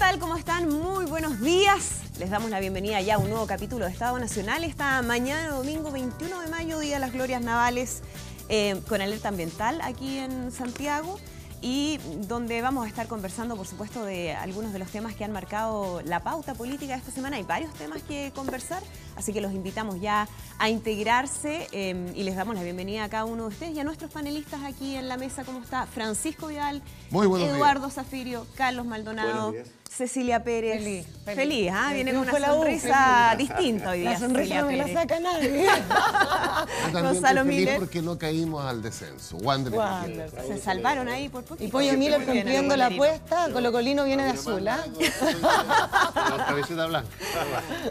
tal? ¿Cómo están? Muy buenos días. Les damos la bienvenida ya a un nuevo capítulo de Estado Nacional. Esta mañana, domingo 21 de mayo, Día de las Glorias Navales, con alerta ambiental aquí en Santiago, y donde vamos a estar conversando, por supuesto, de algunos de los temas que han marcado la pauta política de esta semana. Hay varios temas que conversar, así que los invitamos ya a integrarse y les damos la bienvenida a cada uno de ustedes y a nuestros panelistas aquí en la mesa. ¿Cómo está? Francisco Vidal, Eduardo Zafirio, Carlos Maldonado, Cecilia Pérez. Feliz, ¿ah? Viene con una sonrisa distinta hoy día. La sonrisa no me la saca nadie. Gonzalo Miller. Porque no caímos al descenso. Wander. Se salvaron ahí por poquito. Y Pollo Miller cumpliendo la apuesta. Colocolino viene de azul, ¿ah? Cabecita blanca.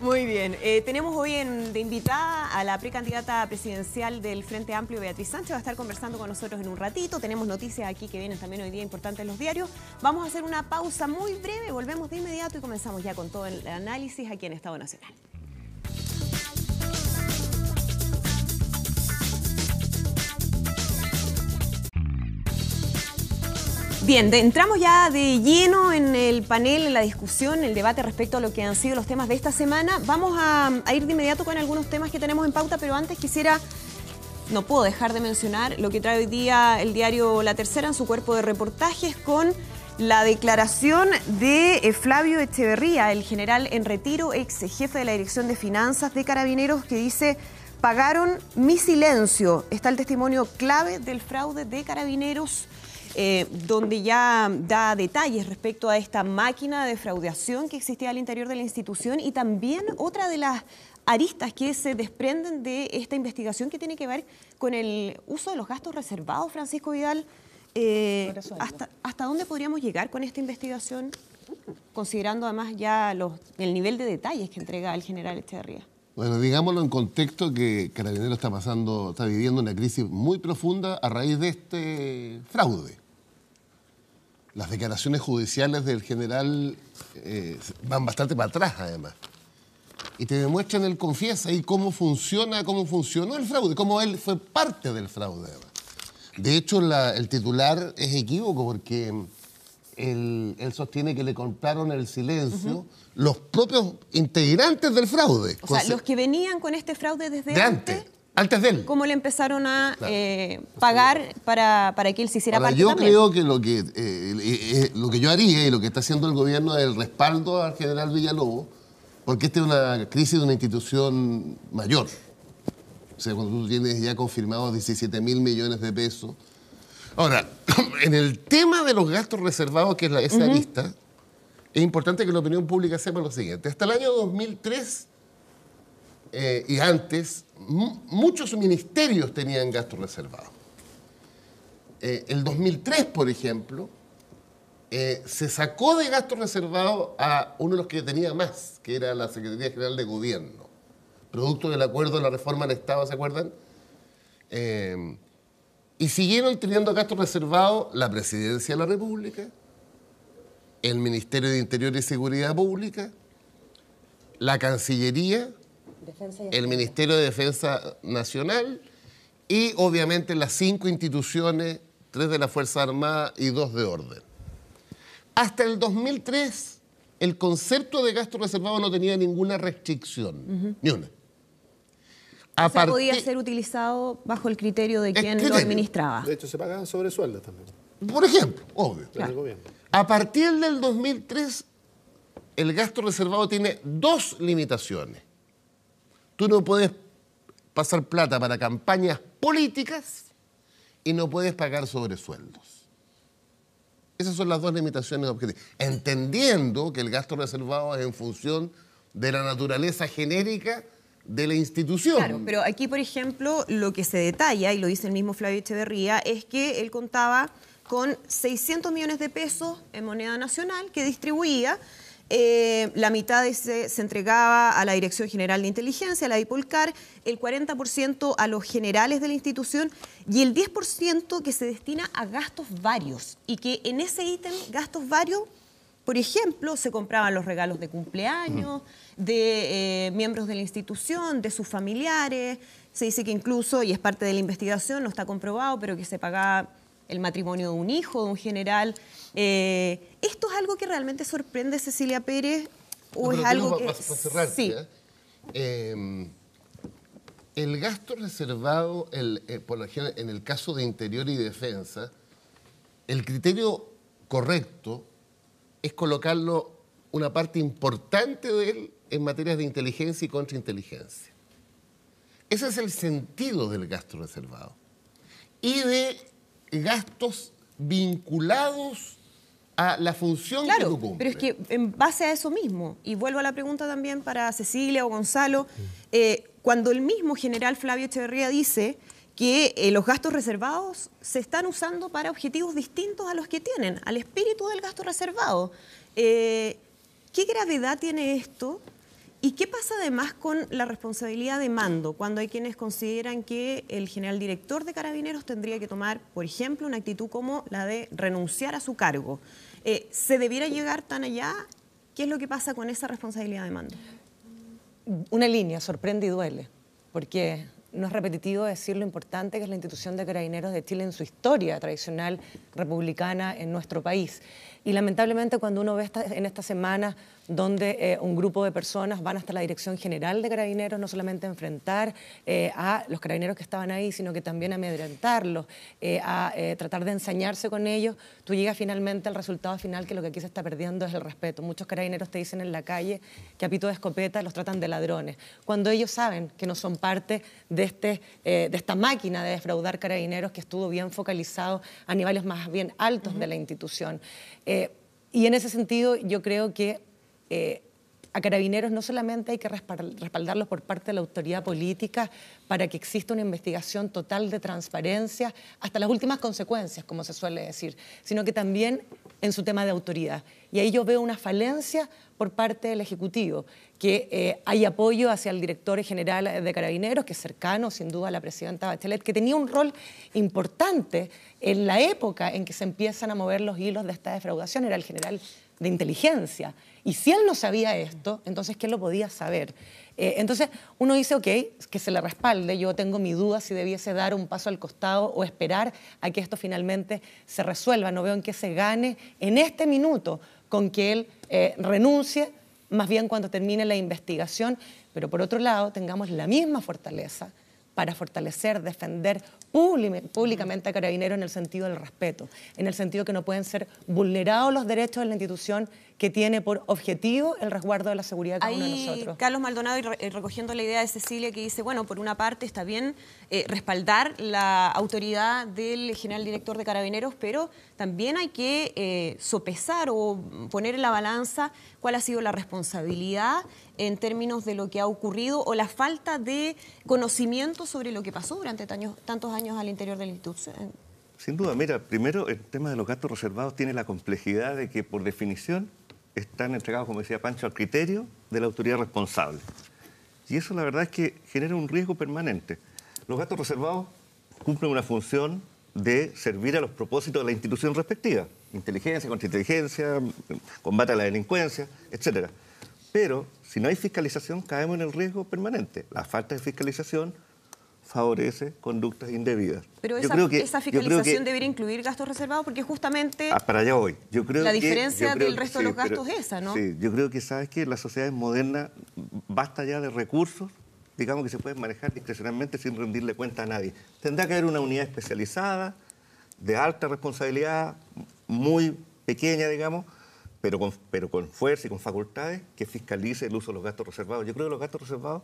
Muy bien. Tenemos hoy de invitada a la precandidata presidencial del Frente Amplio, Beatriz Sánchez. Va a estar conversando con nosotros en un ratito. Tenemos noticias aquí que vienen también hoy día importantes en los diarios. Vamos a hacer una pausa muy breve. Volvemos de inmediato y comenzamos ya con todo el análisis aquí en Estado Nacional. Bien, entramos ya de lleno en el panel, en la discusión, el debate respecto a lo que han sido los temas de esta semana. Vamos a ir de inmediato con algunos temas que tenemos en pauta, pero antes no puedo dejar de mencionar lo que trae hoy día el diario La Tercera en su cuerpo de reportajes con la declaración de Flavio Echeverría, el general en retiro, ex jefe de la Dirección de Finanzas de Carabineros, que dice: pagaron mi silencio. Está el testimonio clave del fraude de Carabineros, donde ya da detalles respecto a esta máquina de defraudación que existía al interior de la institución, y también otra de las aristas que se desprenden de esta investigación que tiene que ver con el uso de los gastos reservados. Francisco Vidal, ¿hasta dónde podríamos llegar con esta investigación, considerando además ya el nivel de detalles que entrega el general Echeverría? Bueno, digámoslo en contexto que Carabineros está viviendo una crisis muy profunda a raíz de este fraude. Las declaraciones judiciales del general van bastante para atrás, además. Y te demuestran, él confiesa ahí cómo funcionó el fraude, cómo él fue parte del fraude, además. De hecho, el titular es equívoco porque él sostiene que le compraron el silencio los propios integrantes del fraude. O sea, los que venían con este fraude desde antes de él. ¿Cómo le empezaron a pagar para que él se hiciera parte yo también? Creo que lo que yo haría y lo que está haciendo el gobierno es el respaldo al general Villalobos, porque esta es una crisis de una institución mayor. O sea, cuando tú tienes ya confirmados 17.000 millones de pesos. Ahora, en el tema de los gastos reservados, que es esa lista, es importante que la opinión pública sepa lo siguiente. Hasta el año 2003 y antes, muchos ministerios tenían gastos reservados. El 2003, por ejemplo, se sacó de gastos reservados a uno de los que tenía más, que era la Secretaría General de Gobierno, producto del acuerdo de la reforma del Estado, ¿se acuerdan? Y siguieron teniendo gastos reservados la Presidencia de la República, el Ministerio de Interior y Seguridad Pública, la Cancillería, el Ministerio de Defensa Nacional y, obviamente, las 5 instituciones, 3 de la Fuerza Armada y 2 de orden. Hasta el 2003, el concepto de gasto reservado no tenía ninguna restricción, ni una. Podía ser utilizado bajo el criterio de quien lo administraba. De hecho, se pagaban sobresueldos también. Por ejemplo, obvio. Claro. A partir del 2003, el gasto reservado tiene 2 limitaciones. Tú no puedes pasar plata para campañas políticas y no puedes pagar sobresueldos. Esas son las 2 limitaciones objetivas. Entendiendo que el gasto reservado es en función de la naturaleza genérica de la institución. Claro, pero aquí, por ejemplo, lo que se detalla, y lo dice el mismo Flavio Echeverría, es que él contaba con 600 millones de pesos en moneda nacional que distribuía. La mitad se entregaba a la Dirección General de Inteligencia, a la DIPOLCAR, el 40% a los generales de la institución y el 10% que se destina a gastos varios. Y que en ese ítem, gastos varios, por ejemplo, se compraban los regalos de cumpleaños de miembros de la institución, de sus familiares. Se dice que incluso, y es parte de la investigación, no está comprobado, pero que se pagaba el matrimonio de un hijo de un general. ¿Esto es algo que realmente sorprende, Cecilia Pérez? ¿O es algo que...? Para cerrar, sí. El gasto reservado, por lo general, en el caso de Interior y Defensa, el criterio correcto es colocarlo una parte importante de él en materias de inteligencia y contrainteligencia. Ese es el sentido del gasto reservado. Y de gastos vinculados a la función que tú cumples. Pero es que en base a eso mismo, y vuelvo a la pregunta también para Cecilia o Gonzalo, cuando el mismo general Flavio Echeverría dice que los gastos reservados se están usando para objetivos distintos a los que tienen, al espíritu del gasto reservado. ¿Qué gravedad tiene esto? ¿Y qué pasa además con la responsabilidad de mando, cuando hay quienes consideran que el general director de Carabineros tendría que tomar, por ejemplo, una actitud como la de renunciar a su cargo? ¿Se debiera llegar tan allá? ¿Qué es lo que pasa con esa responsabilidad de mando? Una línea, sorprende y duele, porque no es repetitivo decir lo importante que es la institución de Carabineros de Chile en su historia tradicional republicana en nuestro país. Y lamentablemente cuando uno ve en esta semana donde un grupo de personas van hasta la Dirección General de Carabineros, no solamente a enfrentar a los carabineros que estaban ahí, sino que también a amedrentarlos, a tratar de ensañarse con ellos, tú llegas finalmente al resultado final que lo que aquí se está perdiendo es el respeto. Muchos carabineros te dicen en la calle que a pito de escopeta los tratan de ladrones, cuando ellos saben que no son parte de esta máquina de defraudar carabineros que estuvo bien focalizado a niveles más bien altos de la institución. Y en ese sentido yo creo que a Carabineros no solamente hay que respaldarlos por parte de la autoridad política para que exista una investigación total de transparencia hasta las últimas consecuencias, como se suele decir, sino que también en su tema de autoridad. Y ahí yo veo una falencia por parte del Ejecutivo, que hay apoyo hacia el director general de Carabineros, que es cercano sin duda a la presidenta Bachelet, que tenía un rol importante en la época en que se empiezan a mover los hilos de esta defraudación, era el general de inteligencia. Y si él no sabía esto, entonces ¿quién lo podía saber? Entonces uno dice, ok, que se le respalde. Yo tengo mi duda si debiese dar un paso al costado o esperar a que esto finalmente se resuelva. No veo en qué se gane en este minuto con que él renuncie, más bien cuando termine la investigación. Pero por otro lado, tengamos la misma fortaleza para fortalecer, defender públicamente a Carabineros en el sentido del respeto, en el sentido que no pueden ser vulnerados los derechos de la institución que tiene por objetivo el resguardo de la seguridad de cada uno de nosotros. Carlos Maldonado, y recogiendo la idea de Cecilia, que dice, bueno, por una parte está bien respaldar la autoridad del general director de Carabineros, pero también hay que sopesar o poner en la balanza cuál ha sido la responsabilidad en términos de lo que ha ocurrido o la falta de conocimiento sobre lo que pasó durante tantos años al interior de la institución. Sin duda, mira, primero el tema de los gastos reservados tiene la complejidad de que por definición están entregados, como decía Pancho, al criterio de la autoridad responsable. Y eso la verdad es que genera un riesgo permanente. Los gastos reservados cumplen una función de servir a los propósitos de la institución respectiva. Inteligencia, contrainteligencia, combate a la delincuencia, etc. Pero si no hay fiscalización, caemos en el riesgo permanente. La falta de fiscalización favorece conductas indebidas. Pero esa fiscalización debería incluir gastos reservados porque justamente... para allá voy. Yo creo la diferencia del resto de los gastos es esa, ¿no? Sí, yo creo que, ¿sabes qué? Las sociedades modernas basta ya de recursos, digamos, que se pueden manejar discrecionalmente sin rendirle cuenta a nadie. Tendrá que haber una unidad especializada, de alta responsabilidad, muy pequeña, digamos, pero con fuerza y con facultades, que fiscalice el uso de los gastos reservados. Yo creo que los gastos reservados,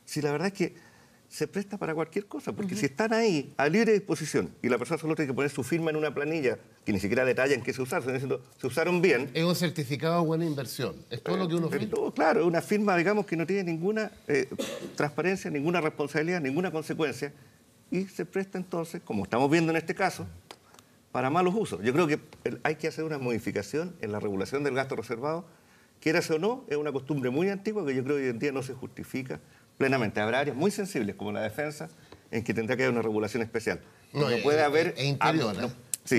sí, la verdad es que se presta para cualquier cosa, porque si están ahí a libre disposición y la persona solo tiene que poner su firma en una planilla que ni siquiera detalla en qué se usaron, diciendo, se usaron bien. Es un certificado de buena inversión, es todo lo que uno firma. Claro, es una firma, digamos, que no tiene ninguna transparencia, ninguna responsabilidad, ninguna consecuencia, y se presta entonces, como estamos viendo en este caso, para malos usos. Yo creo que hay que hacer una modificación en la regulación del gasto reservado, quieras o no, es una costumbre muy antigua que yo creo que hoy en día no se justifica plenamente. Habrá áreas muy sensibles, como la defensa, en que tendrá que haber una regulación especial. No puede haber... interior,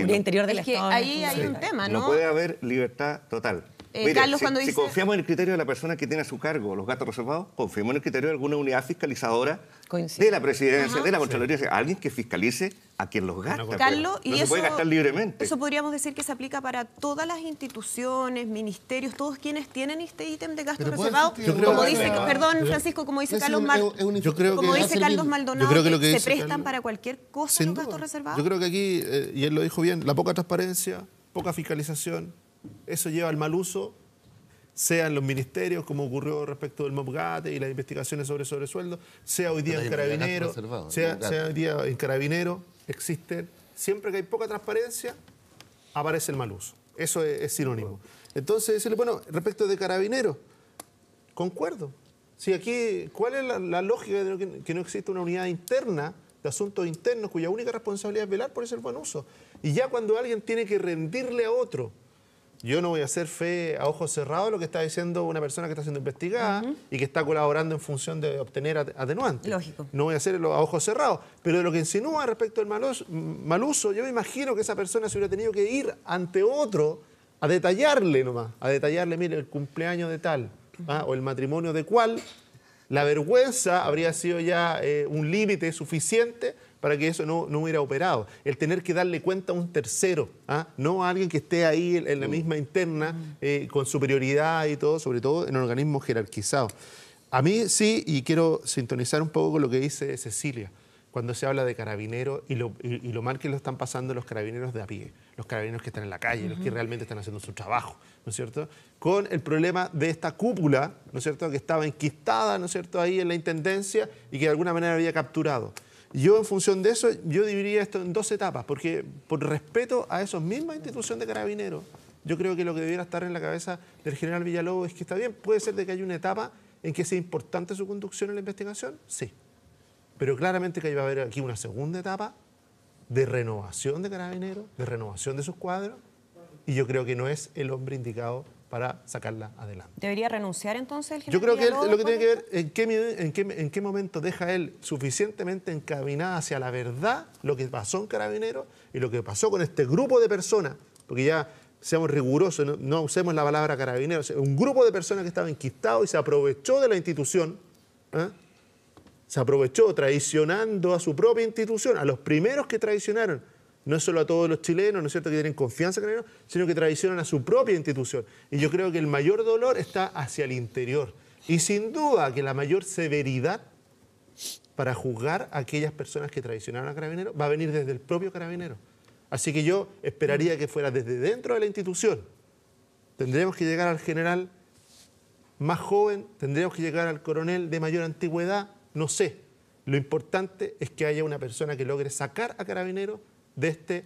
interior del Estado. Ahí hay un tema, ¿no? No puede haber libertad total. Mire, Carlos, cuando si dice... confiamos en el criterio de la persona que tiene a su cargo los gastos reservados, confiemos en el criterio de alguna unidad fiscalizadora Coincido. de la presidencia, de la Contraloría, alguien que fiscalice a quien los gasta. Carlos, no y se puede gastar libremente. eso podríamos decir que se aplica para todas las instituciones, ministerios, todos quienes tienen este ítem de gasto Pero puede reservado. existir Como una- dice, perdón, Francisco, como dice Carlos Yo creo como que dice Carlos Maldonado, yo creo que lo que se dice prestan Carlos- para cualquier cosa Sin los duda. gastos reservados. Yo creo que aquí, y él lo dijo bien, la poca transparencia, poca fiscalización, eso lleva al mal uso, sea en los ministerios, como ocurrió respecto del MOPGATE y las investigaciones sobre sobresueldo, sea hoy día Pero en hay un gasto Carabineros, reservado, sea MOPGATE. hoy día en Carabineros, existen, siempre que hay poca transparencia, aparece el mal uso. Eso es sinónimo. Entonces, decirle, bueno, respecto de Carabineros, concuerdo. Si aquí, ¿cuál es la lógica de que no existe una unidad interna de asuntos internos cuya única responsabilidad es velar por ese buen uso? Y ya cuando alguien tiene que rendirle a otro, yo no voy a hacer fe a ojos cerrados lo que está diciendo una persona que está siendo investigada y que está colaborando en función de obtener atenuantes. Lógico. No voy a hacerlo a ojos cerrados. Pero de lo que insinúa respecto al mal uso, yo me imagino que esa persona se hubiera tenido que ir ante otro a detallarle nomás, a detallarle, mire, el cumpleaños de tal, o el matrimonio de cual, la vergüenza habría sido ya un límite suficiente para que eso no hubiera operado. El tener que darle cuenta a un tercero, no a alguien que esté ahí en la misma interna, con superioridad y todo, sobre todo en organismos jerarquizados. A mí sí, y quiero sintonizar un poco con lo que dice Cecilia, cuando se habla de carabineros y lo mal que lo están pasando los carabineros de a pie, los carabineros que están en la calle, los que realmente están haciendo su trabajo, ¿no es cierto? Con el problema de esta cúpula, ¿no es cierto?, que estaba enquistada, ¿no es cierto?, ahí en la intendencia y que de alguna manera había capturado. Yo, en función de eso, yo dividiría esto en dos etapas, porque por respeto a esas mismas instituciones de carabineros, yo creo que lo que debiera estar en la cabeza del general Villalobos es que está bien, puede ser de que haya una etapa en que sea importante su conducción en la investigación, sí. Pero claramente que va a haber aquí una segunda etapa de renovación de carabineros, de renovación de sus cuadros, y yo creo que no es el hombre indicado para sacarla adelante. ¿Debería renunciar entonces el Yo general creo que Villalobos lo que tiene que por ver en qué momento deja él suficientemente encaminada hacia la verdad lo que pasó en Carabineros y lo que pasó con este grupo de personas, porque ya seamos rigurosos, no usemos la palabra Carabineros, un grupo de personas que estaba enquistado y se aprovechó de la institución, se aprovechó traicionando a su propia institución, a los primeros que traicionaron, no solo a todos los chilenos, ¿no es cierto?, que tienen confianza en Carabineros, sino que traicionan a su propia institución. Y yo creo que el mayor dolor está hacia el interior. Y sin duda que la mayor severidad para juzgar a aquellas personas que traicionaron a Carabineros va a venir desde el propio Carabinero. Así que yo esperaría que fuera desde dentro de la institución. Tendremos que llegar al general más joven, tendremos que llegar al coronel de mayor antigüedad, no sé. Lo importante es que haya una persona que logre sacar a Carabineros de este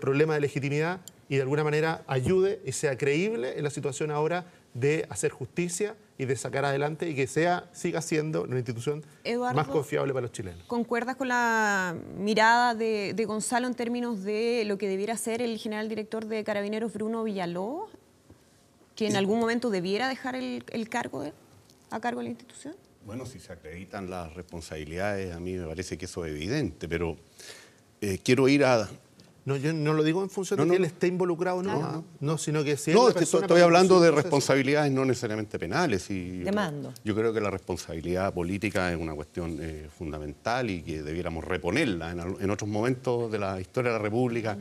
problema de legitimidad y de alguna manera ayude y sea creíble en la situación ahora de hacer justicia y de sacar adelante y que siga siendo una institución Eduardo, más confiable para los chilenos. ¿Concuerdas con la mirada de Gonzalo en términos de lo que debiera ser el general director de Carabineros, Bruno Villalobos, que en algún momento debiera dejar el cargo a cargo de la institución? Bueno, si se acreditan las responsabilidades, a mí me parece que eso es evidente, pero quiero ir a... No, yo no lo digo en función de que él esté involucrado o no, no, sino que si No, es estoy hablando de responsabilidades no necesariamente penales. Y Demando. Yo creo que la responsabilidad política es una cuestión fundamental y que debiéramos reponerla. En otros momentos de la historia de la República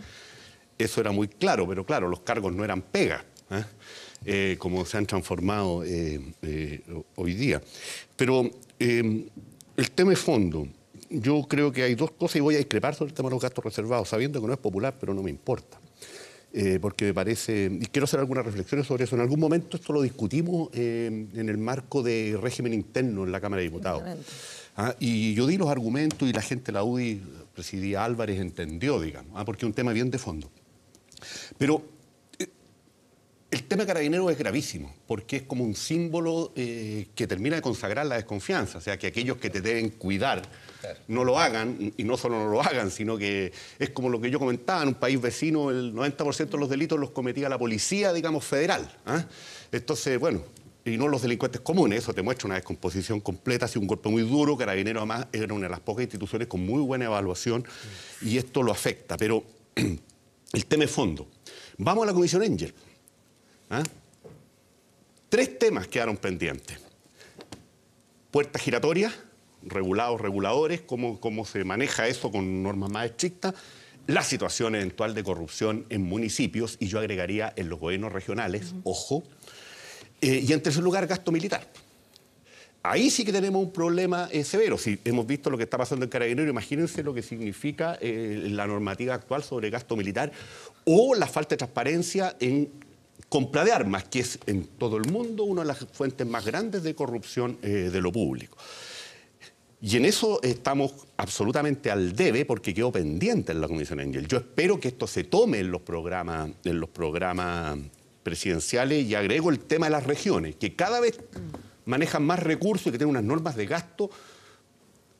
eso era muy claro, pero claro, los cargos no eran pegas, como se han transformado hoy día. Pero el tema es fondo. Yo creo que hay dos cosas y voy a discrepar sobre el tema de los gastos reservados, sabiendo que no es popular, pero no me importa. Porque me parece, y quiero hacer algunas reflexiones sobre eso. En algún momento esto lo discutimos en el marco de régimen interno en la Cámara de Diputados. Y yo di los argumentos y la gente de la UDI, presidía Álvarez, entendió, digamos, porque es un tema bien de fondo. Pero el tema de Carabineros es gravísimo, porque es como un símbolo que termina de consagrar la desconfianza. O sea, que aquellos que te deben cuidar no lo hagan, y no solo no lo hagan, sino que es como lo que yo comentaba, en un país vecino el 90% de los delitos los cometía la policía, digamos, federal. Entonces, bueno, y no los delincuentes comunes, eso te muestra una descomposición completa, ha sido un golpe muy duro. Carabineros además era una de las pocas instituciones con muy buena evaluación, y esto lo afecta. Pero el tema es fondo. Vamos a la Comisión Engel. 3 temas quedaron pendientes. Puertas giratorias, reguladores, cómo se maneja eso con normas más estrictas, la situación eventual de corrupción en municipios, y yo agregaría en los gobiernos regionales, ojo, y en tercer lugar, gasto militar. Ahí sí que tenemos un problema severo. Si hemos visto lo que está pasando en Carabineros, imagínense lo que significa la normativa actual sobre gasto militar o la falta de transparencia en compra de armas, que es en todo el mundo una de las fuentes más grandes de corrupción de lo público. Y en eso estamos absolutamente al debe porque quedó pendiente en la Comisión Engel. Yo espero que esto se tome en los programas presidenciales, y agrego el tema de las regiones, que cada vez manejan más recursos y que tienen unas normas de gasto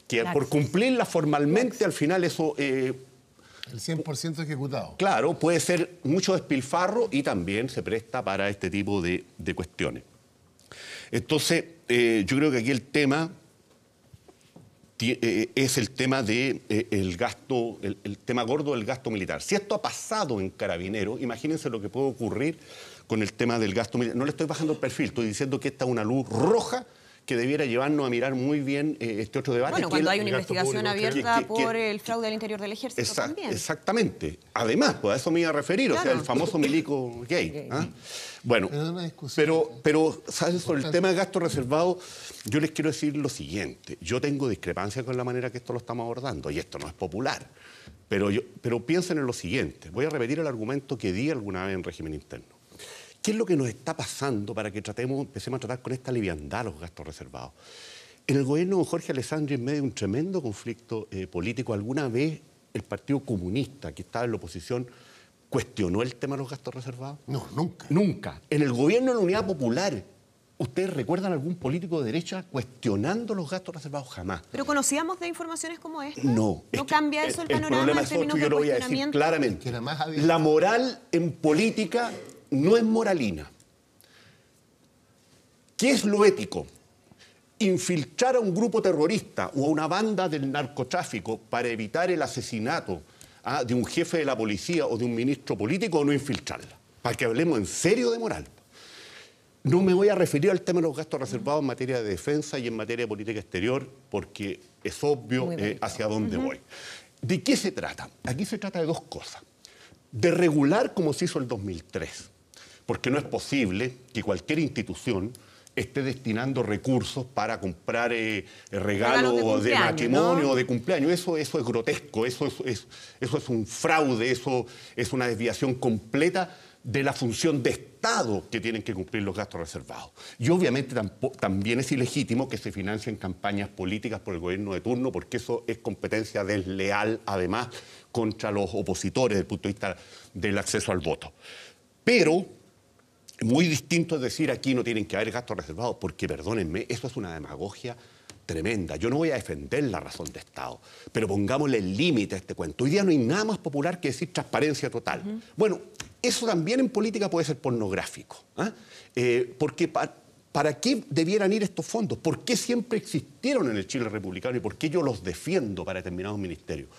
que por cumplirlas formalmente al final eso... el 100% ejecutado. Claro, puede ser mucho despilfarro y también se presta para este tipo de cuestiones. Entonces, yo creo que aquí el tema es el tema de el gasto, el tema gordo del gasto militar. Si esto ha pasado en Carabineros, imagínense lo que puede ocurrir con el tema del gasto militar. No le estoy bajando el perfil, estoy diciendo que esta es una luz roja que debiera llevarnos a mirar muy bien este otro debate. Bueno, cuando hay una investigación abierta por el fraude al interior del ejército también. Exactamente. Además, pues a eso me iba a referir, claro. O sea, el famoso milico gay. ¿Ah? Bueno, pero ¿sabes? Sobre el tema de gasto reservado, yo les quiero decir lo siguiente. Yo tengo discrepancia con la manera que esto lo estamos abordando, y esto no es popular. Pero piensen en lo siguiente. Voy a repetir el argumento que di alguna vez en régimen interno. ¿Qué es lo que nos está pasando para que empecemos a tratar con esta liviandad los gastos reservados? En el gobierno de Jorge Alessandri, en medio de un tremendo conflicto político, ¿alguna vez el Partido Comunista, que estaba en la oposición, cuestionó el tema de los gastos reservados? No, nunca. Nunca. En el gobierno de la Unidad Popular, ¿ustedes recuerdan algún político de derecha cuestionando los gastos reservados? Jamás. ¿Pero conocíamos de informaciones como esta? No. ¿No cambia eso el panorama en términos de yo lo voy a decir claramente. La moral en política no es moralina. ¿Qué es lo ético? Infiltrar a un grupo terrorista o a una banda del narcotráfico para evitar el asesinato de un jefe de la policía o de un ministro político, o no infiltrarla. Para que hablemos en serio de moral. No me voy a referir al tema de los gastos reservados en materia de defensa y en materia de política exterior, porque es obvio hacia dónde voy. ¿De qué se trata? Aquí se trata de 2 cosas. De regular como se hizo el 2003. Porque no es posible que cualquier institución esté destinando recursos para comprar regalos de matrimonio, ¿no? O de cumpleaños. Eso es grotesco, eso es un fraude, eso es una desviación completa de la función de Estado que tienen que cumplir los gastos reservados. Y obviamente también es ilegítimo que se financien campañas políticas por el gobierno de turno, porque eso es competencia desleal, además, contra los opositores desde el punto de vista del acceso al voto. Pero muy distinto es decir aquí no tienen que haber gastos reservados, porque, perdónenme, eso es una demagogia tremenda. Yo no voy a defender la razón de Estado, pero pongámosle el límite a este cuento. Hoy día no hay nada más popular que decir transparencia total. Bueno, eso también en política puede ser pornográfico. Porque ¿para qué debieran ir estos fondos? ¿Por qué siempre existieron en el Chile republicano y por qué yo los defiendo para determinados ministerios?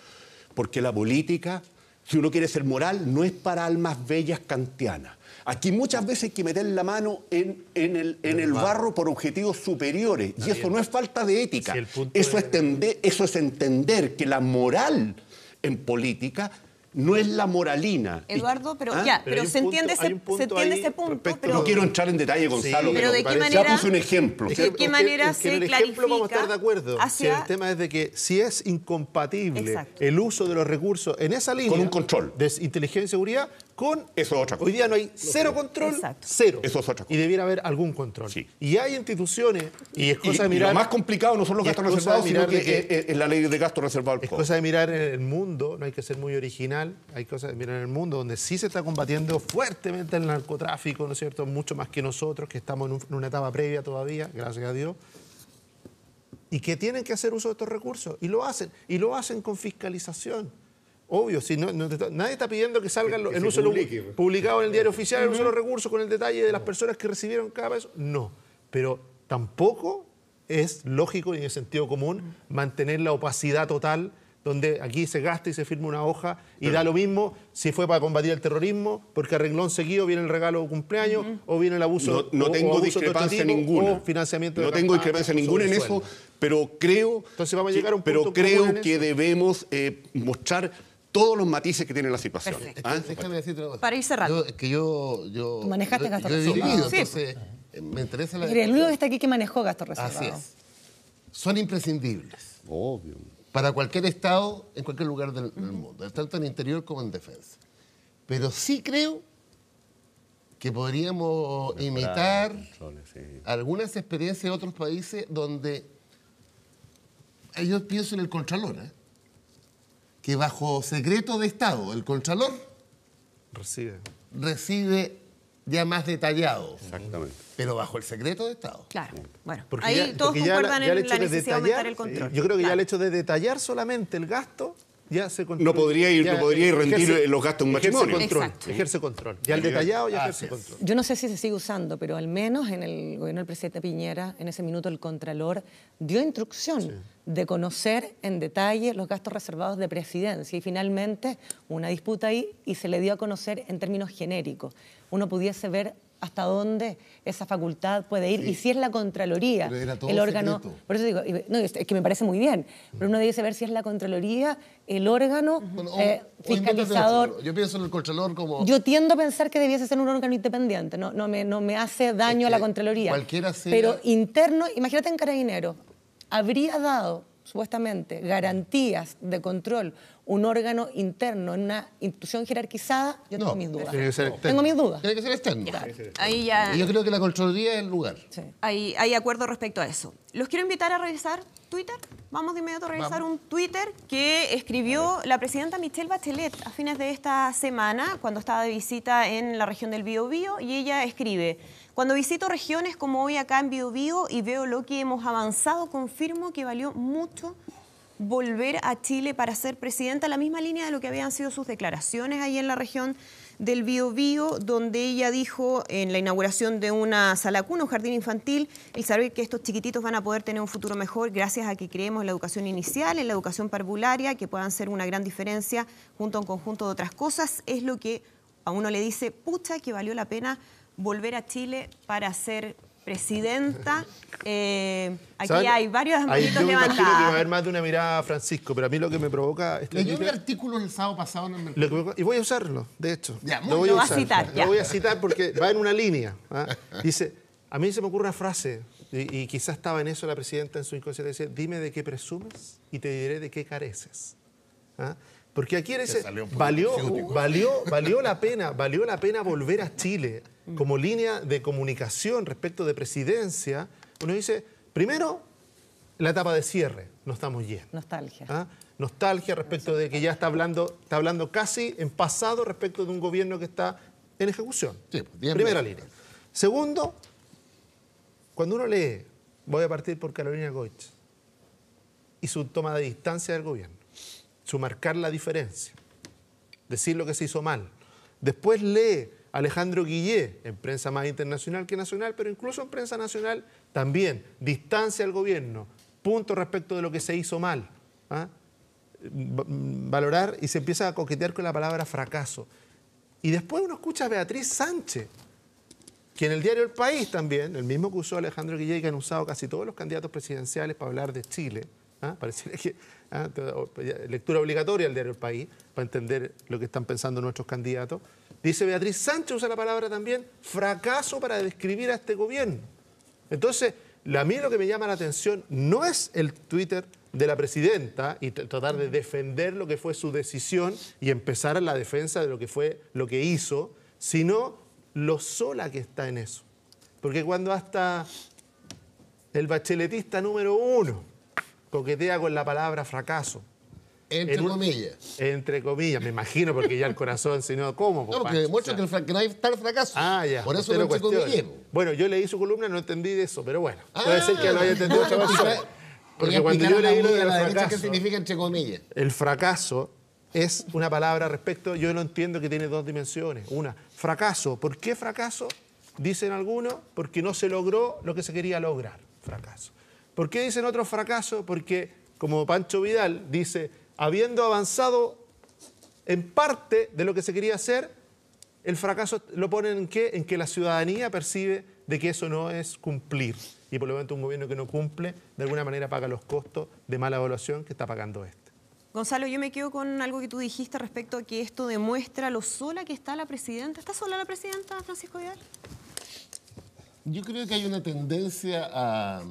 Porque la política, si uno quiere ser moral, no es para almas bellas kantianas. Aquí muchas veces hay que meter la mano en el barro por objetivos superiores. Y eso no es falta de ética. Eso es entender que la moral en política no es la moralina. Eduardo, pero se entiende ese punto. Pero no quiero entrar en detalle, Gonzalo, pero ¿de qué manera? Ya puse un ejemplo. ¿De qué manera se clarifica? En el ejemplo vamos a estar de acuerdo. Si el tema es de que si es incompatible el uso de los recursos en esa línea... Con un control. De inteligencia y seguridad, con... Eso es otra cosa. Hoy día no hay cero control, cero. Eso es otra cosa. Y debiera haber algún control. Sí. Y hay instituciones, y es cosa de mirar... Y lo más complicado no son los gastos reservados, sino que es la ley de gastos reservados. Es cosa de mirar en el mundo, no hay que ser muy original, hay cosas de mirar en el mundo donde sí se está combatiendo fuertemente el narcotráfico, ¿no es cierto? Mucho más que nosotros, que estamos en una etapa previa todavía, gracias a Dios, y que tienen que hacer uso de estos recursos, y lo hacen con fiscalización. Obvio, si nadie está pidiendo que salga el uso publicado en el diario oficial, el uso de los recursos con el detalle de las personas que recibieron cada peso. No, pero tampoco es lógico ni de sentido común mantener la opacidad total donde aquí se gasta y se firma una hoja y da lo mismo si fue para combatir el terrorismo, porque a renglón seguido viene el regalo de cumpleaños o viene el abuso. No tengo abuso discrepancia tipo, ninguna. O financiamiento de no tengo discrepancia ninguna en eso, pero creo, entonces vamos a llegar a un punto que debemos mostrar todos los matices que tiene la situación. Déjame decirte una cosa. Para ir cerrando. Tú manejaste gastos yo he reservados. vivido, Sí. entonces me interesa la... Mire, el único que está aquí que manejó gastos reservados. Así es. Son imprescindibles Obvio. para cualquier Estado en cualquier lugar del mundo, tanto en interior como en defensa. Pero sí creo que podríamos imitar algunas experiencias de otros países donde yo pienso en el Contralor, que bajo secreto de Estado el Contralor recibe ya más detallado, Exactamente. pero bajo el secreto de Estado. Claro. Bueno, Porque ahí ya- todos porque ya concuerdan el en hecho la de necesidad de aumentar el control. Yo creo que ya Claro. el hecho de detallar solamente el gasto ya se controla. No podría ir rendir los gastos de un matrimonio. Exacto. Ejerce control. Ya el detallado ya ejerce Así es. control. Yo no sé si se sigue usando, pero al menos en el gobierno del presidente Piñera, en ese minuto el Contralor dio instrucción de conocer en detalle los gastos reservados de presidencia y finalmente una disputa ahí y se le dio a conocer en términos genéricos. Uno pudiese ver hasta dónde esa facultad puede ir y si es la Contraloría Pero era todo el órgano, secreto. por eso digo, no, es que me parece muy bien, pero uno debe saber si es la Contraloría el órgano Bueno, o fiscalizador. invéntate otro. Yo pienso en el Contralor como... Yo tiendo a pensar que debiese ser un órgano independiente, no me hace daño a la que Contraloría. cualquiera sea- Pero interno, imagínate en Carabineros, habría dado supuestamente garantías de control un órgano interno en una institución jerarquizada, yo tengo No, mis dudas. tiene que ser externo. Tengo mis dudas. Tiene que ser externo. Ahí ya Y yo creo que la Contraloría es el lugar. Sí. hay acuerdo respecto a eso. Los quiero invitar a revisar Twitter. Vamos de inmediato a revisar un Twitter que escribió la presidenta Michelle Bachelet a fines de esta semana, cuando estaba de visita en la región del Biobío, y ella escribe: cuando visito regiones como hoy acá en Biobío y veo lo que hemos avanzado, confirmo que valió mucho volver a Chile para ser presidenta, la misma línea de lo que habían sido sus declaraciones ahí en la región del Biobío, donde ella dijo en la inauguración de una sala cuna, un jardín infantil, el saber que estos chiquititos van a poder tener un futuro mejor gracias a que creemos en la educación inicial, en la educación parvularia, que puedan ser una gran diferencia junto a un conjunto de otras cosas, es lo que a uno le dice, pucha, que valió la pena volver a Chile para ser presidenta. Aquí ¿Saben? hay varios Ahí manitos yo me imagino que va a haber levantadas. más de una mirada, Francisco, pero a mí lo que me provoca... Leyó un artículo el sábado pasado en el Mercurio. Y voy a usarlo, de hecho. Ya, muy lo voy bien. Lo va a usar. citar, ya. Lo voy a citar porque va en una línea. Dice, a mí se me ocurre una frase, y quizás estaba en eso la presidenta en su inconsciente, dice, dime de qué presumes y te diré de qué careces. Porque aquí dice, salió un poco valió la pena volver a Chile como línea de comunicación respecto de presidencia. Uno dice, primero, la etapa de cierre, no estamos yendo. Nostalgia. Nostalgia respecto de que ya está hablando casi en pasado respecto de un gobierno que está en ejecución. Sí, bien Primera bien. línea. Segundo, cuando uno lee, voy a partir por Carolina Goich, y su toma de distancia del gobierno, su marcar la diferencia, decir lo que se hizo mal. Después lee a Alejandro Guillé, en prensa más internacional que nacional, pero incluso en prensa nacional también, distancia al gobierno, punto respecto de lo que se hizo mal. Valorar y se empieza a coquetear con la palabra fracaso. Y después uno escucha a Beatriz Sánchez, que en el diario El País también, el mismo que usó Alejandro Guillé, que han usado casi todos los candidatos presidenciales para hablar de Chile, pareciera que lectura obligatoria del diario El País para entender lo que están pensando nuestros candidatos. Dice Beatriz Sánchez, usa la palabra también, fracaso para describir a este gobierno. Entonces, a mí lo que me llama la atención no es el Twitter de la presidenta y tratar de defender lo que fue su decisión y empezar a la defensa de lo que fue lo que hizo, sino lo sola que está en eso. Porque cuando hasta el bacheletista número 1 coquetea con la palabra fracaso. Entre comillas, me imagino, porque ya el corazón, si no, ¿cómo? No, porque demuestra que no hay tal fracaso. Ya. Por eso usted lo lo cuestiona. entrecomillé. Bueno, yo leí su columna, no entendí de eso, pero bueno. Puede ser que lo haya entendido de otra persona. Porque Porque cuando yo leí lo del ¿qué fracaso, significa entre comillas? el fracaso es una palabra respecto, yo lo entiendo que tiene dos dimensiones. Una, fracaso. ¿Por qué fracaso? Dicen algunos, porque no se logró lo que se quería lograr. Fracaso. ¿Por qué dicen otros fracaso? Porque, como Pancho Vidal dice, habiendo avanzado en parte de lo que se quería hacer, el fracaso lo ponen ¿en qué? En que la ciudadanía percibe de que eso no es cumplir. Y por lo tanto un gobierno que no cumple, de alguna manera paga los costos de mala evaluación que está pagando este. Gonzalo, yo me quedo con algo que tú dijiste respecto a que esto demuestra lo sola que está la presidenta. ¿Está sola la presidenta, Francisco Vidal? Yo creo que hay una tendencia a,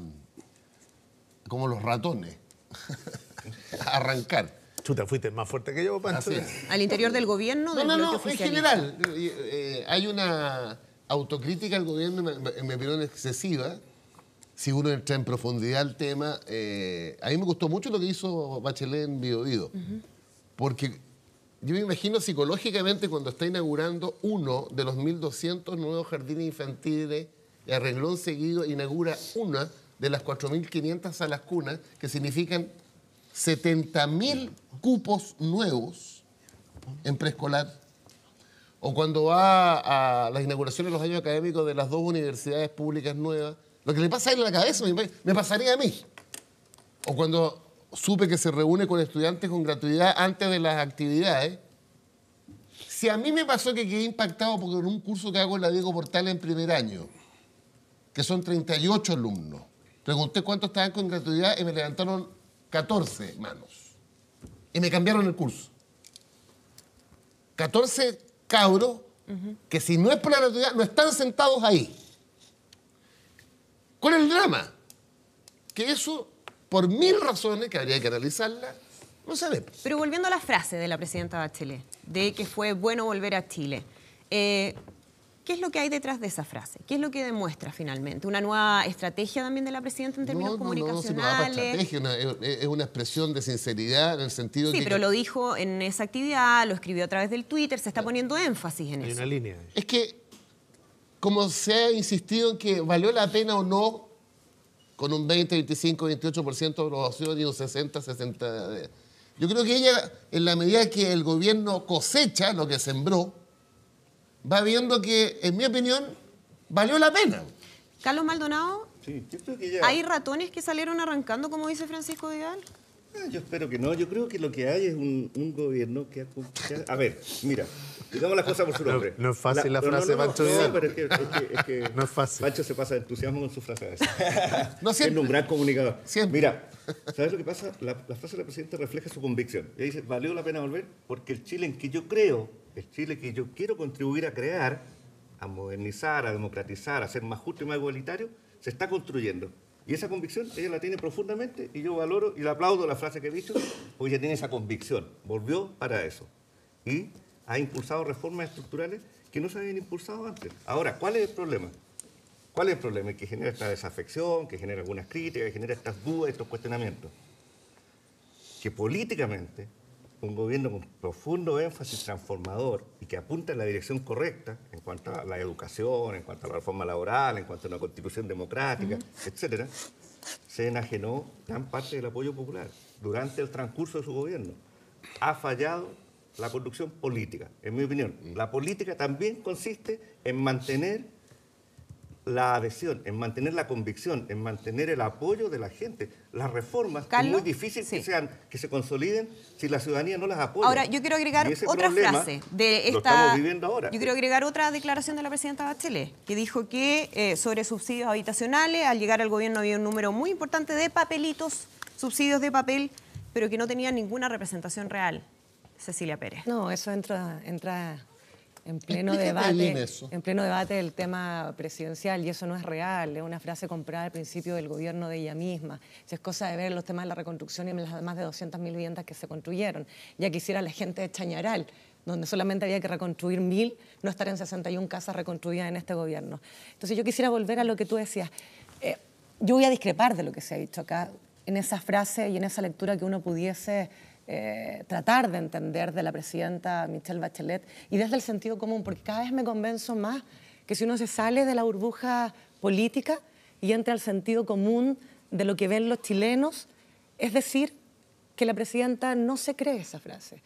como los ratones, a arrancar. Chuta, fuiste más fuerte que yo, Pancho. Así es. Al interior del gobierno, del bloque En oficialista. general. Hay una autocrítica al gobierno, en mi opinión, excesiva. Si uno entra en profundidad al tema, a mí me gustó mucho lo que hizo Bachelet en Biobío. Porque yo me imagino psicológicamente cuando está inaugurando uno de los 1.200 nuevos jardines infantiles, y a renglón seguido inaugura una de las 4.500 salas cunas, que significan 70.000 cupos nuevos en preescolar. O cuando va a las inauguraciones de los años académicos de las 2 universidades públicas nuevas, lo que le pasa a él en la cabeza me pasaría a mí. O cuando supe que se reúne con estudiantes con gratuidad antes de las actividades. Si a mí me pasó que quedé impactado porque en un curso que hago en la Diego Portales en primer año, que son 38 alumnos, pregunté cuántos estaban con gratuidad y me levantaron 14 manos. Y me cambiaron el curso. 14 cabros que si no es por la gratuidad no están sentados ahí. ¿Cuál es el drama? Que eso, por 1000 razones que habría que analizarla, no se ve. Pero volviendo a la frase de la presidenta Bachelet, de que fue bueno volver a Chile, ¿qué es lo que hay detrás de esa frase? ¿Qué es lo que demuestra finalmente? ¿Una nueva estrategia también de la presidenta en términos comunicacionales? Si no va para estrategia, es una expresión de sinceridad en el sentido de Sí, pero lo dijo en esa actividad, lo escribió a través del Twitter, se está poniendo énfasis en Hay eso. una línea. Es que, como se ha insistido en que valió la pena o no, con un 20, 25, 28% de aprobación y un 60, 60... Yo creo que ella, en la medida que el gobierno cosecha lo que sembró, va viendo que, en mi opinión, valió la pena. Carlos Maldonado, Sí, yo creo que ya... ¿hay ratones que salieron arrancando, como dice Francisco Vidal? Yo espero que no. Yo creo que lo que hay es un gobierno que a ver, mira, digamos las cosas por su nombre. No es fácil la frase, Pancho Vidal. No, pero es que No es fácil. Pancho se pasa de entusiasmo con su frase a veces. No siempre. Es un gran comunicador. Siempre. Mira, ¿sabes lo que pasa? La frase de la presidenta refleja su convicción. Ella dice, valió la pena volver porque el Chile en que yo creo, el Chile que yo quiero contribuir a crear, a modernizar, a democratizar, a ser más justo y más igualitario, se está construyendo. Y esa convicción ella la tiene profundamente y yo valoro y le aplaudo la frase que he dicho porque ella tiene esa convicción. Volvió para eso. Y ha impulsado reformas estructurales que no se habían impulsado antes. Ahora, ¿cuál es el problema? ¿Cuál es el problema? Que genera esta desafección, que genera algunas críticas, que genera estas dudas, estos cuestionamientos. Que políticamente un gobierno con profundo énfasis transformador y que apunta en la dirección correcta en cuanto a la educación, en cuanto a la reforma laboral, en cuanto a una constitución democrática, etcétera, se enajenó gran parte del apoyo popular durante el transcurso de su gobierno. Ha fallado la conducción política, en mi opinión. La política también consiste en mantener la adhesión, en mantener la convicción, en mantener el apoyo de la gente. Las reformas es muy difícil que se consoliden si la ciudadanía no las apoya. Ahora, yo quiero agregar otra frase de esta... Lo estamos viviendo ahora. Yo quiero agregar otra declaración de la presidenta Bachelet, que dijo que sobre subsidios habitacionales, al llegar al gobierno había un número muy importante de papelitos, subsidios de papel, pero que no tenían ninguna representación real. Cecilia Pérez. No, eso entra en pleno Explícate bien debate, eso. en pleno debate del tema presidencial, y eso no es real, es una frase comprada al principio del gobierno de ella misma. Si es cosa de ver los temas de la reconstrucción y las más de 200.000 viviendas que se construyeron. Ya quisiera la gente de Chañaral, donde solamente había que reconstruir 1.000, no estar en 61 casas reconstruidas en este gobierno. Entonces yo quisiera volver a lo que tú decías. Yo voy a discrepar de lo que se ha dicho acá, en esa frase y en esa lectura que uno pudiese tratar de entender de la presidenta Michelle Bachelet y desde el sentido común, porque cada vez me convenzo más que si uno se sale de la burbuja política y entra al sentido común de lo que ven los chilenos, es decir, que la presidenta no se cree esa frase.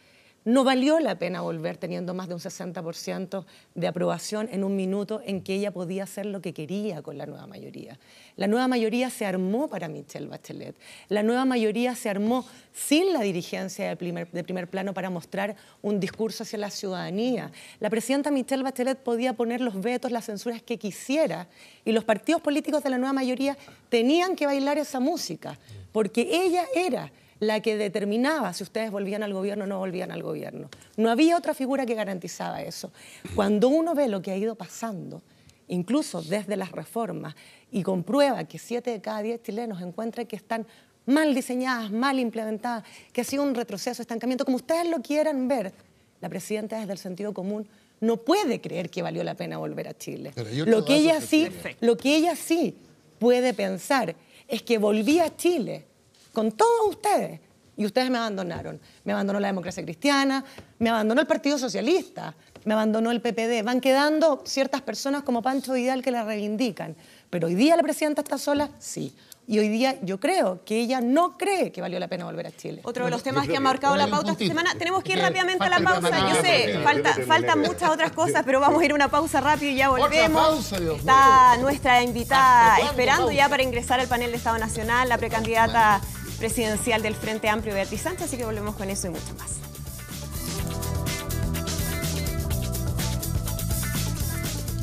No valió la pena volver teniendo más de un 60% de aprobación en un minuto en que ella podía hacer lo que quería con la nueva mayoría. La nueva mayoría se armó para Michelle Bachelet. La nueva mayoría se armó sin la dirigencia de primer plano para mostrar un discurso hacia la ciudadanía. La presidenta Michelle Bachelet podía poner los vetos, las censuras que quisiera, y los partidos políticos de la nueva mayoría tenían que bailar esa música, porque ella era la que determinaba si ustedes volvían al gobierno o no volvían al gobierno. No había otra figura que garantizaba eso. Cuando uno ve lo que ha ido pasando, incluso desde las reformas, y comprueba que 7 de cada 10 chilenos encuentran que están mal diseñadas, mal implementadas, que ha sido un retroceso, estancamiento, como ustedes lo quieran ver, la presidenta desde el sentido común no puede creer que valió la pena volver a Chile. Lo que ella sí puede pensar es que volví a Chile con todos ustedes, y ustedes me abandonaron. Me abandonó la democracia cristiana, me abandonó el Partido Socialista, me abandonó el PPD. Van quedando ciertas personas como Pancho Vidal que la reivindican. Pero hoy día la presidenta está sola, sí. Y hoy día yo creo que ella no cree que valió la pena volver a Chile. Otro de los temas que ha marcado la pauta esta semana. Tenemos que ir rápidamente a la pausa. Yo sé, faltan muchas otras cosas, pero vamos a ir a una pausa rápido y ya volvemos. Está nuestra invitada esperando ya para ingresar al panel de Estado Nacional, la precandidata presidencial del Frente Amplio, Beatriz Sánchez, así que volvemos con eso y mucho más.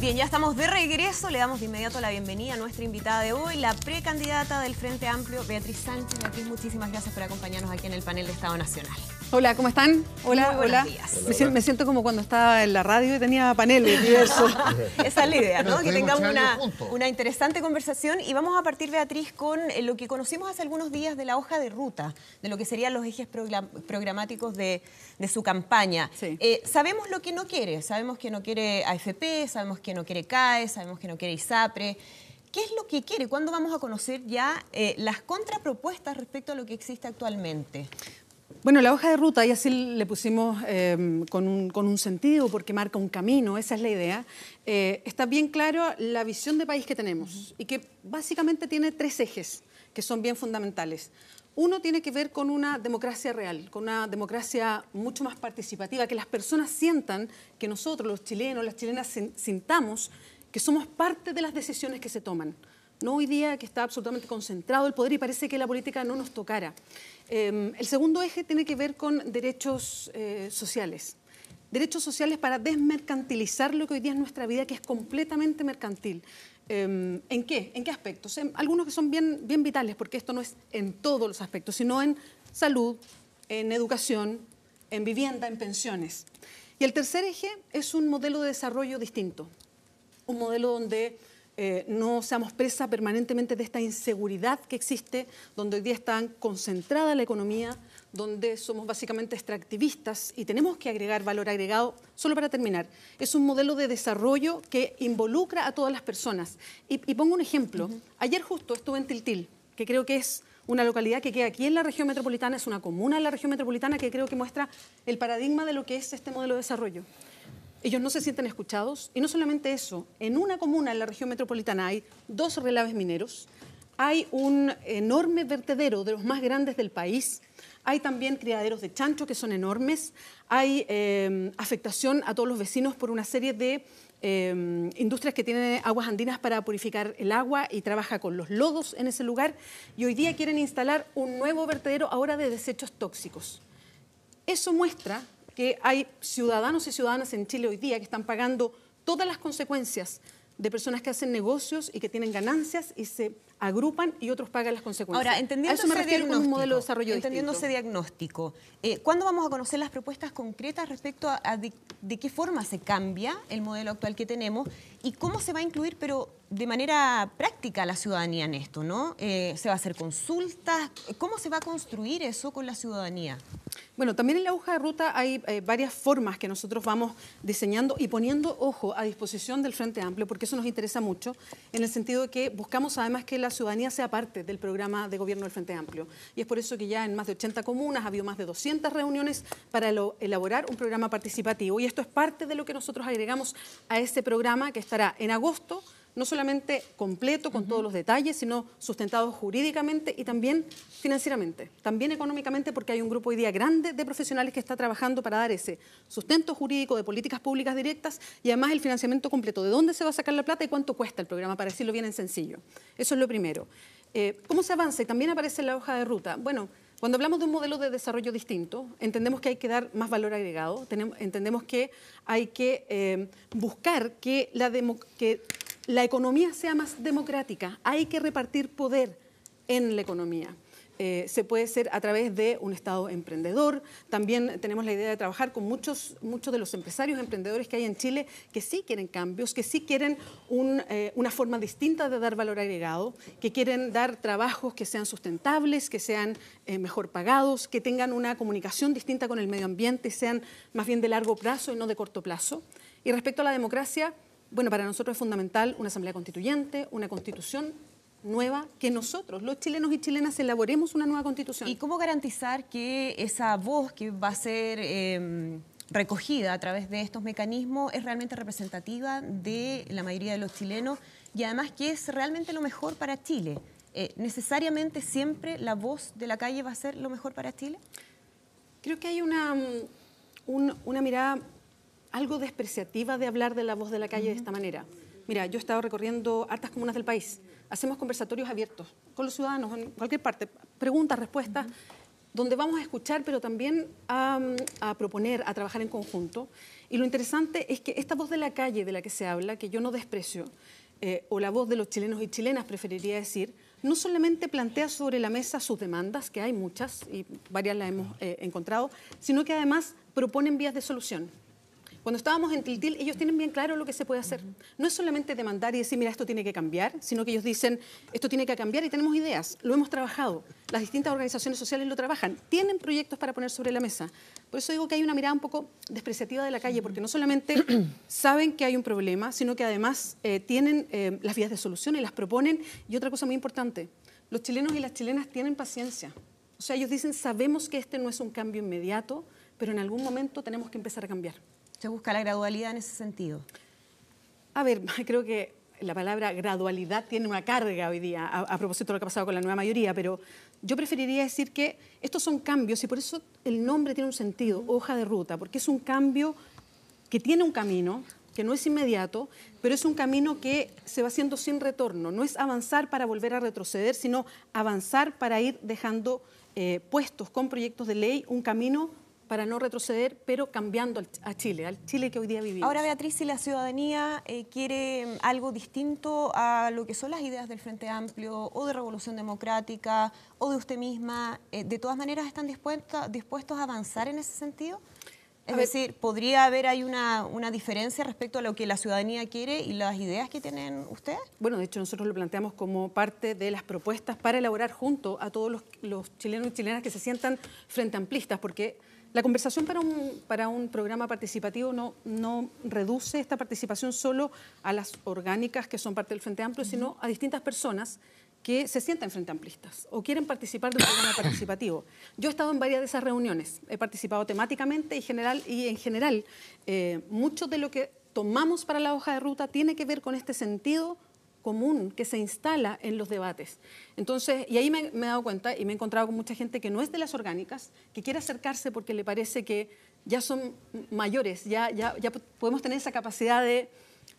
Bien, ya estamos de regreso. Le damos de inmediato la bienvenida a nuestra invitada de hoy, la precandidata del Frente Amplio, Beatriz Sánchez. Beatriz, muchísimas gracias por acompañarnos aquí en el panel de Estado Nacional. Hola, ¿cómo están? Hola, hola. Me siento como cuando estaba en la radio y tenía paneles diversos. Esa es la idea, ¿no? Que tengamos una interesante conversación. Y vamos a partir, Beatriz, con lo que conocimos hace algunos días de la hoja de ruta, de lo que serían los ejes programáticos de su campaña. Sí. Sabemos lo que no quiere. Sabemos que no quiere AFP, sabemos que no quiere CAE, sabemos que no quiere ISAPRE. ¿Qué es lo que quiere? ¿Cuándo vamos a conocer ya las contrapropuestas respecto a lo que existe actualmente? Bueno, la hoja de ruta, y así le pusimos con un sentido, porque marca un camino, esa es la idea. Está bien claro la visión de país que tenemos y que básicamente tiene 3 ejes que son bien fundamentales. Uno tiene que ver con una democracia real, con una democracia mucho más participativa, que las personas sientan que nosotros, los chilenos, las chilenas, sintamos que somos parte de las decisiones que se toman. No hoy día que está absolutamente concentrado el poder y parece que la política no nos tocara. El segundo eje tiene que ver con derechos sociales. Derechos sociales para desmercantilizar lo que hoy día es nuestra vida, que es completamente mercantil. ¿En qué? ¿En qué aspectos? Algunos que son bien vitales, porque esto no es en todos los aspectos, sino en salud, en educación, en vivienda, en pensiones. Y el tercer eje es un modelo de desarrollo distinto. Un modelo donde no seamos presa permanentemente de esta inseguridad que existe, donde hoy día está concentrada la economía, donde somos básicamente extractivistas y tenemos que agregar valor agregado. Solo para terminar, es un modelo de desarrollo que involucra a todas las personas. Y pongo un ejemplo. Ayer justo estuve en Tiltil, que creo que es una localidad que queda aquí en la región metropolitana, es una comuna en la región metropolitana que creo que muestra el paradigma de lo que es este modelo de desarrollo. Ellos no se sienten escuchados y no solamente eso, en una comuna en la región metropolitana hay 2 relaves mineros, hay un enorme vertedero de los más grandes del país, hay también criaderos de chancho que son enormes, hay afectación a todos los vecinos por una serie de industrias que tienen aguas andinas para purificar el agua y trabaja con los lodos en ese lugar, y hoy día quieren instalar un nuevo vertedero ahora de desechos tóxicos. Eso muestra que hay ciudadanos y ciudadanas en Chile hoy día que están pagando todas las consecuencias de personas que hacen negocios y que tienen ganancias y se agrupan y otros pagan las consecuencias. Ahora, entendiendo a eso me refiero con un modelo de desarrollo entendiendo ese diagnóstico, ¿cuándo vamos a conocer las propuestas concretas respecto a de qué forma se cambia el modelo actual que tenemos y cómo se va a incluir, pero de manera práctica, la ciudadanía en esto, ¿no? ¿Se va a hacer consultas? ¿Cómo se va a construir eso con la ciudadanía? Bueno, también en la hoja de ruta hay varias formas que nosotros vamos diseñando y poniendo, ojo, a disposición del Frente Amplio, porque eso nos interesa mucho, en el sentido de que buscamos además que la ciudadanía sea parte del programa de gobierno del Frente Amplio. Y es por eso que ya en más de 80 comunas ha habido más de 200 reuniones para elaborar un programa participativo. Y esto es parte de lo que nosotros agregamos a ese programa que estará en agosto no solamente completo, con todos los detalles, sino sustentado jurídicamente y también financieramente, también económicamente, porque hay un grupo hoy día grande de profesionales que está trabajando para dar ese sustento jurídico de políticas públicas directas y además el financiamiento completo, de dónde se va a sacar la plata y cuánto cuesta el programa, para decirlo bien en sencillo. Eso es lo primero. ¿Cómo se avanza? Y también aparece en la hoja de ruta. Bueno, cuando hablamos de un modelo de desarrollo distinto, entendemos que hay que dar más valor agregado, entendemos que hay que buscar que la economía sea más democrática, hay que repartir poder en la economía. Se puede ser a través de un Estado emprendedor. También tenemos la idea de trabajar con muchos de los empresarios emprendedores que hay en Chile que sí quieren cambios, que sí quieren una forma distinta de dar valor agregado, que quieren dar trabajos que sean sustentables, que sean mejor pagados, que tengan una comunicación distinta con el medio ambiente, sean más bien de largo plazo y no de corto plazo. Y respecto a la democracia, bueno, para nosotros es fundamental una asamblea constituyente, una constitución nueva, que nosotros, los chilenos y chilenas, elaboremos una nueva constitución. ¿Y cómo garantizar que esa voz que va a ser recogida a través de estos mecanismos es realmente representativa de la mayoría de los chilenos y además que es realmente lo mejor para Chile? ¿Necesariamente siempre la voz de la calle va a ser lo mejor para Chile? Creo que hay una mirada algo despreciativa de hablar de la voz de la calle de esta manera. Mira, yo he estado recorriendo hartas comunas del país. Hacemos conversatorios abiertos con los ciudadanos en cualquier parte, preguntas, respuestas, donde vamos a escuchar, pero también a proponer, a trabajar en conjunto. Y lo interesante es que esta voz de la calle de la que se habla, que yo no desprecio, o la voz de los chilenos y chilenas, preferiría decir, no solamente plantea sobre la mesa sus demandas, que hay muchas y varias las hemos encontrado, sino que además proponen vías de solución. Cuando estábamos en Tiltil, ellos tienen bien claro lo que se puede hacer. No es solamente demandar y decir, mira, esto tiene que cambiar, sino que ellos dicen, esto tiene que cambiar y tenemos ideas, lo hemos trabajado. Las distintas organizaciones sociales lo trabajan, tienen proyectos para poner sobre la mesa. Por eso digo que hay una mirada un poco despreciativa de la calle, porque no solamente saben que hay un problema, sino que además tienen las vías de solución y las proponen. Y otra cosa muy importante, los chilenos y las chilenas tienen paciencia. O sea, ellos dicen, sabemos que este no es un cambio inmediato, pero en algún momento tenemos que empezar a cambiar. ¿Se busca la gradualidad en ese sentido? A ver, creo que la palabra gradualidad tiene una carga hoy día a propósito de lo que ha pasado con la nueva mayoría, pero yo preferiría decir que estos son cambios y por eso el nombre tiene un sentido, hoja de ruta, porque es un cambio que tiene un camino, que no es inmediato, pero es un camino que se va haciendo sin retorno. No es avanzar para volver a retroceder, sino avanzar para ir dejando puestos con proyectos de ley un camino para no retroceder, pero cambiando a Chile, al Chile que hoy día vivimos. Ahora, Beatriz, si la ciudadanía quiere algo distinto a lo que son las ideas del Frente Amplio o de Revolución Democrática o de usted misma, ¿de todas maneras están dispuestos a avanzar en ese sentido? Es decir, ¿podría haber ahí una diferencia respecto a lo que la ciudadanía quiere y las ideas que tienen ustedes? Bueno, de hecho nosotros lo planteamos como parte de las propuestas para elaborar junto a todos los chilenos y chilenas que se sientan frente amplistas, porque la conversación para un programa participativo no reduce esta participación solo a las orgánicas que son parte del Frente Amplio, sino a distintas personas que se sientan frente amplistas o quieren participar de un programa participativo. Yo he estado en varias de esas reuniones, he participado temáticamente y en general mucho de lo que tomamos para la hoja de ruta tiene que ver con este sentido común que se instala en los debates. Entonces, y ahí me he dado cuenta y me he encontrado con mucha gente que no es de las orgánicas, que quiere acercarse porque le parece que ya son mayores, ya podemos tener esa capacidad de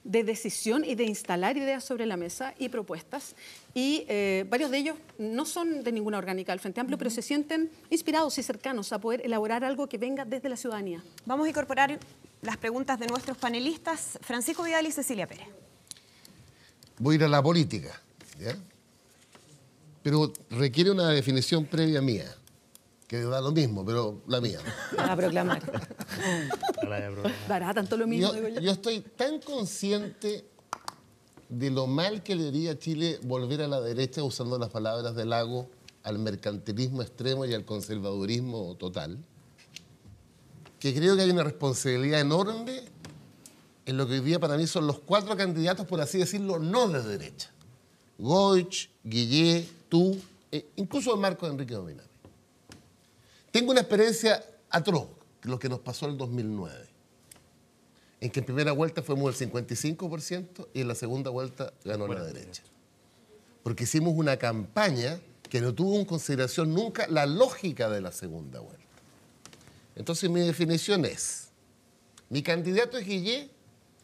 decisión y de instalar ideas sobre la mesa y propuestas. Y varios de ellos no son de ninguna orgánica del Frente Amplio, pero se sienten inspirados y cercanos a poder elaborar algo que venga desde la ciudadanía. Vamos a incorporar las preguntas de nuestros panelistas, Francisco Vidal y Cecilia Pérez. Voy a ir a la política, ¿ya? Pero requiere una definición previa mía, que da lo mismo, pero la mía. A proclamar. Dará tanto lo mismo, digo yo. Yo estoy tan consciente de lo mal que le haría a Chile volver a la derecha, usando las palabras de Lago, al mercantilismo extremo y al conservadurismo total, que creo que hay una responsabilidad enorme en lo que hoy día para mí son los 4 candidatos, por así decirlo, no de derecha. Goich, Guillé, tú, incluso el Marco Enrique Dominami. Tengo una experiencia atroz, lo que nos pasó en el 2009. en que en primera vuelta fuimos el 55% y en la segunda vuelta ganó la derecha. Porque hicimos una campaña que no tuvo en consideración nunca la lógica de la segunda vuelta. Entonces mi definición es, mi candidato es Guillé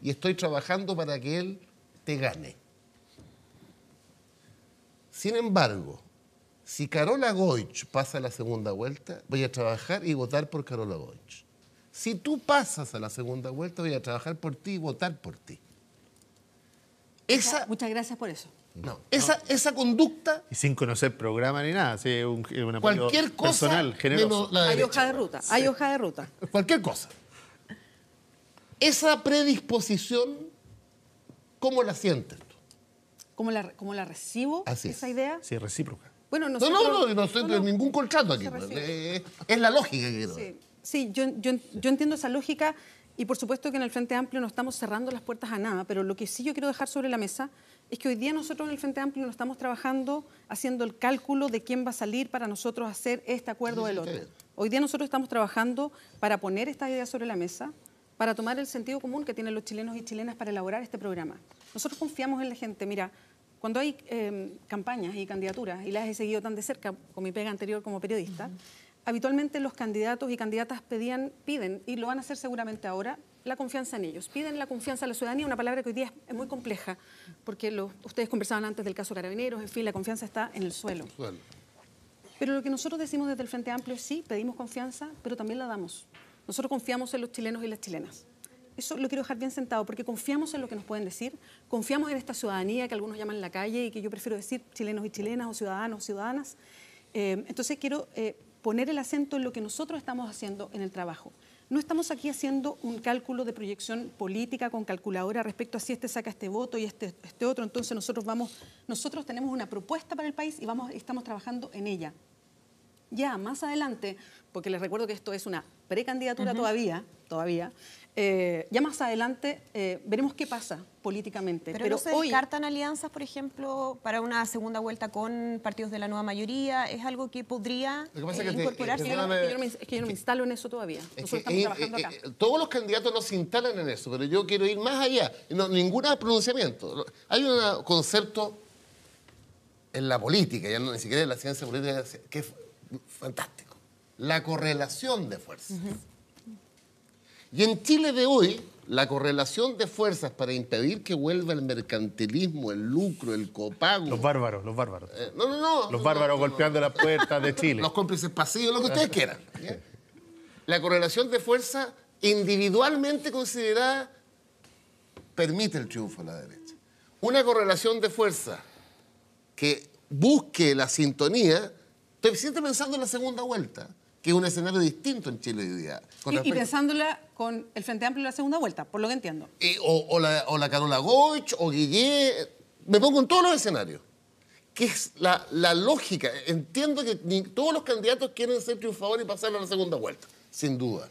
y estoy trabajando para que él te gane. Sin embargo, si Carola Goich pasa a la segunda vuelta, voy a trabajar y votar por Carola Goich. Si tú pasas a la segunda vuelta, voy a trabajar por ti y votar por ti. Muchas gracias por eso. Esa conducta, Y sin conocer programa ni nada, sí, es un apoyo cualquier cosa, personal, generoso. menos la Hay derecha. hoja de ruta, hay hoja de ruta. Cualquier cosa. Esa predisposición, ¿cómo la sientes tú? ¿Cómo la recibo, Así es. esa idea? Sí, recíproca. Bueno, No estoy no, en ningún contrato aquí. se pues. recibe. Es la lógica que quiero. Sí, yo entiendo esa lógica y por supuesto que en el Frente Amplio no estamos cerrando las puertas a nada, pero lo que sí yo quiero dejar sobre la mesa es que hoy día nosotros en el Frente Amplio no estamos trabajando haciendo el cálculo de quién va a salir para nosotros hacer este acuerdo o el otro. Hoy día nosotros estamos trabajando para poner esta idea sobre la mesa, para tomar el sentido común que tienen los chilenos y chilenas para elaborar este programa. Nosotros confiamos en la gente. Mira, cuando hay campañas y candidaturas, y las he seguido tan de cerca con mi pega anterior como periodista, habitualmente los candidatos y candidatas piden, y lo van a hacer seguramente ahora, la confianza en ellos. Piden la confianza a la ciudadanía, una palabra que hoy día es muy compleja, porque ustedes conversaban antes del caso Carabineros, en fin, la confianza está en el suelo. Pero lo que nosotros decimos desde el Frente Amplio es sí, pedimos confianza, pero también la damos. Nosotros confiamos en los chilenos y las chilenas. Eso lo quiero dejar bien sentado, porque confiamos en lo que nos pueden decir, confiamos en esta ciudadanía que algunos llaman la calle y que yo prefiero decir chilenos y chilenas o ciudadanos o ciudadanas. Entonces quiero poner el acento en lo que nosotros estamos haciendo en el trabajo. No estamos aquí haciendo un cálculo de proyección política con calculadora respecto a si este saca este voto y este otro. Entonces nosotros tenemos una propuesta para el país y estamos trabajando en ella. Ya más adelante, porque les recuerdo que esto es una precandidatura todavía, ya más adelante veremos qué pasa políticamente. Pero no se descartan alianzas, por ejemplo, para una segunda vuelta con partidos de la nueva mayoría. ¿Es algo que podría incorporarse? Es que yo no me instalo en eso todavía. Nosotros estamos trabajando acá. Todos los candidatos no se instalan en eso, pero yo quiero ir más allá. Ningún pronunciamiento. Hay un concepto en la política, ya no, ni siquiera en la ciencia política, que es fantástico. La correlación de fuerzas. Y en Chile de hoy, la correlación de fuerzas para impedir que vuelva el mercantilismo, el lucro, el copago... Los bárbaros. Los bárbaros golpeando las puertas de Chile. Los cómplices pasivos, lo que ustedes quieran. ¿Ya? La correlación de fuerza individualmente considerada permite el triunfo a la derecha. Una correlación de fuerza que busque la sintonía, estoy siempre pensando en la segunda vuelta, que es un escenario distinto en Chile hoy día. Y pensándola con el Frente Amplio en la segunda vuelta, por lo que entiendo. O la Carola Goich, o Guillé, me pongo en todos los escenarios. Que es la lógica. Entiendo que todos los candidatos quieren ser triunfadores y pasar a la segunda vuelta, sin duda.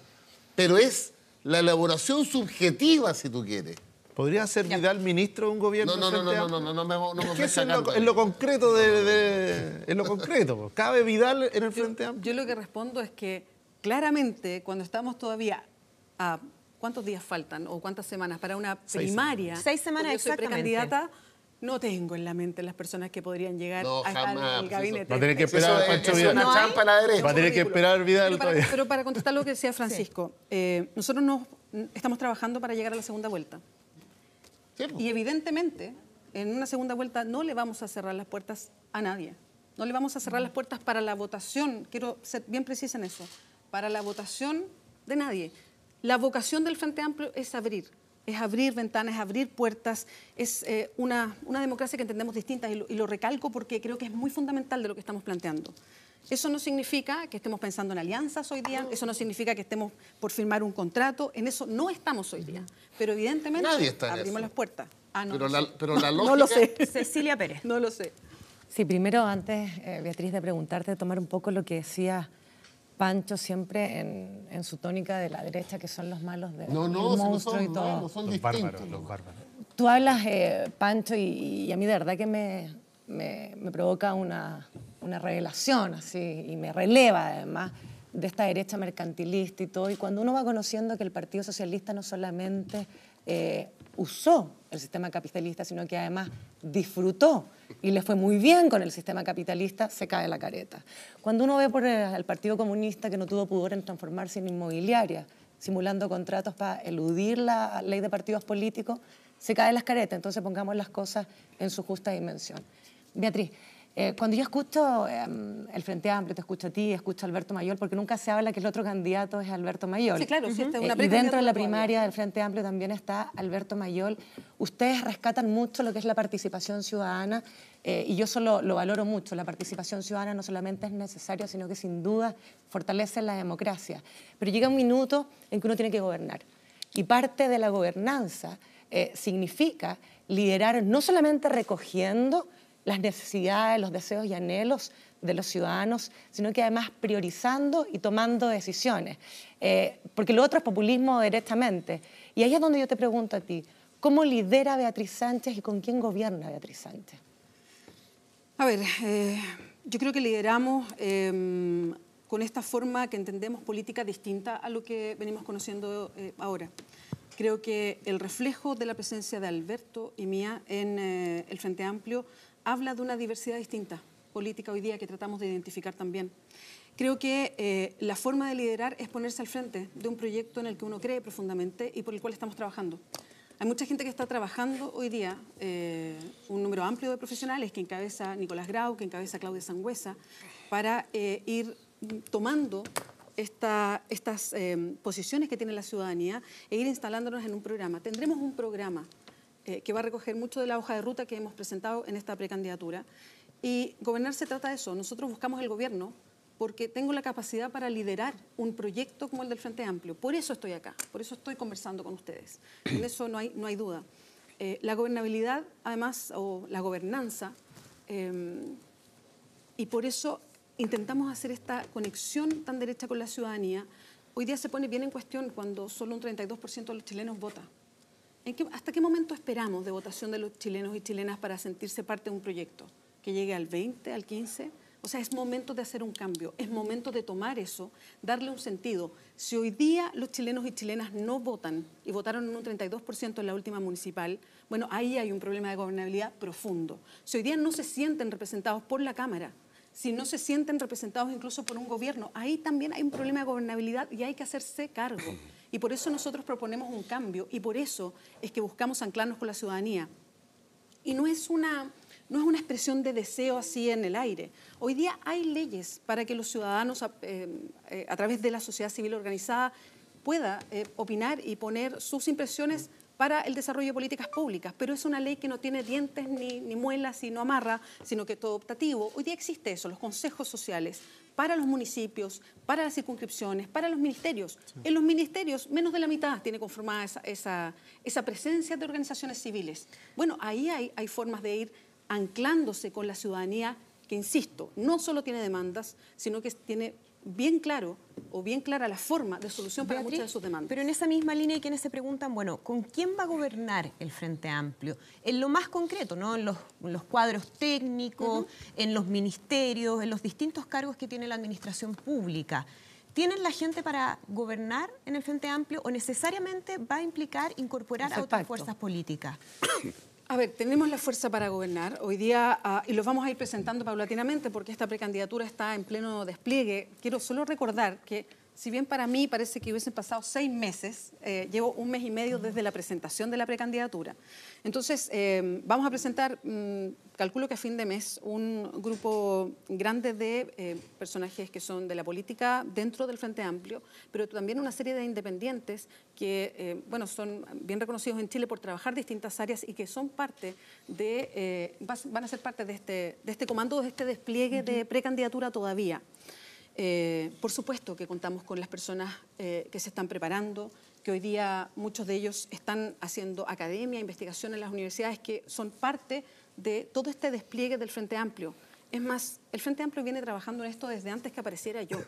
Pero es la elaboración subjetiva, si tú quieres. ¿Podría ser Vidal ministro de un gobierno? No ¿Qué es en lo concreto en lo concreto? ¿Cabe Vidal en el Frente Amplio? Yo lo que respondo es que claramente cuando estamos todavía a ¿cuántos días faltan o cuántas semanas para una primaria? 6 semanas yo soy exactamente. precandidata, no tengo en la mente las personas que podrían llegar a estar en el gabinete. Va a tener que esperar a Pancho Vidal. Es una trampa a la derecha. Va a tener que esperar Vidal todavía. Pero para contestar lo que decía Francisco, nosotros estamos trabajando para llegar a la segunda vuelta. Y evidentemente, en una segunda vuelta no le vamos a cerrar las puertas a nadie. No le vamos a cerrar las puertas para la votación, quiero ser bien precisa en eso, para la votación de nadie. La vocación del Frente Amplio es abrir ventanas, es abrir puertas, es una democracia que entendemos distinta y lo recalco porque creo que es muy fundamental de lo que estamos planteando. Eso no significa que estemos pensando en alianzas hoy día, eso no significa que estemos por firmar un contrato, en eso no estamos hoy día. Pero evidentemente abrimos las puertas. Pero la lógica... No lo sé. Cecilia Pérez. No lo sé. Sí, primero, antes, Beatriz, de preguntarte, de tomar un poco lo que decía Pancho siempre en su tónica de la derecha, que son los malos del monstruo y todo. No, son los distintos. bárbaros. Tú hablas, Pancho, y a mí de verdad que me provoca una revelación, así, y me releva además, de esta derecha mercantilista y todo, y cuando uno va conociendo que el Partido Socialista no solamente usó el sistema capitalista, sino que además disfrutó y le fue muy bien con el sistema capitalista, se cae la careta. Cuando uno ve por el Partido Comunista que no tuvo pudor en transformarse en inmobiliaria, simulando contratos para eludir la ley de partidos políticos, se caen las caretas. Entonces pongamos las cosas en su justa dimensión. Beatriz, cuando yo escucho el Frente Amplio, te escucho a ti, escucho a Alberto Mayor, porque nunca se habla que el otro candidato es Alberto Mayor. Sí, claro, sí, esta es una y dentro de la precandidatura primaria del Frente Amplio también está Alberto Mayor. Ustedes rescatan mucho lo que es la participación ciudadana y yo eso lo valoro mucho. La participación ciudadana no solamente es necesaria, sino que sin duda fortalece la democracia. Pero llega un minuto en que uno tiene que gobernar. Y parte de la gobernanza significa liderar no solamente recogiendo las necesidades, los deseos y anhelos de los ciudadanos, sino que además priorizando y tomando decisiones. Porque lo otro es populismo directamente. Y ahí es donde yo te pregunto a ti, ¿cómo lidera Beatriz Sánchez y con quién gobierna Beatriz Sánchez? A ver, yo creo que lideramos con esta forma que entendemos política distinta a lo que venimos conociendo ahora. Creo que el reflejo de la presencia de Alberto y mía en el Frente Amplio habla de una diversidad distinta política hoy día que tratamos de identificar también. Creo que la forma de liderar es ponerse al frente de un proyecto en el que uno cree profundamente y por el cual estamos trabajando. Hay mucha gente que está trabajando hoy día, un número amplio de profesionales que encabeza Nicolás Grau, que encabeza Claudia Sangüesa, para ir tomando estas posiciones que tiene la ciudadanía e ir instalándonos en un programa. Tendremos un programa que va a recoger mucho de la hoja de ruta que hemos presentado en esta precandidatura. Y gobernar se trata de eso. Nosotros buscamos el gobierno porque tengo la capacidad para liderar un proyecto como el del Frente Amplio. Por eso estoy acá, por eso estoy conversando con ustedes. En eso no hay duda. La gobernabilidad, además, o la gobernanza, y por eso intentamos hacer esta conexión tan derecha con la ciudadanía. Hoy día se pone bien en cuestión cuando solo un 32% de los chilenos vota. ¿Hasta qué momento esperamos de votación de los chilenos y chilenas para sentirse parte de un proyecto? ¿Que llegue al 20, al 15? O sea, es momento de hacer un cambio, es momento de tomar eso, darle un sentido. Si hoy día los chilenos y chilenas no votan y votaron en un 32% en la última municipal, bueno, ahí hay un problema de gobernabilidad profundo. Si hoy día no se sienten representados por la Cámara, si no se sienten representados incluso por un gobierno, ahí también hay un problema de gobernabilidad y hay que hacerse cargo. Y por eso nosotros proponemos un cambio y por eso es que buscamos anclarnos con la ciudadanía. Y no es una expresión de deseo así en el aire. Hoy día hay leyes para que los ciudadanos, a través de la sociedad civil organizada, pueda opinar y poner sus impresiones para el desarrollo de políticas públicas, pero es una ley que no tiene dientes ni muelas y no amarra, sino que es todo optativo. Hoy día existe eso, los consejos sociales para los municipios, para las circunscripciones, para los ministerios. Sí. En los ministerios, menos de la mitad tiene conformada esa presencia de organizaciones civiles. Bueno, ahí hay formas de ir anclándose con la ciudadanía que, insisto, no solo tiene demandas, sino que tiene bien claro o bien clara la forma de solución para Beatriz, muchas de sus demandas. Pero en esa misma línea hay quienes se preguntan, bueno, ¿con quién va a gobernar el Frente Amplio? En lo más concreto, ¿no? En los cuadros técnicos, en los ministerios, en los distintos cargos que tiene la administración pública. ¿Tienen la gente para gobernar en el Frente Amplio o necesariamente va a implicar incorporar a otras fuerzas políticas? A ver, tenemos la fuerza para gobernar hoy día y los vamos a ir presentando paulatinamente porque esta precandidatura está en pleno despliegue. Quiero solo recordar que, si bien para mí parece que hubiesen pasado 6 meses, llevo 1 mes y medio desde la presentación de la precandidatura. Entonces, vamos a presentar, calculo que a fin de mes, un grupo grande de personajes que son de la política dentro del Frente Amplio, pero también una serie de independientes que, bueno, son bien reconocidos en Chile por trabajar distintas áreas y que son parte de, van a ser parte de este comando, de este despliegue de precandidatura todavía. Por supuesto que contamos con las personas que se están preparando, que hoy día muchos de ellos están haciendo academia, investigación en las universidades, que son parte de todo este despliegue del Frente Amplio. Es más, el Frente Amplio viene trabajando en esto desde antes que apareciera yo.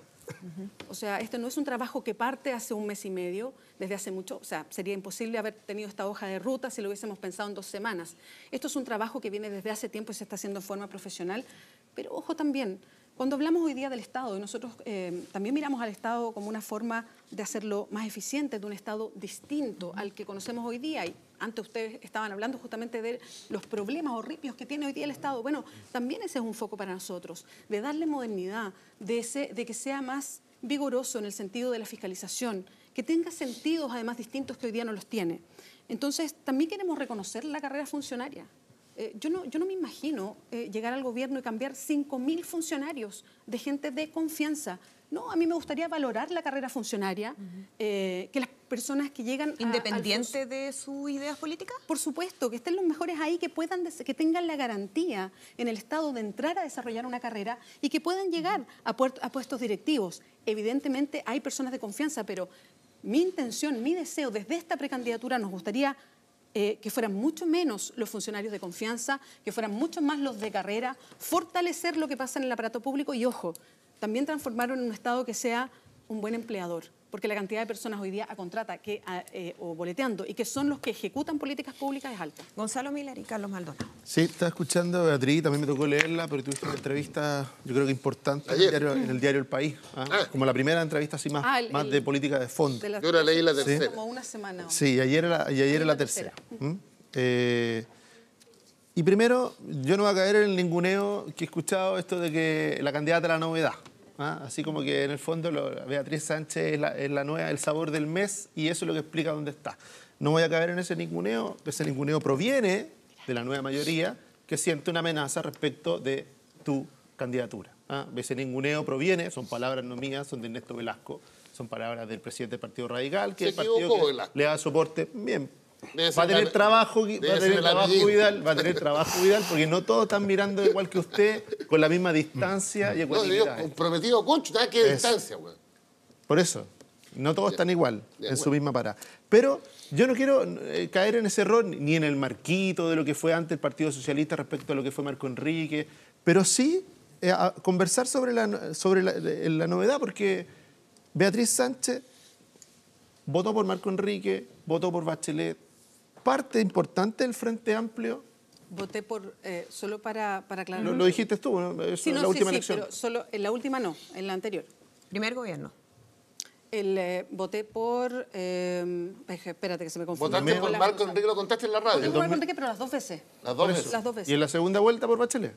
O sea, este no es un trabajo que parte hace 1 mes y medio, desde hace mucho. O sea, sería imposible haber tenido esta hoja de ruta si lo hubiésemos pensado en 2 semanas. Esto es un trabajo que viene desde hace tiempo y se está haciendo de forma profesional. Pero ojo también, Cuando hablamos hoy día del Estado, y nosotros también miramos al Estado como una forma de hacerlo más eficiente, de un Estado distinto al que conocemos hoy día. Y antes ustedes estaban hablando justamente de los problemas horribles que tiene hoy día el Estado. Bueno, también ese es un foco para nosotros, de darle modernidad, de que sea más vigoroso en el sentido de la fiscalización, que tenga sentidos además distintos que hoy día no los tiene. Entonces, también queremos reconocer la carrera funcionaria. Yo no me imagino llegar al gobierno y cambiar 5.000 funcionarios de gente de confianza. No, a mí me gustaría valorar la carrera funcionaria, que las personas que llegan... ¿Independiente de sus ideas políticas? Por supuesto, que estén los mejores ahí, que tengan la garantía en el Estado de entrar a desarrollar una carrera y que puedan llegar a puestos directivos. Evidentemente hay personas de confianza, pero mi intención, mi deseo desde esta precandidatura nos gustaría que fueran mucho menos los funcionarios de confianza, que fueran mucho más los de carrera, fortalecer lo que pasa en el aparato público y, ojo, también transformarlo en un Estado que sea un buen empleador, porque la cantidad de personas hoy día a contrata o boleteando y que son los que ejecutan políticas públicas es alta. Gonzalo Miller y Carlos Maldonado. Sí, estaba escuchando a Beatriz, también me tocó leerla, pero tuviste una entrevista, yo creo que importante, en el diario El País. Como la primera entrevista así más de política de fondo. Yo la leí la tercera. Como una semana. Sí, ayer era la tercera. Y primero, yo no voy a caer en el ninguneo que he escuchado esto de que la candidata a la novedad. Así como que en el fondo Beatriz Sánchez es la nueva, el sabor del mes, y eso es lo que explica dónde está. No voy a caer en ese ninguneo proviene de la nueva mayoría que siente una amenaza respecto de tu candidatura. Ese ninguneo proviene, son palabras no mías, son de Ernesto Velasco, son palabras del presidente del Partido Radical, que es el partido que le da soporte. Bien. Va a tener trabajo Vidal, porque no todos están mirando igual que usted, con la misma distancia y ecuanimidad. No, yo comprometido a Concho, ¿sabes qué distancia, güey? Por eso, no todos están igual en su misma parada. Pero yo no quiero caer en ese error, ni en el marquito de lo que fue antes el Partido Socialista respecto a lo que fue Marco Enrique, pero sí a conversar sobre la novedad, porque Beatriz Sánchez votó por Marco Enrique, votó por Bachelet, parte importante del Frente Amplio. Voté por, solo para aclarar. Lo dijiste tú, ¿no? Eso Sí, en la última elección. pero solo en la última no, en la anterior. Primer gobierno. Voté por... espérate que se me confunde. ¿Votaste por Marco Enrique? ¿Lo contaste en la radio? Voté por Marco Enrique, pero las dos veces. Las dos veces. Las dos veces. ¿Y en la segunda vuelta por Bachelet?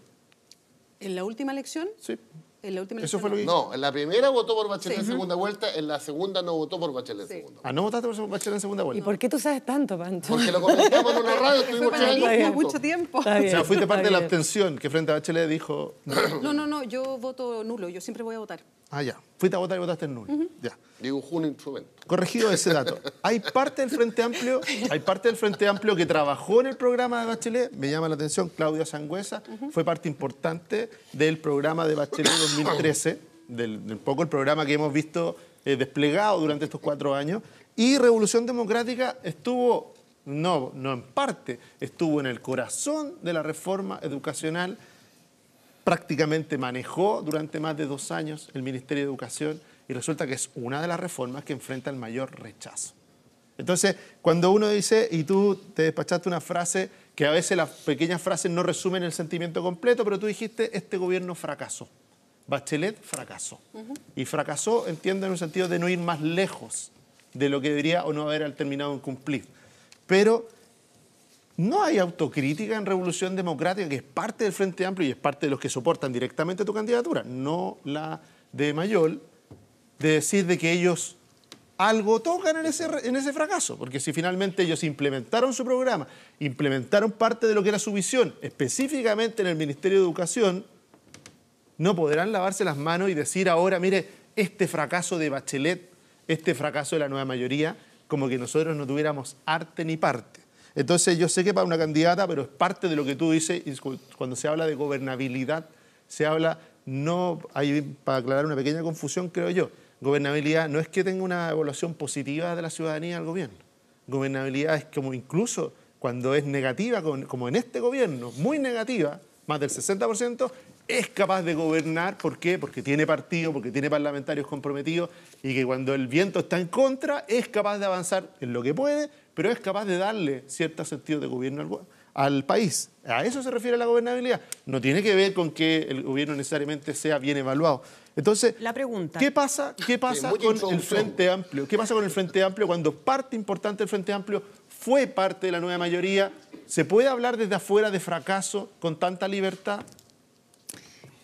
¿En la última elección? Sí. En la última Eso elección fue lo que No, en la primera votó por Bachelet en segunda vuelta, en la segunda no votó por Bachelet en segunda vuelta. ¿No votaste por Bachelet en segunda ¿Y vuelta? por qué tú sabes tanto, Pancho? Porque lo comentamos en una radio, estuvimos Fue charlando paralelismo juntos. mucho tiempo. Está O bien, sea, fuiste parte está de la bien. abstención, que frente a Bachelet dijo... No, yo voto nulo, yo siempre voy a votar. Ya. Fuiste a votar y votaste en nulo. Ya. Dibujó un instrumento. Corregido ese dato. Hay parte del Frente Amplio que trabajó en el programa de Bachelet, me llama la atención, Claudia Sangüesa, fue parte importante del programa de Bachelet 2013, del poco el programa que hemos visto desplegado durante estos 4 años, y Revolución Democrática estuvo, no en parte, estuvo en el corazón de la reforma educacional, prácticamente manejó durante más de 2 años el Ministerio de Educación, y resulta que es una de las reformas que enfrenta el mayor rechazo. Entonces, cuando uno dice, y tú te despachaste una frase, que a veces las pequeñas frases no resumen el sentimiento completo, pero tú dijiste, este gobierno fracasó. Bachelet fracasó. Y fracasó, entiendo, en un sentido de no ir más lejos de lo que debería o no haber terminado en cumplir. Pero no hay autocrítica en Revolución Democrática, que es parte del Frente Amplio y es parte de los que soportan directamente tu candidatura, no la de Mayol, de decir de que ellos algo tocan en ese fracaso, porque si finalmente ellos implementaron su programa, implementaron parte de lo que era su visión, específicamente en el Ministerio de Educación, no podrán lavarse las manos y decir ahora, mire, este fracaso de Bachelet, este fracaso de la nueva mayoría, como que nosotros no tuviéramos arte ni parte. Entonces yo sé que para una candidata, pero es parte de lo que tú dices, y cuando se habla de gobernabilidad, se habla, no, hay, para aclarar una pequeña confusión, creo yo, gobernabilidad no es que tenga una evaluación positiva de la ciudadanía al gobierno. Gobernabilidad es como incluso cuando es negativa, como en este gobierno, muy negativa, más del 60%, es capaz de gobernar. ¿Por qué? Porque tiene partido, porque tiene parlamentarios comprometidos, y que cuando el viento está en contra es capaz de avanzar en lo que puede, pero es capaz de darle cierto sentido de gobierno al país. A eso se refiere la gobernabilidad. No tiene que ver con que el gobierno necesariamente sea bien evaluado. Entonces, la pregunta. ¿qué pasa con el Frente Amplio? ¿Qué pasa con el Frente Amplio cuando parte importante del Frente Amplio fue parte de la nueva mayoría? ¿Se puede hablar desde afuera de fracaso con tanta libertad?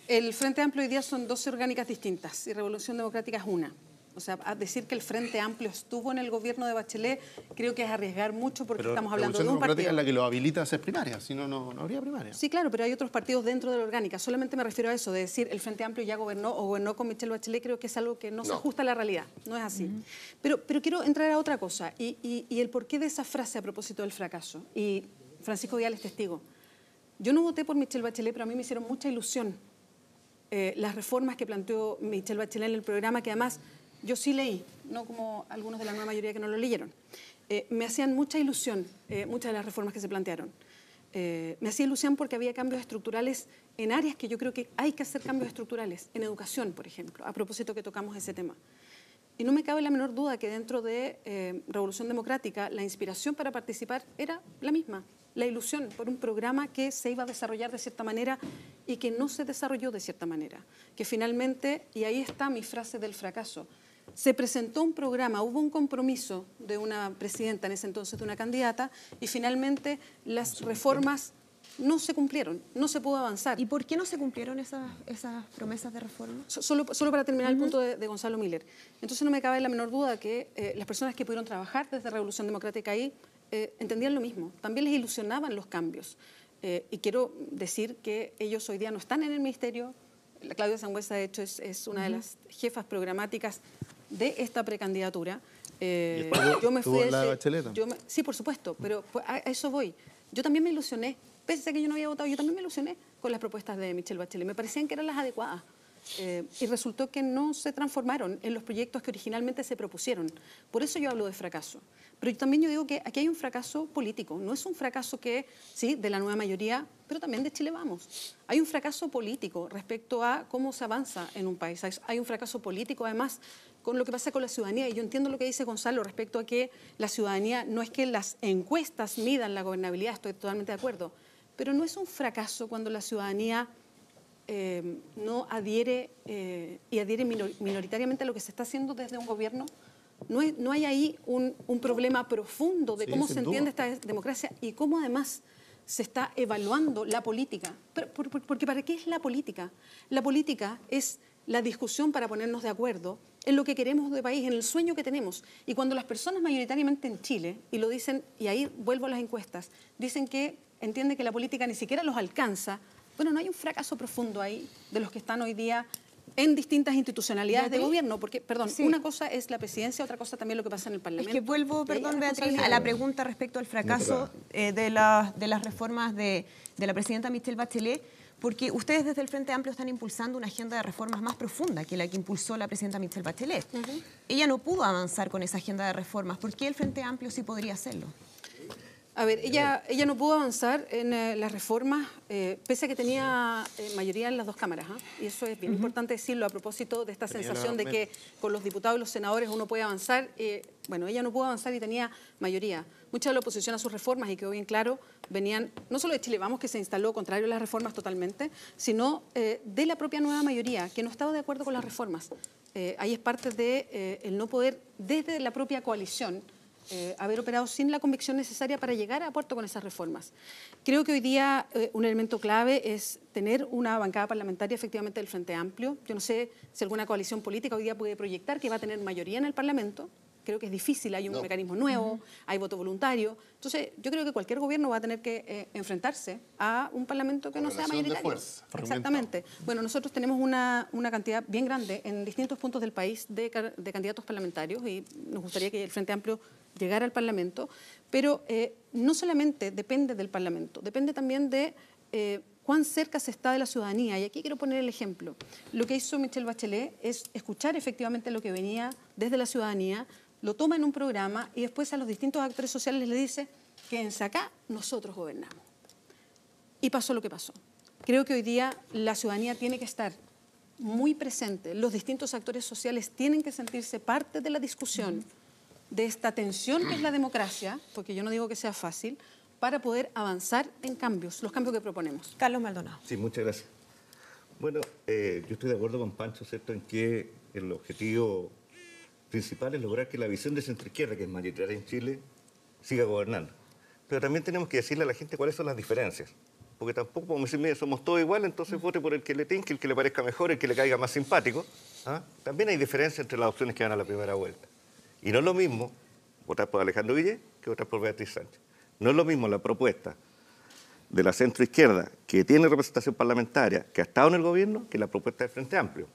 El Frente Amplio hoy día son 12 orgánicas distintas y Revolución Democrática es una. O sea, a decir que el Frente Amplio estuvo en el gobierno de Bachelet creo que es arriesgar mucho porque estamos hablando de un Revolución Democrática partido. es la que lo habilita a hacer primarias, si no, no habría primarias. Sí, claro, pero hay otros partidos dentro de la orgánica. Solamente me refiero a eso, de decir el Frente Amplio ya gobernó o gobernó con Michelle Bachelet, creo que es algo que no se ajusta a la realidad. No es así. Pero quiero entrar a otra cosa y el porqué de esa frase a propósito del fracaso. Y Francisco Vidal es testigo. Yo no voté por Michelle Bachelet, pero a mí me hicieron mucha ilusión las reformas que planteó Michelle Bachelet en el programa, que además yo sí leí, no como algunos de la nueva mayoría que no lo leyeron. Me hacían mucha ilusión muchas de las reformas que se plantearon. Me hacía ilusión porque había cambios estructurales en áreas que yo creo que hay que hacer cambios estructurales, en educación, por ejemplo, a propósito que tocamos ese tema. Y no me cabe la menor duda que dentro de Revolución Democrática la inspiración para participar era la misma, la ilusión por un programa que se iba a desarrollar de cierta manera y que no se desarrolló de cierta manera. Que finalmente, y ahí está mi frase del fracaso, se presentó un programa, hubo un compromiso de una presidenta en ese entonces, de una candidata, y finalmente las reformas no se cumplieron, no se pudo avanzar. ¿Y por qué no se cumplieron esas promesas de reforma? Solo para terminar el punto de Gonzalo Miller. Entonces no me cabe la menor duda que las personas que pudieron trabajar desde Revolución Democrática ahí entendían lo mismo, también les ilusionaban los cambios. Y quiero decir que ellos hoy día no están en el ministerio. La Claudia Sangüesa, de hecho, es una de las jefas programáticas de esta precandidatura. Yo me fui la Bachelet. Sí, por supuesto, pero a eso voy. Yo también me ilusioné, pese a que yo no había votado, yo también me ilusioné con las propuestas de Michelle Bachelet. Me parecían que eran las adecuadas. Y resultó que no se transformaron en los proyectos que originalmente se propusieron. Por eso yo hablo de fracaso. Pero también yo digo que aquí hay un fracaso político. No es un fracaso que, sí, de la nueva mayoría, pero también de Chile Vamos. Hay un fracaso político respecto a cómo se avanza en un país. Hay un fracaso político, además, con lo que pasa con la ciudadanía. Y yo entiendo lo que dice Gonzalo respecto a que la ciudadanía, no es que las encuestas midan la gobernabilidad, estoy totalmente de acuerdo, pero no es un fracaso cuando la ciudadanía no adhiere y adhiere minoritariamente a lo que se está haciendo desde un gobierno. No hay ahí un problema profundo de cómo se entiende esta democracia y cómo además se está evaluando la política. Porque ¿para qué es la política? La política es la discusión para ponernos de acuerdo en lo que queremos de país, en el sueño que tenemos. Y cuando las personas mayoritariamente en Chile, y lo dicen, y ahí vuelvo a las encuestas, dicen que entienden que la política ni siquiera los alcanza, bueno, no hay un fracaso profundo ahí de los que están hoy día en distintas institucionalidades de gobierno, porque, perdón, una cosa es la presidencia, otra cosa también lo que pasa en el Parlamento. Es que vuelvo, perdón, Beatriz, a la pregunta respecto al fracaso de las reformas de la presidenta Michelle Bachelet, porque ustedes desde el Frente Amplio están impulsando una agenda de reformas más profunda que la que impulsó la presidenta Michelle Bachelet. Ella no pudo avanzar con esa agenda de reformas. ¿Por qué el Frente Amplio sí podría hacerlo? A ver, ella no pudo avanzar en las reformas, pese a que tenía mayoría en las dos cámaras. Y eso es bien importante decirlo a propósito de esta sensación de que con los diputados y los senadores uno puede avanzar. Bueno, ella no pudo avanzar y tenía mayoría. Mucha de la oposición a sus reformas, y quedó bien claro, venían no solo de Chile Vamos, que se instaló contrario a las reformas totalmente, sino de la propia nueva mayoría, que no estaba de acuerdo con las reformas. Ahí es parte de el no poder, desde la propia coalición, haber operado sin la convicción necesaria para llegar a puerto con esas reformas. Creo que hoy día un elemento clave es tener una bancada parlamentaria efectivamente del Frente Amplio. Yo no sé si alguna coalición política hoy día puede proyectar que va a tener mayoría en el Parlamento. Creo que es difícil, hay un mecanismo nuevo, hay voto voluntario. Entonces, yo creo que cualquier gobierno va a tener que enfrentarse a un Parlamento que no sea mayoritario. Exactamente. Bueno, nosotros tenemos una cantidad bien grande en distintos puntos del país de candidatos parlamentarios y nos gustaría que el Frente Amplio llegara al Parlamento, pero no solamente depende del Parlamento, depende también de cuán cerca se está de la ciudadanía. Y aquí quiero poner el ejemplo. Lo que hizo Michelle Bachelet es escuchar efectivamente lo que venía desde la ciudadanía, lo toma en un programa y después a los distintos actores sociales les dice: quédense acá, nosotros gobernamos. Y pasó lo que pasó. Creo que hoy día la ciudadanía tiene que estar muy presente, los distintos actores sociales tienen que sentirse parte de la discusión de esta tensión que es la democracia, porque yo no digo que sea fácil, para poder avanzar en cambios, los cambios que proponemos. Carlos Maldonado. Sí, muchas gracias. Bueno, yo estoy de acuerdo con Pancho, ¿cierto?, en que el objetivo principal es lograr que la visión de centroizquierda, que es mayoritaria en Chile, siga gobernando. Pero también tenemos que decirle a la gente cuáles son las diferencias. Porque tampoco podemos decir, mira, somos todos iguales, entonces vote por el que le tinque, el que le parezca mejor, el que le caiga más simpático. ¿Ah? También hay diferencia entre las opciones que van a la primera vuelta. Y no es lo mismo votar por Alejandro Guillén que votar por Beatriz Sánchez. No es lo mismo la propuesta de la centroizquierda, que tiene representación parlamentaria, que ha estado en el gobierno, que la propuesta del Frente Amplio,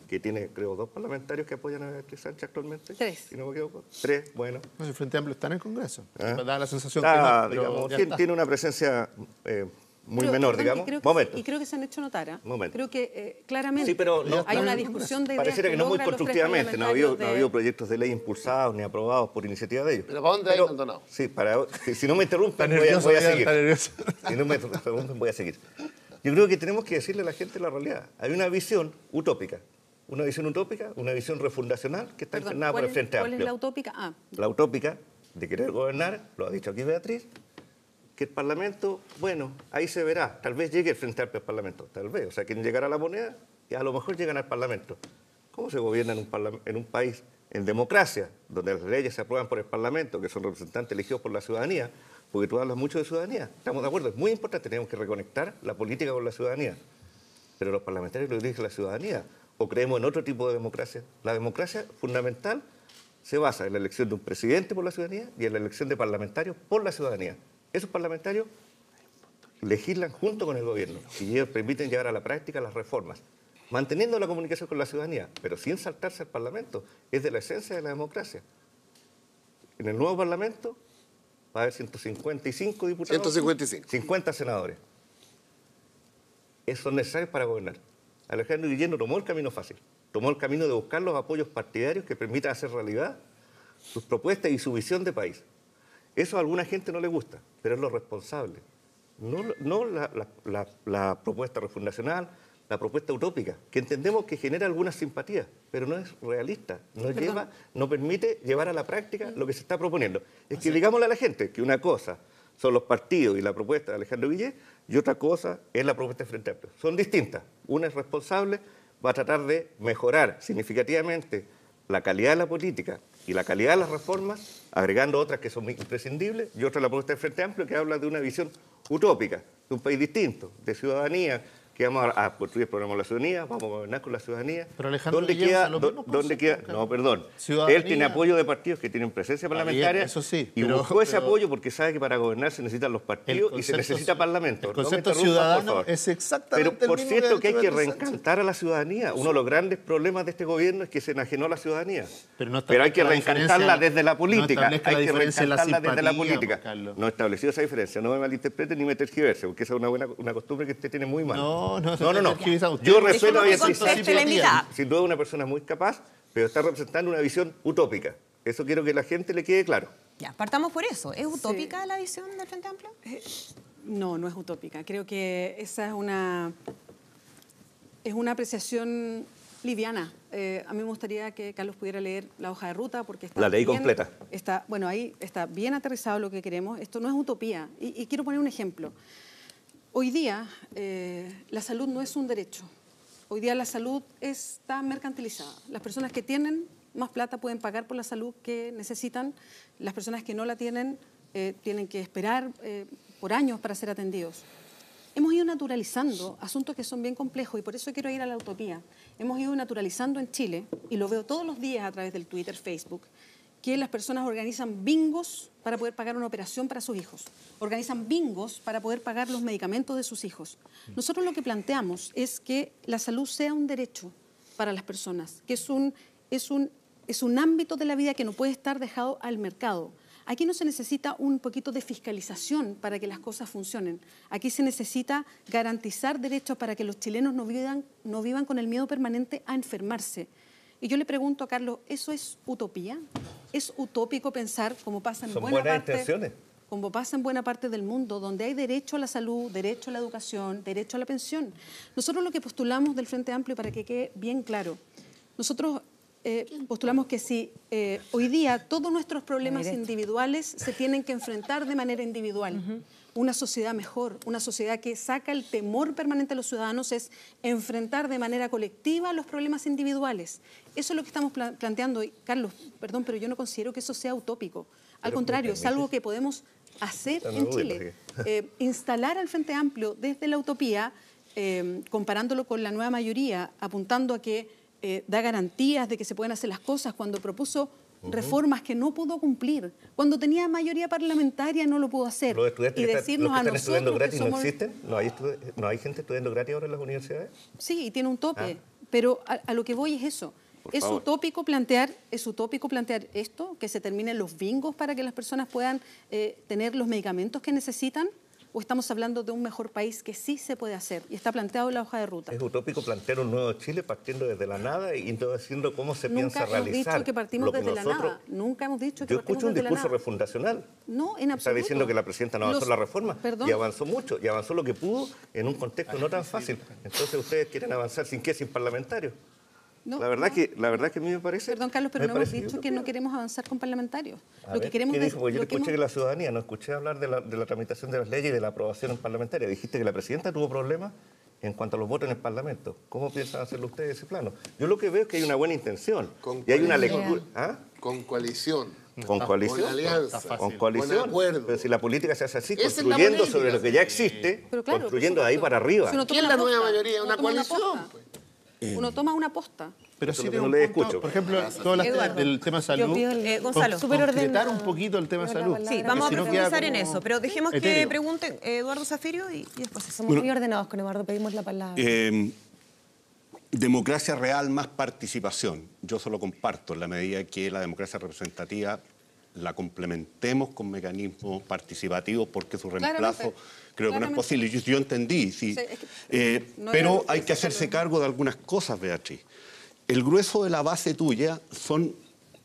que tiene, creo, 2 parlamentarios que apoyan a Beatriz Sánchez actualmente. 3. Si no me equivoco. 3, bueno. No, el Frente Amplio está en el Congreso. ¿Ah? Me da la sensación Ah, que no, digamos, ya está. tiene una presencia muy Creo- menor, perdón, digamos. y Momento. creo que se han hecho notar. ¿Ah? Momento. Creo que claramente Sí, pero no, hay no, una no, discusión de ideas pareciera que no muy logran los tres constructivamente, no ha parlamentarios habido proyectos de ley impulsados ni aprobados por iniciativa de ellos. ¿Pero para dónde hay, Maldonado? Sí, si no me interrumpen, Está voy a nervioso, seguir. está nervioso. Si no me interrumpen, voy a seguir. Yo creo que tenemos que decirle a la gente la realidad. Hay una visión utópica, una visión refundacional que está Perdón, internada por el Frente ¿cuál es Amplio. la utópica? Ah, La utópica de querer gobernar, lo ha dicho aquí Beatriz, que el Parlamento, bueno, ahí se verá, tal vez llegue el Frente Amplio al Parlamento, tal vez, o sea, quien llegará a la moneda, y a lo mejor llegan al Parlamento. ¿Cómo se gobierna en un país en democracia, donde las leyes se aprueban por el Parlamento, que son representantes elegidos por la ciudadanía? Porque tú hablas mucho de ciudadanía, estamos de acuerdo, es muy importante, tenemos que reconectar la política con la ciudadanía, pero los parlamentarios lo dirige la ciudadanía, o creemos en otro tipo de democracia. La democracia fundamental se basa en la elección de un presidente por la ciudadanía y en la elección de parlamentarios por la ciudadanía. Esos parlamentarios legislan junto con el gobierno y ellos permiten llevar a la práctica las reformas, manteniendo la comunicación con la ciudadanía, pero sin saltarse al Parlamento. Es de la esencia de la democracia. En el nuevo Parlamento va a haber 155 diputados, 155. 50 senadores. Esos son necesarios para gobernar. Alejandro Guillén no tomó el camino fácil, tomó el camino de buscar los apoyos partidarios que permitan hacer realidad sus propuestas y su visión de país. Eso a alguna gente no le gusta, pero es lo responsable. No la propuesta refundacional, la propuesta utópica, que entendemos que genera algunas simpatías, pero no es realista, no permite llevar a la práctica lo que se está proponiendo. Es que digámosle a la gente que una cosa son los partidos y la propuesta de Alejandro Guillén y otra cosa es la propuesta de Frente Amplio. Son distintas. Una es responsable, va a tratar de mejorar significativamente la calidad de la política y la calidad de las reformas, agregando otras que son imprescindibles, y otra la propuesta de Frente Amplio que habla de una visión utópica, de un país distinto, de ciudadanía, que vamos a construir el programa de la ciudadanía, vamos a gobernar con la ciudadanía. Pero Alejandro ¿Dónde Guillén queda? usa los mismos ¿Dónde queda? conceptos, No, perdón. Ciudadanía. Él tiene apoyo de partidos que tienen presencia parlamentaria eso sí, y pero- buscó ese pero- apoyo porque sabe que para gobernar se necesitan los partidos y se necesita parlamento. El No me concepto interrumpa, por ciudadano favor. es exactamente Pero por el mismo cierto que hay que Beatriz Sánchez. reencantar a la ciudadanía. Uno de los grandes problemas de este gobierno es que se enajenó a la ciudadanía. Pero no Pero hay que establezca la reencantarla diferencia- desde la no política. establezca la Hay que diferencia en la reencantarla desde la simpatía, política. pues, Carlos. No estableció esa diferencia. No me malinterprete ni me tergiverse, porque esa es una costumbre que usted tiene muy mal. No. Yo Dejemos resueno a en Beatriz contexto Sánchez. la invitada. Sin duda una persona muy capaz, pero está representando una visión utópica. Eso quiero que a la gente le quede claro. Ya, partamos por eso. ¿Es utópica la visión del Frente Amplio? no es utópica. Creo que esa es una apreciación liviana. A mí me gustaría que Carlos pudiera leer la hoja de ruta porque está La leí bien- completa. Bueno, ahí está bien aterrizado lo que queremos. Esto no es utopía. Y quiero poner un ejemplo. Hoy día la salud no es un derecho. Hoy día la salud está mercantilizada. Las personas que tienen más plata pueden pagar por la salud que necesitan. Las personas que no la tienen tienen que esperar por años para ser atendidos. Hemos ido naturalizando asuntos que son bien complejos y por eso quiero ir a la utopía. Hemos ido naturalizando en Chile, y lo veo todos los días a través del Twitter, Facebook, que las personas organizan bingos para poder pagar una operación para sus hijos. Organizan bingos para poder pagar los medicamentos de sus hijos. Nosotros lo que planteamos es que la salud sea un derecho para las personas, que es un ámbito de la vida que no puede estar dejado al mercado. Aquí no se necesita un poquito de fiscalización para que las cosas funcionen. Aquí se necesita garantizar derechos para que los chilenos no vivan con el miedo permanente a enfermarse. Y yo le pregunto a Carlos, ¿eso es utopía? ¿Es utópico pensar, como pasa en Son buena buenas parte, intenciones. como pasa en buena parte del mundo, donde hay derecho a la salud, derecho a la educación, derecho a la pensión? Nosotros lo que postulamos del Frente Amplio, para que quede bien claro, nosotros postulamos que si hoy día todos nuestros problemas individuales se tienen que enfrentar de manera individual. Una sociedad mejor, una sociedad que saca el temor permanente de los ciudadanos es enfrentar de manera colectiva los problemas individuales. Eso es lo que estamos planteando. Y, Carlos, perdón, pero yo no considero que eso sea utópico. Al contrario, es algo que podemos hacer en Chile. Instalar al Frente Amplio desde la utopía, comparándolo con la nueva mayoría, apuntando a que da garantías de que se pueden hacer las cosas cuando propuso reformas que no pudo cumplir. Cuando tenía mayoría parlamentaria no lo pudo hacer. ¿Los estudiantes y decirnos los que están estudiando gratis que somos... no existen? ¿No hay gente estudiando gratis ahora en las universidades? Sí, y tiene un tope. Pero a lo que voy es eso. Es utópico plantear esto, que se terminen los bingos para que las personas puedan tener los medicamentos que necesitan. ¿O estamos hablando de un mejor país que sí se puede hacer y está planteado en la hoja de ruta? Es utópico plantear un nuevo Chile partiendo desde la nada y no diciendo cómo se piensa realizar. Nunca hemos dicho que partimos desde la nada. Nunca hemos dicho que partimos desde la nada. Yo escucho un discurso refundacional. No, en absoluto. Está diciendo que la presidenta no avanzó la reforma y avanzó mucho, y avanzó lo que pudo en un contexto no tan fácil. Entonces ustedes quieren avanzar sin parlamentarios. No, la verdad que a mí me parece... Perdón, Carlos, pero no hemos dicho que no queremos avanzar con parlamentarios. Lo que queremos ¿qué dijo? Porque yo escuché que la ciudadanía, no escuché hablar de la tramitación de las leyes y de la aprobación en parlamentaria. Dijiste que la presidenta tuvo problemas en cuanto a los votos en el Parlamento. ¿Cómo piensan hacerlo ustedes ese plano? Yo lo que veo es que hay una buena intención y hay una lectura... ¿Ah? Con coalición. ¿Con coalición? Con alianza. Con coalición. Con acuerdo. Pero si la política se hace así, construyendo sobre lo que ya existe, construyendo de ahí para arriba. ¿Qué es la nueva mayoría? Una coalición. Uno toma una posta. Pero sí no le escucho. Por ejemplo, tú hablaste del tema salud. Gonzalo. Concretar un poquito el tema salud. Sí, vamos a profundizar en eso, pero dejemos que pregunte Eduardo Zafirio y después somos muy ordenados con Eduardo, pedimos la palabra. Democracia real más participación. Yo solo comparto en la medida que la democracia representativa la complementemos con mecanismos participativos, porque su reemplazo creo que no es posible. Yo entendí, sí. Pero hay que hacerse cargo de algunas cosas, Beatriz. El grueso de la base tuya son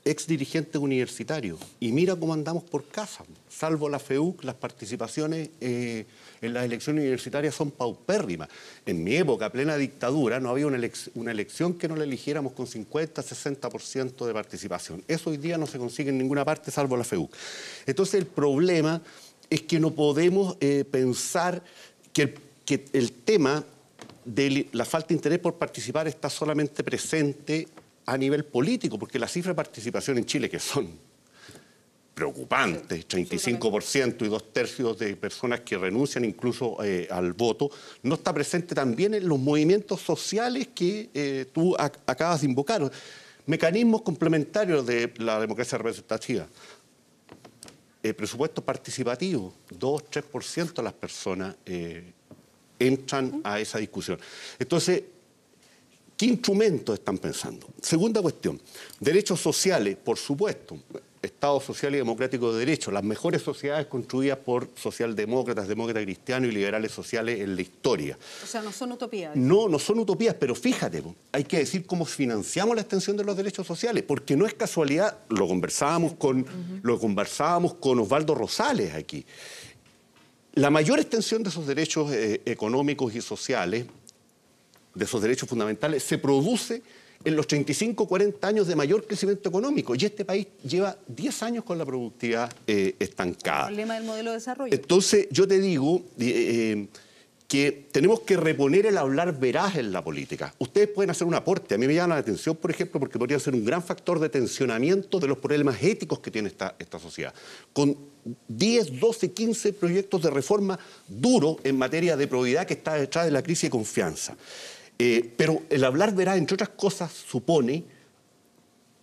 exdirigentes universitarios. Y mira cómo andamos por casa. Salvo la FEUC, las participaciones en las elecciones universitarias son paupérrimas. En mi época, plena dictadura, no había una elección que no la eligiéramos con 50, 60% de participación. Eso hoy día no se consigue en ninguna parte, salvo la FEUC. Entonces, el problema es que no podemos pensar que el tema de la falta de interés por participar está solamente presente a nivel político, porque las cifras de participación en Chile, que son preocupantes, 35% y 2/3 de personas que renuncian incluso al voto, no está presente también en los movimientos sociales que tú acabas de invocar. Mecanismos complementarios de la democracia representativa. Presupuesto participativo, 2-3% de las personas entran a esa discusión. Entonces, ¿qué instrumentos están pensando? Segunda cuestión, derechos sociales, por supuesto. Estado social y democrático de derecho, las mejores sociedades construidas por socialdemócratas, demócratas cristianos y liberales sociales en la historia. O sea, no son utopías. No son utopías, pero fíjate, hay que decir cómo financiamos la extensión de los derechos sociales, porque no es casualidad, lo conversábamos con Osvaldo Rosales aquí. La mayor extensión de esos derechos económicos y sociales, de esos derechos fundamentales, se produce en los 35, 40 años de mayor crecimiento económico. Y este país lleva 10 años con la productividad estancada. El problema del modelo de desarrollo. Entonces, yo te digo que tenemos que reponer el hablar veraz en la política. Ustedes pueden hacer un aporte. A mí me llama la atención, por ejemplo, porque podrían ser un gran factor de tensionamiento de los problemas éticos que tiene esta sociedad. Con 10, 12, 15 proyectos de reforma duros en materia de probidad que está detrás de la crisis de confianza. Pero el hablar veraz, entre otras cosas, supone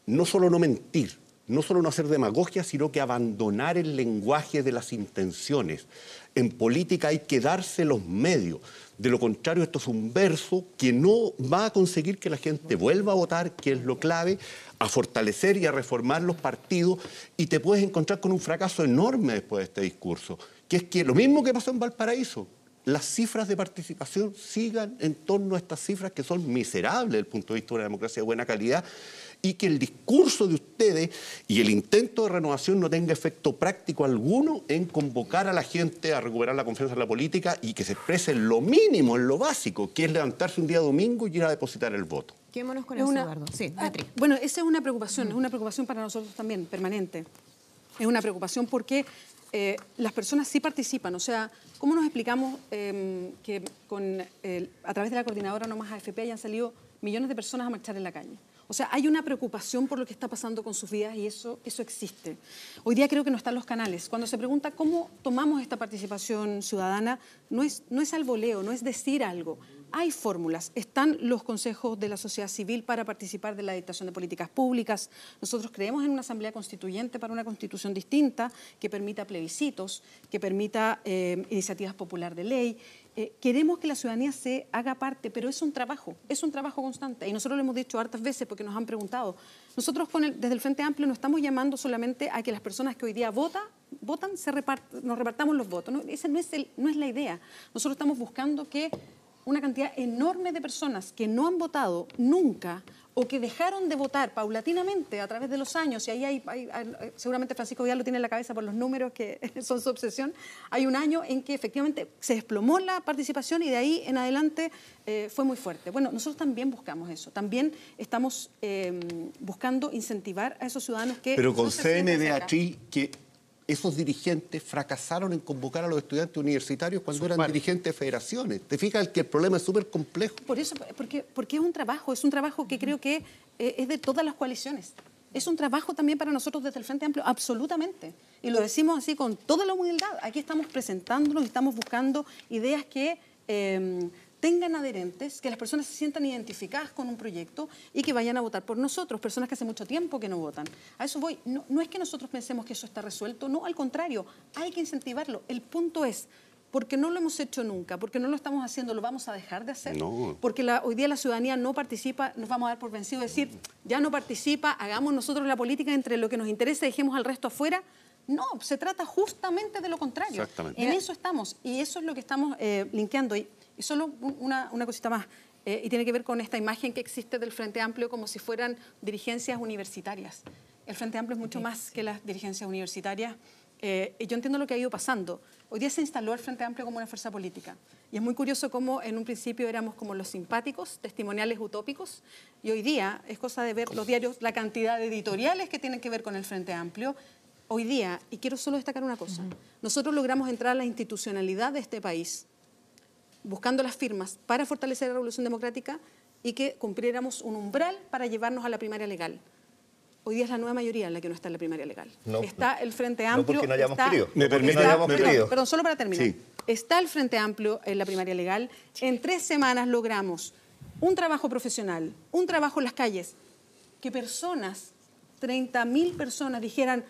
no solo no mentir, no solo no hacer demagogia, sino que abandonar el lenguaje de las intenciones. En política hay que darse los medios. De lo contrario, esto es un verso que no va a conseguir que la gente vuelva a votar, que es lo clave, a fortalecer y a reformar los partidos, y te puedes encontrar con un fracaso enorme después de este discurso, que es que lo mismo que pasó en Valparaíso, las cifras de participación sigan en torno a estas cifras que son miserables desde el punto de vista de una democracia de buena calidad, y que el discurso de ustedes y el intento de renovación no tenga efecto práctico alguno en convocar a la gente a recuperar la confianza en la política y que se exprese en lo mínimo, en lo básico, que es levantarse un día domingo y ir a depositar el voto. Quedémonos con eso, Eduardo. Sí, Beatriz. Bueno, esa es una preocupación para nosotros también, permanente. Es una preocupación porque las personas sí participan. O sea, ¿cómo nos explicamos que a través de la coordinadora No Más AFP hayan salido millones de personas a marchar en la calle? O sea, hay una preocupación por lo que está pasando con sus vidas y eso existe. Hoy día creo que no están los canales. Cuando se pregunta cómo tomamos esta participación ciudadana, no es al voleo, no es decir algo. Hay fórmulas. Están los consejos de la sociedad civil para participar de la dictación de políticas públicas. Nosotros creemos en una asamblea constituyente para una constitución distinta que permita plebiscitos, que permita iniciativas popular de ley. Queremos que la ciudadanía se haga parte, pero es un trabajo constante. Y nosotros lo hemos dicho hartas veces porque nos han preguntado. Nosotros desde el Frente Amplio no estamos llamando solamente a que las personas que hoy día votan nos repartamos los votos. No, esa no es la idea. Nosotros estamos buscando que una cantidad enorme de personas que no han votado nunca o que dejaron de votar paulatinamente a través de los años, y ahí seguramente Francisco Vidal lo tiene en la cabeza por los números que son su obsesión, hay un año en que efectivamente se desplomó la participación y de ahí en adelante fue muy fuerte. Bueno, nosotros también buscamos eso, también estamos buscando incentivar a esos ciudadanos que... Pero concédeme, Beatriz, que esos dirigentes fracasaron en convocar a los estudiantes universitarios cuando eran dirigentes de federaciones. ¿Te fijas que el problema es súper complejo? Por eso, porque es un trabajo que creo que es de todas las coaliciones. Es un trabajo también para nosotros desde el Frente Amplio, absolutamente. Y lo decimos así con toda la humildad. Aquí estamos presentándonos y estamos buscando ideas que tengan adherentes, que las personas se sientan identificadas con un proyecto y que vayan a votar por nosotros, personas que hace mucho tiempo que no votan. A eso voy. No es que nosotros pensemos que eso está resuelto, no, al contrario, hay que incentivarlo. El punto es, porque no lo hemos hecho nunca, porque no lo estamos haciendo, ¿lo vamos a dejar de hacer? No. Porque hoy día la ciudadanía no participa, nos vamos a dar por vencido, decir, ya no participa, hagamos nosotros la política entre lo que nos interesa y dejemos al resto afuera. No, se trata justamente de lo contrario. Exactamente. En eso estamos, y eso es lo que estamos linkeando. Y solo una cosita más, y tiene que ver con esta imagen que existe del Frente Amplio como si fueran dirigencias universitarias. El Frente Amplio es mucho más que las dirigencias universitarias. Yo entiendo lo que ha ido pasando. Hoy día se instaló el Frente Amplio como una fuerza política. Y es muy curioso cómo en un principio éramos como los simpáticos, testimoniales utópicos, y hoy día es cosa de ver los diarios, la cantidad de editoriales que tienen que ver con el Frente Amplio. Hoy día, y quiero solo destacar una cosa, nosotros logramos entrar a la institucionalidad de este país buscando las firmas para fortalecer la revolución democrática y que cumpliéramos un umbral para llevarnos a la primaria legal. Hoy día es la nueva mayoría la que no está en la primaria legal. No, está el Frente Amplio... No porque no hayamos querido. Perdón, solo para terminar. Sí. Está el Frente Amplio en la primaria legal. En 3 semanas logramos un trabajo profesional, un trabajo en las calles, que personas, 30.000 personas dijeran...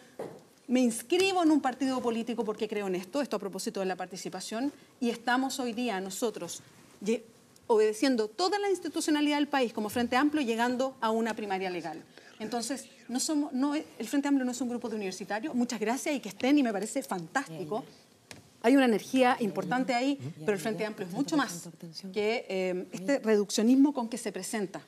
Me inscribo en un partido político porque creo en esto a propósito de la participación, y estamos hoy día nosotros obedeciendo toda la institucionalidad del país como Frente Amplio, llegando a una primaria legal. Entonces, el Frente Amplio no es un grupo de universitarios, muchas gracias y que estén, y me parece fantástico. Hay una energía importante ahí, pero el Frente Amplio es mucho más que este reduccionismo con que se presenta.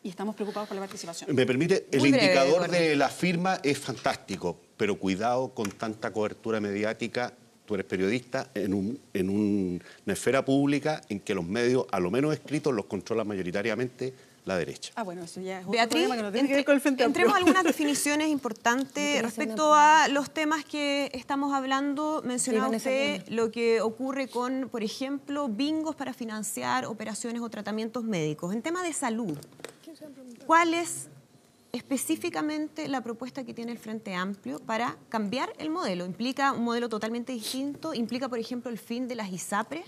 Y estamos preocupados por la participación. Me permite, el indicador de la firma es fantástico, pero cuidado con tanta cobertura mediática. Tú eres periodista en una esfera pública en que los medios, a lo menos escritos, los controla mayoritariamente la derecha. Bueno, eso ya es otro Beatriz, problema que no tiene que ver con el Frente Amplio. Entremos a algunas definiciones importantes respecto a los temas que estamos hablando. Mencionaba usted lo que ocurre con, por ejemplo, bingos para financiar operaciones o tratamientos médicos. En tema de salud, ¿cuál es específicamente la propuesta que tiene el Frente Amplio para cambiar el modelo? ¿Implica un modelo totalmente distinto? ¿Implica, por ejemplo, el fin de las ISAPRES?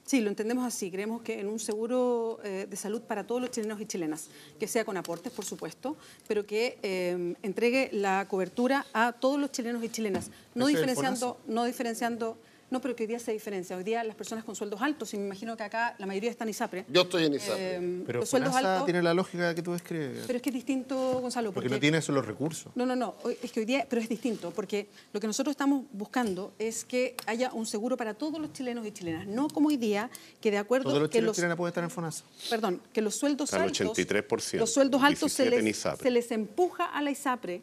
Sí, lo entendemos así. Creemos que en un seguro de salud para todos los chilenos y chilenas, que sea con aportes, por supuesto, pero que entregue la cobertura a todos los chilenos y chilenas, no diferenciando... No, pero que hoy día se diferencia. Hoy día las personas con sueldos altos, y me imagino que acá la mayoría están en ISAPRE. Yo estoy en ISAPRE. Pero los sueldos altos tiene la lógica que tú describes. Pero es que es distinto, Gonzalo. Porque no tiene eso los recursos. No. Es que hoy día, pero es distinto, porque lo que nosotros estamos buscando es que haya un seguro para todos los chilenos y chilenas. No como hoy día, que de acuerdo... Todos los chilenos y chilenas pueden estar en FONASA. Perdón, que los sueldos altos... Al 83%. Los sueldos altos se les empuja a la ISAPRE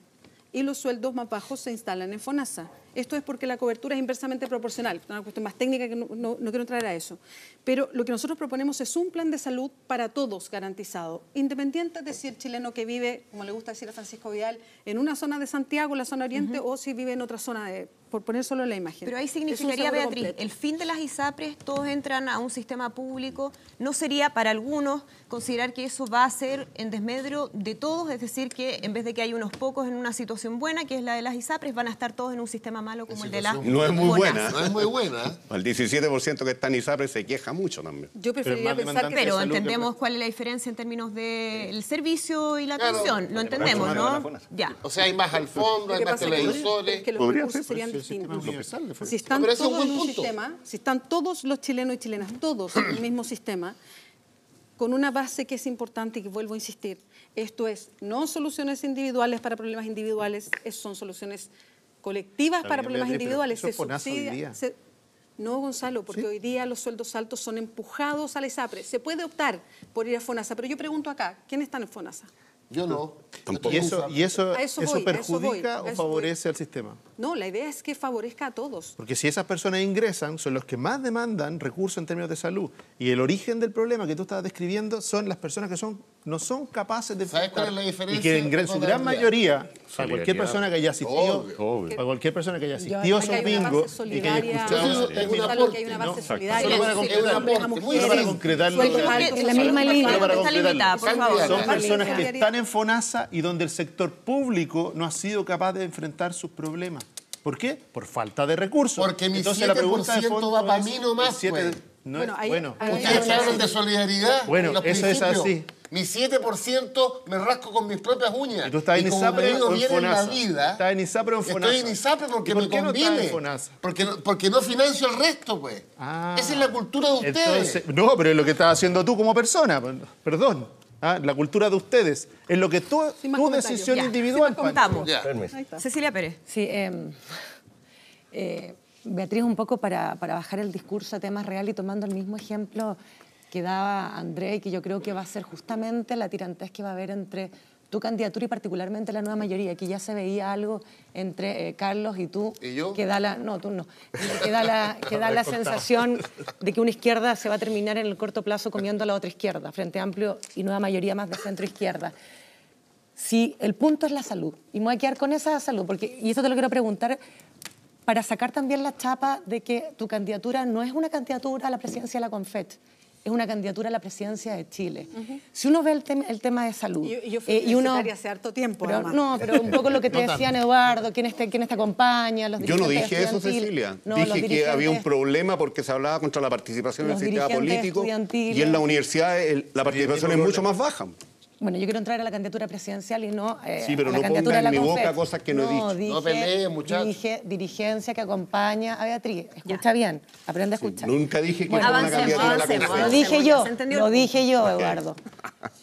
y los sueldos más bajos se instalan en FONASA. Esto es porque la cobertura es inversamente proporcional, una cuestión más técnica que no quiero entrar a eso. Pero lo que nosotros proponemos es un plan de salud para todos garantizado, independiente de si el chileno que vive, como le gusta decir a Francisco Vidal, en una zona de Santiago, la zona oriente, o si vive en otra zona, por poner solo la imagen. Pero ahí significaría, Beatriz, el fin de las ISAPRES, todos entran a un sistema público, ¿no sería para algunos considerar que eso va a ser en desmedro de todos? Es decir, que en vez de que hay unos pocos en una situación buena, que es la de las ISAPRES, van a estar todos en un sistema malo como el de las No es muy buena. No es muy buena. El 17% que está en ISAPRES se queja mucho también. Yo preferiría pensar que... Pero entendemos cuál es la diferencia en términos del servicio y la atención. Lo entendemos, ¿no? Ya. O sea, hay más alfombras, hay más televisores. que los recursos serían distintos. Si están pero ese es un todos buen en un punto. sistema, si están todos los chilenos y chilenas, todos en el mismo sistema, con una base que es importante y que vuelvo a insistir, esto es no soluciones individuales para problemas individuales, son soluciones colectivas para problemas individuales. Eso es FONASA hoy día. No, Gonzalo, porque hoy día los sueldos altos son empujados a la ISAPRE. Se puede optar por ir a FONASA, pero yo pregunto acá, ¿quiénes están en FONASA? Yo no. Tampoco. ¿Y eso A eso voy, perjudica a o eso favorece al sistema? No, la idea es que favorezca a todos. Porque si esas personas ingresan, son los que más demandan recursos en términos de salud. Y el origen del problema que tú estabas describiendo son las personas que no son capaces de ¿Sabes cuál es la diferencia? Y que en su gran mayoría, para cualquier persona que haya asistido, Obvio. para cualquier persona que haya asistido a esos Aquí hay una bingos base y que haya solidaria, escuchado... Es un Gonzalo, que hay una aporte, base ¿no? solidaria. Solo para concretar, Solo para concretarlo. Sueldos altos, en la misma línea. Solo para Está limitada, por concretarlo. favor. Son personas que están en FONASA y donde el sector público no ha sido capaz de enfrentar sus problemas. ¿Por qué? Por falta de recursos. Porque mi Entonces, la pregunta de 7% fondo va para es, mí nomás, el 7 pues. no Bueno, es- ahí- bueno, ahí- Ustedes hablan de solidaridad. Bueno, en los eso es principios. así. Mi 7% me rasco con mis propias uñas. ¿Y tú estás en como ISAPRE me ha ido o en bien en la FONASA? vida, ¿Estás en ISAPRE o en FONASA? Estoy en ISAPRE porque ¿Y por me qué no estás conviene. en FONASA? Porque no financio el resto, pues. Ah. Esa es la cultura de ustedes. Entonces, no, pero es lo que estás haciendo tú como persona. Perdón. La cultura de ustedes. Es lo que Sin más tu comentarios. decisión Ya. individual, Sin más comentamos. Ya. Permiso. Ahí está. Cecilia Pérez. Sí, Beatriz, un poco para bajar el discurso a temas real y tomando el mismo ejemplo que daba André y que yo creo que va a ser justamente la tirantez que va a haber entre tu candidatura y particularmente la nueva mayoría. Aquí ya se veía algo entre Carlos y tú. ¿Y yo? Que da la, no, tú no. Que da la sensación de que una izquierda se va a terminar en el corto plazo comiendo a la otra izquierda, Frente Amplio y nueva mayoría más de centro izquierda. Si el punto es la salud, y me voy a quedar con esa salud, porque, y esto te lo quiero preguntar, para sacar también la chapa de que tu candidatura no es una candidatura a la presidencia de la CONFET, es una candidatura a la presidencia de Chile. Si uno ve el tema de salud... Y yo fui universitaria hace harto tiempo, pero, además. no, pero un poco lo que te decían, Eduardo, quiénes te acompañan, los Yo no dirigentes dije eso, estudiantiles. Cecilia. No, los Dije que había un dirigentes- problema porque se hablaba contra la participación en el Los sistema dirigentes político estudiantiles. y en la universidad la participación es mucho más baja. Bueno, yo quiero entrar a la candidatura presidencial y no Sí, pero a la no candidatura ponga de la en mi boca CONFET. cosas que no he dicho. Dije, No peleen, muchachos. Dije dirigencia que acompaña a Beatriz. Escucha bien, aprende a escuchar. Nunca dije que Bueno, fuera una avancemos, candidatura a la avancemos, CONFET. Lo avancemos. dije ya yo, se entendió lo el dije yo, Eduardo.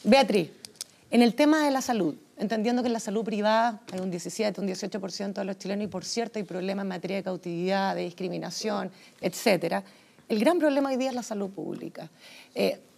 Beatriz, en el tema de la salud, entendiendo que en la salud privada hay un 17, un 18% de los chilenos y por cierto hay problemas en materia de cautividad, de discriminación, etcétera, el gran problema hoy día es la salud pública.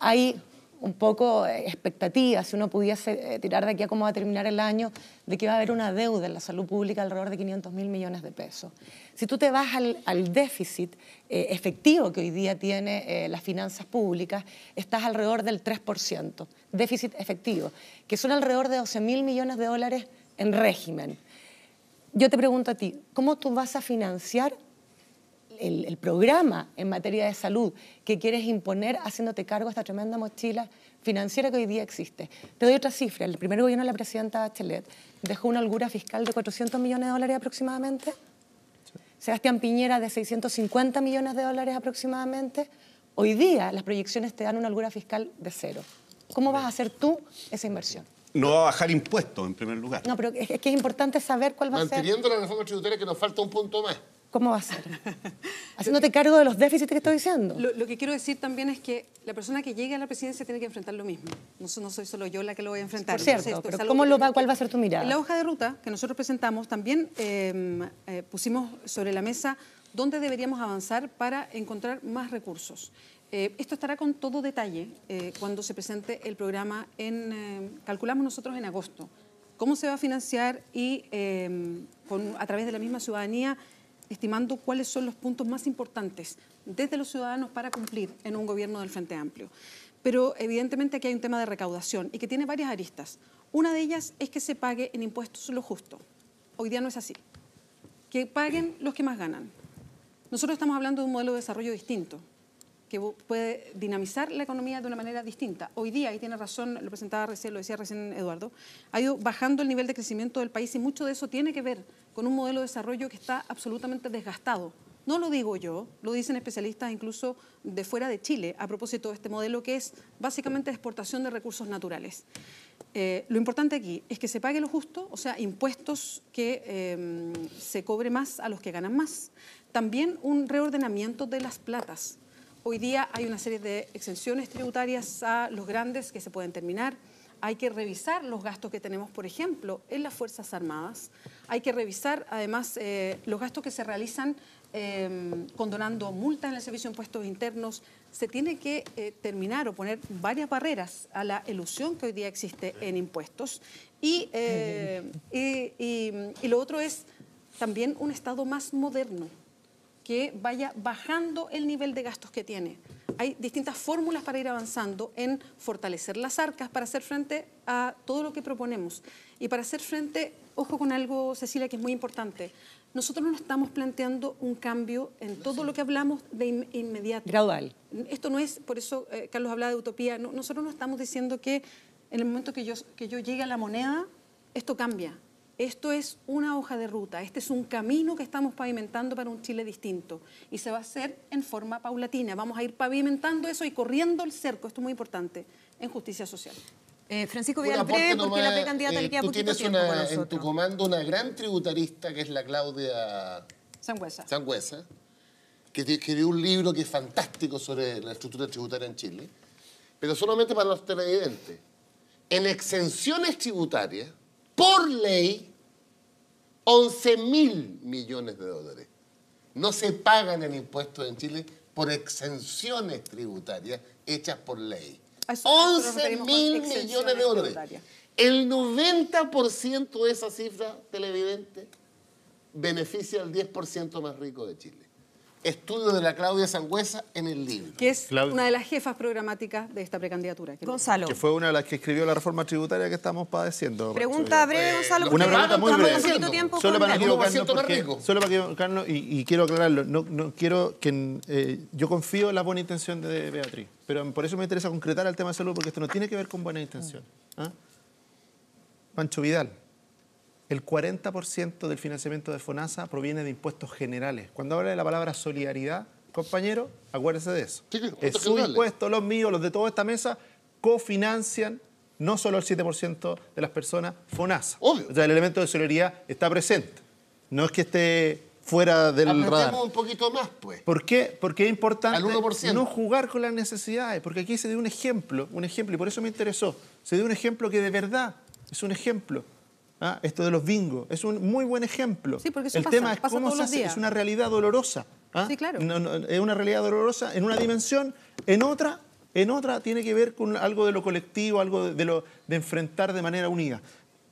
Hay un poco expectativas, si uno pudiese tirar de aquí a cómo va a terminar el año, de que va a haber una deuda en la salud pública alrededor de 500.000 millones de pesos. Si tú te vas al déficit efectivo que hoy día tiene las finanzas públicas, estás alrededor del 3%, déficit efectivo, que son alrededor de 12.000 millones de dólares en régimen. Yo te pregunto a ti, ¿cómo tú vas a financiar el programa en materia de salud que quieres imponer haciéndote cargo de esta tremenda mochila financiera que hoy día existe? Te doy otra cifra. El primer gobierno de la presidenta Bachelet dejó una holgura fiscal de 400 millones de dólares aproximadamente. Sebastián Piñera de 650 millones de dólares aproximadamente. Hoy día las proyecciones te dan una holgura fiscal de 0. ¿Cómo vas a hacer tú esa inversión? No va a bajar impuestos, en primer lugar. No, pero es que es importante saber cuál va a ser. Manteniendo la reforma tributaria que nos falta un punto más. ¿Cómo va a ser? Haciéndote cargo de los déficits que estoy diciendo. Lo que quiero decir también es que la persona que llegue a la presidencia tiene que enfrentar lo mismo. No soy solo yo la que lo voy a enfrentar. Por cierto, Entonces, esto pero es algo ¿cómo que- cuál va a ser tu mirada? En la hoja de ruta que nosotros presentamos también pusimos sobre la mesa dónde deberíamos avanzar para encontrar más recursos. Esto estará con todo detalle cuando se presente el programa calculamos nosotros en agosto. Cómo se va a financiar y a través de la misma ciudadanía estimando cuáles son los puntos más importantes desde los ciudadanos para cumplir en un gobierno del Frente Amplio. Pero evidentemente aquí hay un tema de recaudación y que tiene varias aristas. Una de ellas es que se pague en impuestos lo justo. Hoy día no es así. Que paguen los que más ganan. Nosotros estamos hablando de un modelo de desarrollo distinto, que puede dinamizar la economía de una manera distinta. Hoy día, y tiene razón, lo decía recién Eduardo, ha ido bajando el nivel de crecimiento del país y mucho de eso tiene que ver con un modelo de desarrollo que está absolutamente desgastado. No lo digo yo, lo dicen especialistas incluso de fuera de Chile a propósito de este modelo que es básicamente exportación de recursos naturales. Lo importante aquí es que se pague lo justo, o sea, impuestos que se cobre más a los que ganan más. También un reordenamiento de las platas. Hoy día hay una serie de exenciones tributarias a los grandes que se pueden terminar. Hay que revisar los gastos que tenemos, por ejemplo, en las Fuerzas Armadas. Hay que revisar, además, los gastos que se realizan condonando multas en el Servicio de Impuestos Internos. Se tiene que terminar o poner varias barreras a la elusión que hoy día existe en impuestos. Y lo otro es también un Estado más moderno, que vaya bajando el nivel de gastos que tiene. Hay distintas fórmulas para ir avanzando en fortalecer las arcas para hacer frente a todo lo que proponemos. Y para hacer frente, ojo con algo, Cecilia, que es muy importante. Nosotros no estamos planteando un cambio en todo lo que hablamos de inmediato. Gradual. Esto no es, por eso Carlos hablaba de utopía, no, nosotros no estamos diciendo que en el momento que yo llegue a la moneda, esto cambia. Esto es una hoja de ruta, este es un camino que estamos pavimentando para un Chile distinto y se va a hacer en forma paulatina. Vamos a ir pavimentando eso y corriendo el cerco, esto es muy importante, en justicia social. Francisco Vidal, breve, porque la precandidata le queda poquito tiempo con nosotros. En tu comando una gran tributarista que es la Claudia Sangüesa, que escribió un libro que es fantástico sobre la estructura tributaria en Chile, pero solamente para los televidentes. En exenciones tributarias, por ley, 11.000 millones de dólares. No se pagan en impuestos en Chile por exenciones tributarias hechas por ley. 11.000 millones de dólares. El 90% de esa cifra, televidente, beneficia al 10% más rico de Chile. Estudio de la Claudia Sangüesa en el libro. Que es una de las jefas programáticas de esta precandidatura. Gonzalo. Que fue una de las que escribió la reforma tributaria que estamos padeciendo. Pregunta breve, Gonzalo. Una pregunta muy breve. Solo para equivocarnos, y quiero aclararlo, no quiero que... yo confío en la buena intención de Beatriz, pero por eso me interesa concretar el tema de salud, porque esto no tiene que ver con buena intención. ¿Ah? Pancho Vidal. El 40% del financiamiento de FONASA proviene de impuestos generales. Cuando habla de la palabra solidaridad, compañero, acuérdese de eso. Sí, es su impuesto, los míos, los de toda esta mesa, cofinancian no solo el 7% de las personas FONASA. Obvio. O sea, el elemento de solidaridad está presente. No es que esté fuera del radar. Apretemos un poquito más, pues. ¿Por qué? Porque es importante Al 1%. no jugar con las necesidades. Porque aquí se dio un ejemplo, y por eso me interesó. Se dio un ejemplo que de verdad es un ejemplo. ¿Ah? Esto de los bingos es un muy buen ejemplo. Sí, porque eso el tema es cómo se hace. Es una realidad dolorosa. ¿Ah? Sí, claro. Es una realidad dolorosa en una dimensión, en otra tiene que ver con algo de lo colectivo, algo de enfrentar de manera unida.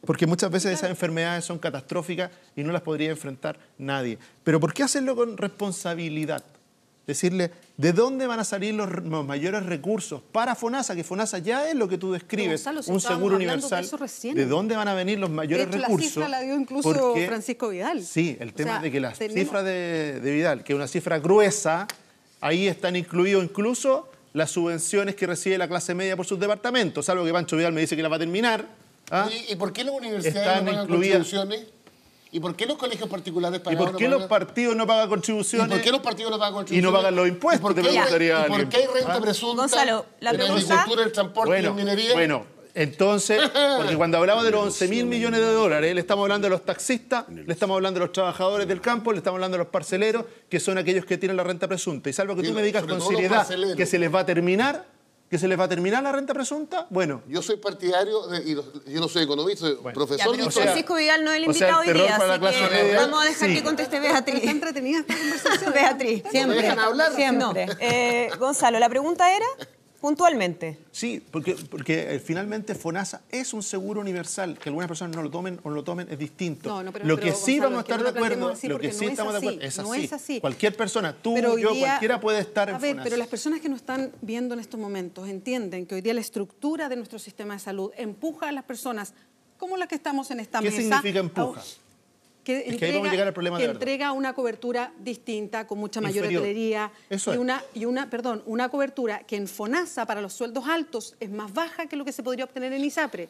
Porque muchas veces esas enfermedades son catastróficas y no las podría enfrentar nadie. Pero ¿por qué hacerlo con responsabilidad? Decirle, ¿de dónde van a salir los mayores recursos para FONASA? Que FONASA ya es lo que tú describes, Gonzalo, si un seguro universal. ¿De dónde van a venir los mayores recursos? La cifra la dio incluso Francisco Vidal. Sí, el tema de que la cifra de Vidal, que es una cifra gruesa, ahí están incluidos incluso las subvenciones que recibe la clase media por sus departamentos, algo que Pancho Vidal me dice que las va a terminar. ¿Ah? ¿Y por qué las universidades no pagan contribuciones? ¿Y por qué los colegios particulares pagan? ¿Y por qué los partidos no pagan contribuciones? ¿Y por qué los partidos no pagan contribuciones? Y no pagan los impuestos. ¿Y por qué hay renta presunta? Gonzalo, la en la agricultura, el transporte y la minería? Bueno, entonces, porque cuando hablamos de los 11.000 millones de dólares, le estamos hablando de los taxistas, le estamos hablando de los trabajadores del campo, le estamos hablando de los parceleros, que son aquellos que tienen la renta presunta. Y salvo que tú me digas con seriedad que se les va a terminar... la renta presunta? Bueno. Yo soy partidario, yo no soy economista, soy profesor de historia. Francisco Vidal no es el invitado hoy día, así que vamos a dejar que conteste Beatriz. Está entretenida esta conversación. Beatriz, Siempre. ¿Me dejan hablar? Siempre. Gonzalo, la pregunta era... puntualmente. Sí, porque finalmente FONASA es un seguro universal. Que algunas personas no lo tomen o no lo tomen es distinto. Lo que sí Gonzalo, vamos a estar de acuerdo, lo que sí estamos de acuerdo, no es así. Cualquier persona, tú, Pero hoy yo, día, cualquiera puede estar en A ver, FONASA. pero las personas que nos están viendo en estos momentos entienden que hoy día la estructura de nuestro sistema de salud empuja a las personas como las que estamos en esta ¿Qué mesa. significa empuja? Que Es que ahí vamos a llegar al problema de verdad. entrega una cobertura distinta, con mucha mayor Inferior. hotelería Eso y es. una cobertura que en FONASA para los sueldos altos es más baja que lo que se podría obtener en ISAPRE.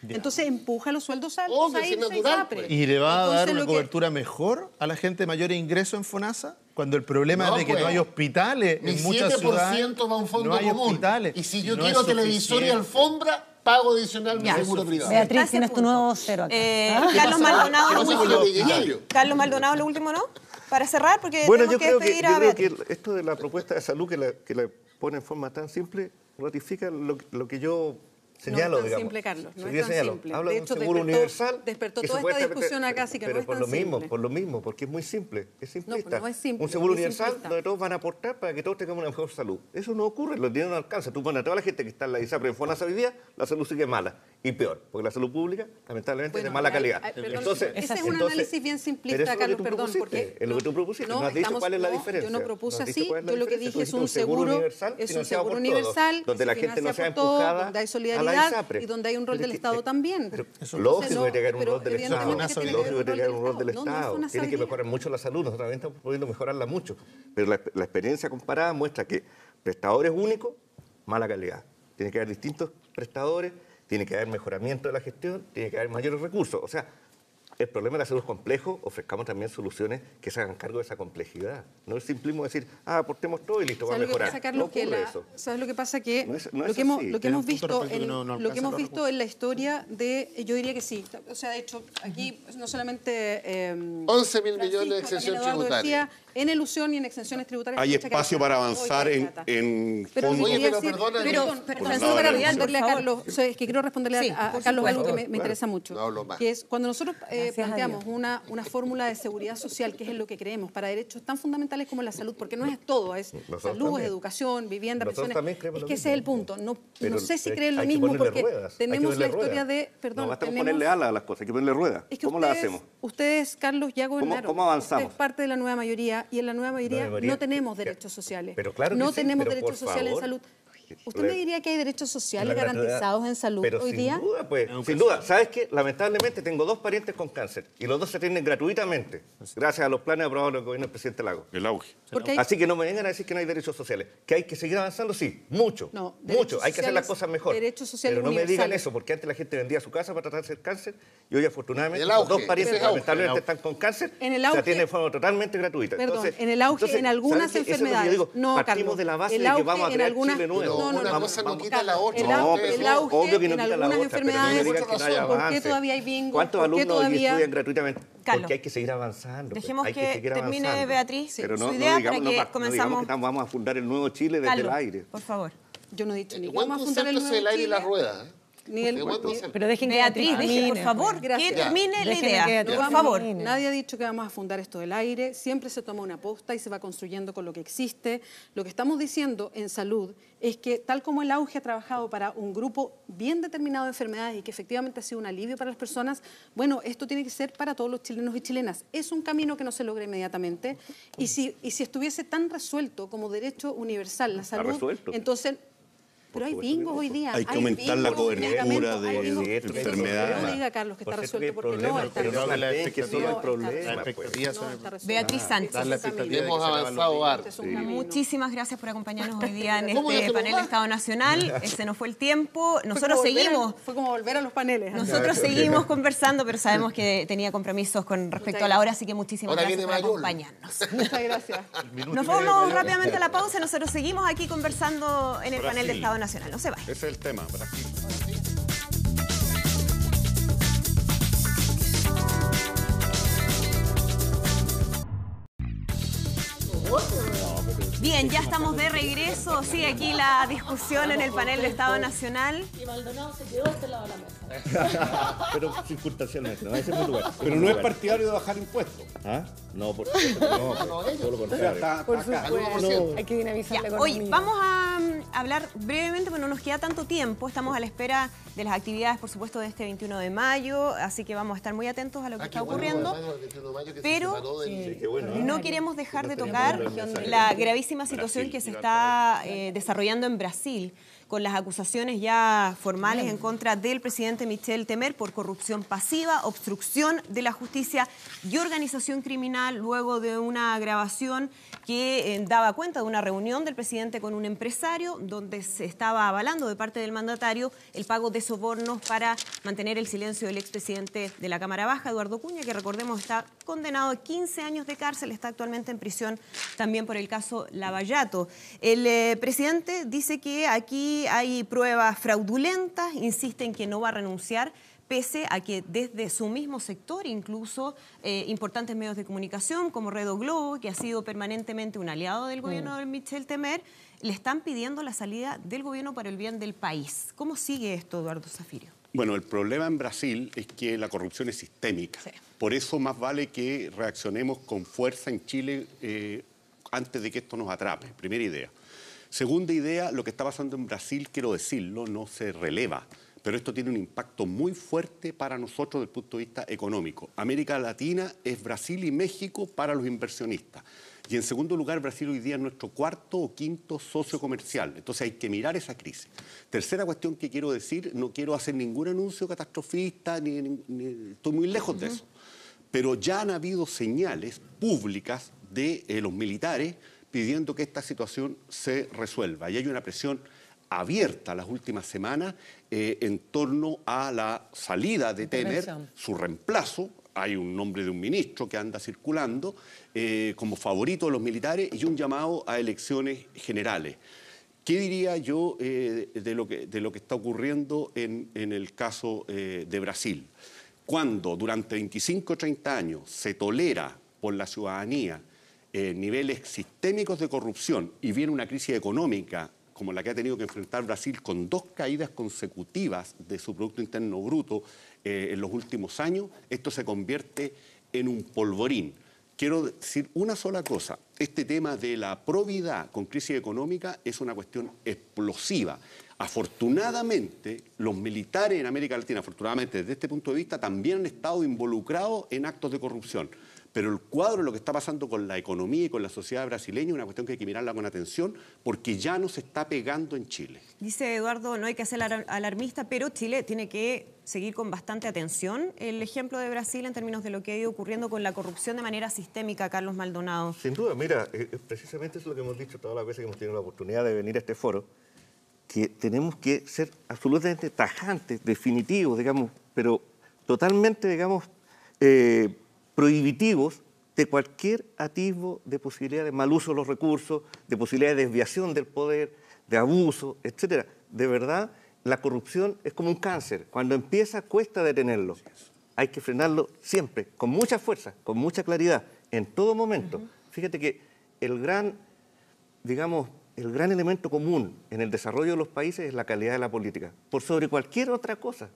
Entonces empuja los sueldos altos Obvio, a si es irse a natural, ISAPRE. pues. ¿Y le va a dar Entonces, una lo que- cobertura mejor a la gente de mayores ingresos en FONASA? Cuando el problema No, es de que pues. no hay hospitales Mi en muchas 7% ciudades. va a un fondo no hay común. hospitales. Y si yo no quiero es televisor y suficiente. alfombra, pago adicional mi Ya. seguro privado. Beatriz, Está tienes ese tu punto. nuevo cero acá. Carlos Maldonado, ¿Qué lo pasa con lo que último. llegué yo? Carlos Maldonado, lo último, ¿no? Para cerrar, porque Bueno, tenemos yo que creo que, despedir a Beatriz. esto de la propuesta de salud que la pone en forma tan simple ratifica lo que yo señalo, no es tan digamos. simple, Carlos, no Sí, es yo tan señalo. simple. Habla De de un hecho, seguro universal. despertó que toda esta supuestamente- discusión acá, así que pero no es por tan lo mismo, simple. por lo mismo, porque es muy simple, es simplista. pero no es simple, Un seguro es universal simplista. donde todos van a aportar para que todos tengamos una mejor salud. Eso no ocurre, los dineros no alcanzan. Tú pones a toda la gente que está en la ISAPRE en FONASA hoy día, la salud sigue mala y peor, porque la salud pública, lamentablemente, es de mala calidad. Perdón, ese es un análisis bien simplista, pero eso es lo que Carlos, tú perdón, propusiste, porque es lo que tú propusiste, no has dicho cuál es la diferencia. Yo no propuse No has dicho así, cuál es la yo lo que diferencia. dije es Tú un dijiste un seguro seguro, universal es un financiado seguro por todos, universal, donde que la se gente no financia sea por todos, empujada donde hay a la solidaridad ISAPRE. y donde hay un rol del Estado también. Pero Entonces, lógico no, que tiene que haber un pero rol del Estado. evidentemente que tiene que haber Lógico que tiene que haber un rol del No, no es Estado. una Tiene que sabiduría. mejorar mucho la salud. Nosotros también estamos pudiendo mejorarla mucho. Pero la experiencia comparada muestra que prestadores únicos, mala calidad. Tiene que haber distintos prestadores, tiene que haber mejoramiento de la gestión, tiene que haber mayores recursos. O sea, el problema de la salud es complejo, ofrezcamos también soluciones que se hagan cargo de esa complejidad. No es simplismo decir, aportemos todo y listo, va a ¿Sabes lo que mejorar. pasa, Carlos? No ocurre eso. ¿Sabes lo que pasa? Que No es lo así. que hemos Tiene un punto visto, respecto que en, no lo que alcanzan hemos los visto en la historia de, yo diría que sí. O sea, de hecho, aquí no solamente 11.000 millones de Francisco, exención también Eduardo tributaria. decía, en elusión y en exenciones tributarias. Hay mucha espacio calidad. para avanzar Hoy, en Pero fondos. Oye, quería pero decir- perdona, perdón, por Francisco, favor, para por responderle a favor. Carlos, o sea, es que quiero responderle Sí, a por Carlos algo que supuesto. me interesa mucho. No hablo más. Que es cuando nosotros Gracias a planteamos una fórmula de seguridad social, que es en lo que creemos, para derechos tan fundamentales como la salud, porque no es todo, es Nosotros salud, también. es educación, vivienda, Nosotros pensiones. también creemos Es lo que ese es el mismo. punto. No Pero sé si hay creen lo que mismo ponerle porque ruedas, hay que tenemos la ponerle historia ruedas. de... Perdón, no basta con tenemos- ponerle alas a las cosas, hay que ponerle ruedas. es que ¿Cómo ustedes, la hacemos? Ustedes, Carlos, ya gobernaron. cómo avanzamos? Usted es parte de la nueva mayoría y en la nueva mayoría Nueva mayoría, no tenemos que- derechos sociales. pero claro que no sí, tenemos pero derechos por sociales en favor. salud. ¿Usted me diría que hay derechos sociales La gratuidad. garantizados en salud Pero hoy sin día? duda, pues, sin duda. ¿Sabes qué? Lamentablemente tengo 2 parientes con cáncer y los 2 se atienden gratuitamente gracias a los planes aprobados en el gobierno del presidente Lagos. El auge. Porque hay- Así que no me vengan a decir que no hay derechos sociales. ¿Que hay que seguir avanzando? Sí, mucho. No, mucho. derechos Hay que hacer las sociales- cosas mejor. derechos sociales Pero no me digan universales. eso, porque antes la gente vendía su casa para tratarse el cáncer y hoy afortunadamente El los auge, 2 parientes ese es auge. lamentablemente están con cáncer, En el se auge- atienden de forma totalmente gratuita. Perdón, Entonces- en el auge, entonces, en algunas ¿sabes qué? Eso es lo que yo enfermedades. digo, No, partimos Carlos, de la base el de que auge vamos a en crear algunas- Chile nuevo. Pero No, una no, cosa no vamos, quita la otra. El No, auge, pero el auge obvio que no en quita la algunas otra, pero no me enfermedades. digan que no haya ¿Por qué avance. todavía hay bingo? ¿Cuántos ¿Por qué alumnos hoy todavía? estudian gratuitamente? Carlos, Porque hay que seguir avanzando. pues. Dejemos Hay que seguir termine avanzando. Beatriz Pero no, su idea no digamos, para que no comenzamos. digamos que vamos a fundar el nuevo Chile desde Carlos, el aire. por favor. Yo no he dicho ni que Buen vamos a fundar el concepto es nuevo el aire y la Chile, rueda. ¿eh? ni el... Buen concepto. Pero dejen que Beatriz, Beatriz deje, por termine, favor, pues. que Gracias. termine la Dejen que idea, Beatriz por favor. termine. Nadie ha dicho que vamos a fundar esto del aire, siempre se toma una posta y se va construyendo con lo que existe. Lo que estamos diciendo en salud es que tal como el auge ha trabajado para un grupo bien determinado de enfermedades y que efectivamente ha sido un alivio para las personas, bueno, esto tiene que ser para todos los chilenos y chilenas. Es un camino que no se logra inmediatamente y si estuviese tan resuelto como derecho universal la Está salud, resuelto. entonces... Pero hay supuesto que bingos hoy día. Hay que aumentar la bingos, cobertura medicamentos, de hay bingos. enfermedades. No diga, Carlos, que está Por cierto, resuelto hay porque no problemas, está pero no resuelto. planteen que solo hay No, problemas. está Las pues. expectativas No, son... está resuelto. Beatriz Sánchez. Dar la Es un camino. expectativa de que Hemos se acaban los avanzado bingos. harto. Es un camino. Muchísimas gracias por acompañarnos hoy día en ¿Cómo ya este se nos panel va? de Estado Nacional. Se nos fue el tiempo. Nosotros seguimos. Fue como volver a los paneles. ¿eh? Nosotros seguimos conversando, pero sabemos que tenía compromisos con respecto a la hora, así que muchísimas Ahora gracias por viene Mayol. acompañarnos. Muchas gracias. Nos vamos rápidamente a la pausa. Nosotros seguimos aquí conversando en el panel de Brasil. Estado Nacional. No se vayan. Ese es el tema, Brasil. Bien, ya estamos de regreso. Sigue aquí la discusión en el panel de Estado Nacional. Y Maldonado se quedó a este lado de la mesa. Pero circunstancialmente, no, ese es mi lugar. Pero no es partidario de bajar impuestos. ¿Ah? No, por supuesto, no, todo lo contrario. Por supuesto. Hay que dinamizar Ya, la hoy economía. vamos a hablar brevemente, pero no nos queda tanto tiempo. Estamos a la espera de las actividades, por supuesto, de este 21 de mayo, así que vamos a estar muy atentos a lo que está ocurriendo. Pero no queremos dejar de tocar la gravísima situación que se está desarrollando en Brasil, con las acusaciones ya formales en contra del presidente Michel Temer por corrupción pasiva, obstrucción de la justicia y organización criminal, luego de una grabación que daba cuenta de una reunión del presidente con un empresario donde se estaba avalando de parte del mandatario el pago de sobornos para mantener el silencio del expresidente de la Cámara Baja, Eduardo Cunha, que recordemos está condenado a 15 años de cárcel, está actualmente en prisión también por el caso Lavallato. El presidente dice que aquí hay pruebas fraudulentas, insiste en que no va a renunciar, pese a que desde su mismo sector, incluso importantes medios de comunicación como Redo Globo, que ha sido permanentemente un aliado del gobierno de Michel Temer, le están pidiendo la salida del gobierno para el bien del país. ¿Cómo sigue esto, Eduardo Zafirio? Bueno, el problema en Brasil es que la corrupción es sistémica. Sí. Por eso más vale que reaccionemos con fuerza en Chile antes de que esto nos atrape. Primera idea. Segunda idea, lo que está pasando en Brasil, quiero decirlo, no se releva, pero esto tiene un impacto muy fuerte para nosotros desde el punto de vista económico. América Latina es Brasil y México para los inversionistas. Y en segundo lugar, Brasil hoy día es nuestro cuarto o quinto socio comercial. Entonces hay que mirar esa crisis. Tercera cuestión que quiero decir, no quiero hacer ningún anuncio catastrofista, estoy muy lejos de eso. Pero ya han habido señales públicas de los militares pidiendo que esta situación se resuelva. Y hay una presión abierta las últimas semanas en torno a la salida de Temer, su reemplazo. Hay un nombre de un ministro que anda circulando como favorito de los militares y un llamado a elecciones generales. ¿Qué diría yo de lo que está ocurriendo en el caso de Brasil? Cuando durante 25 o 30 años se tolera por la ciudadanía niveles sistémicos de corrupción y viene una crisis económica como la que ha tenido que enfrentar Brasil con 2 caídas consecutivas de su Producto Interno Bruto en los últimos años, esto se convierte en un polvorín. Quiero decir una sola cosa, este tema de la probidad con crisis económica es una cuestión explosiva. Afortunadamente, los militares en América Latina, afortunadamente desde este punto de vista, también han estado involucrados en actos de corrupción. Pero el cuadro de lo que está pasando con la economía y con la sociedad brasileña es una cuestión que hay que mirarla con atención porque ya no se está pegando en Chile. Dice Eduardo, no hay que ser alarmista, pero Chile tiene que seguir con bastante atención el ejemplo de Brasil en términos de lo que ha ido ocurriendo con la corrupción de manera sistémica, Carlos Maldonado. Sin duda, mira, precisamente eso es lo que hemos dicho todas las veces que hemos tenido la oportunidad de venir a este foro, que tenemos que ser absolutamente tajantes, definitivos, digamos, pero totalmente, digamos, prohibitivos de cualquier atisbo de posibilidad de mal uso de los recursos, de posibilidad de desviación del poder, de abuso, etcétera. De verdad, la corrupción es como un cáncer. Cuando empieza, cuesta detenerlo. Hay que frenarlo siempre, con mucha fuerza, con mucha claridad, en todo momento. Fíjate que el gran elemento común en el desarrollo de los países es la calidad de la política, por sobre cualquier otra cosa.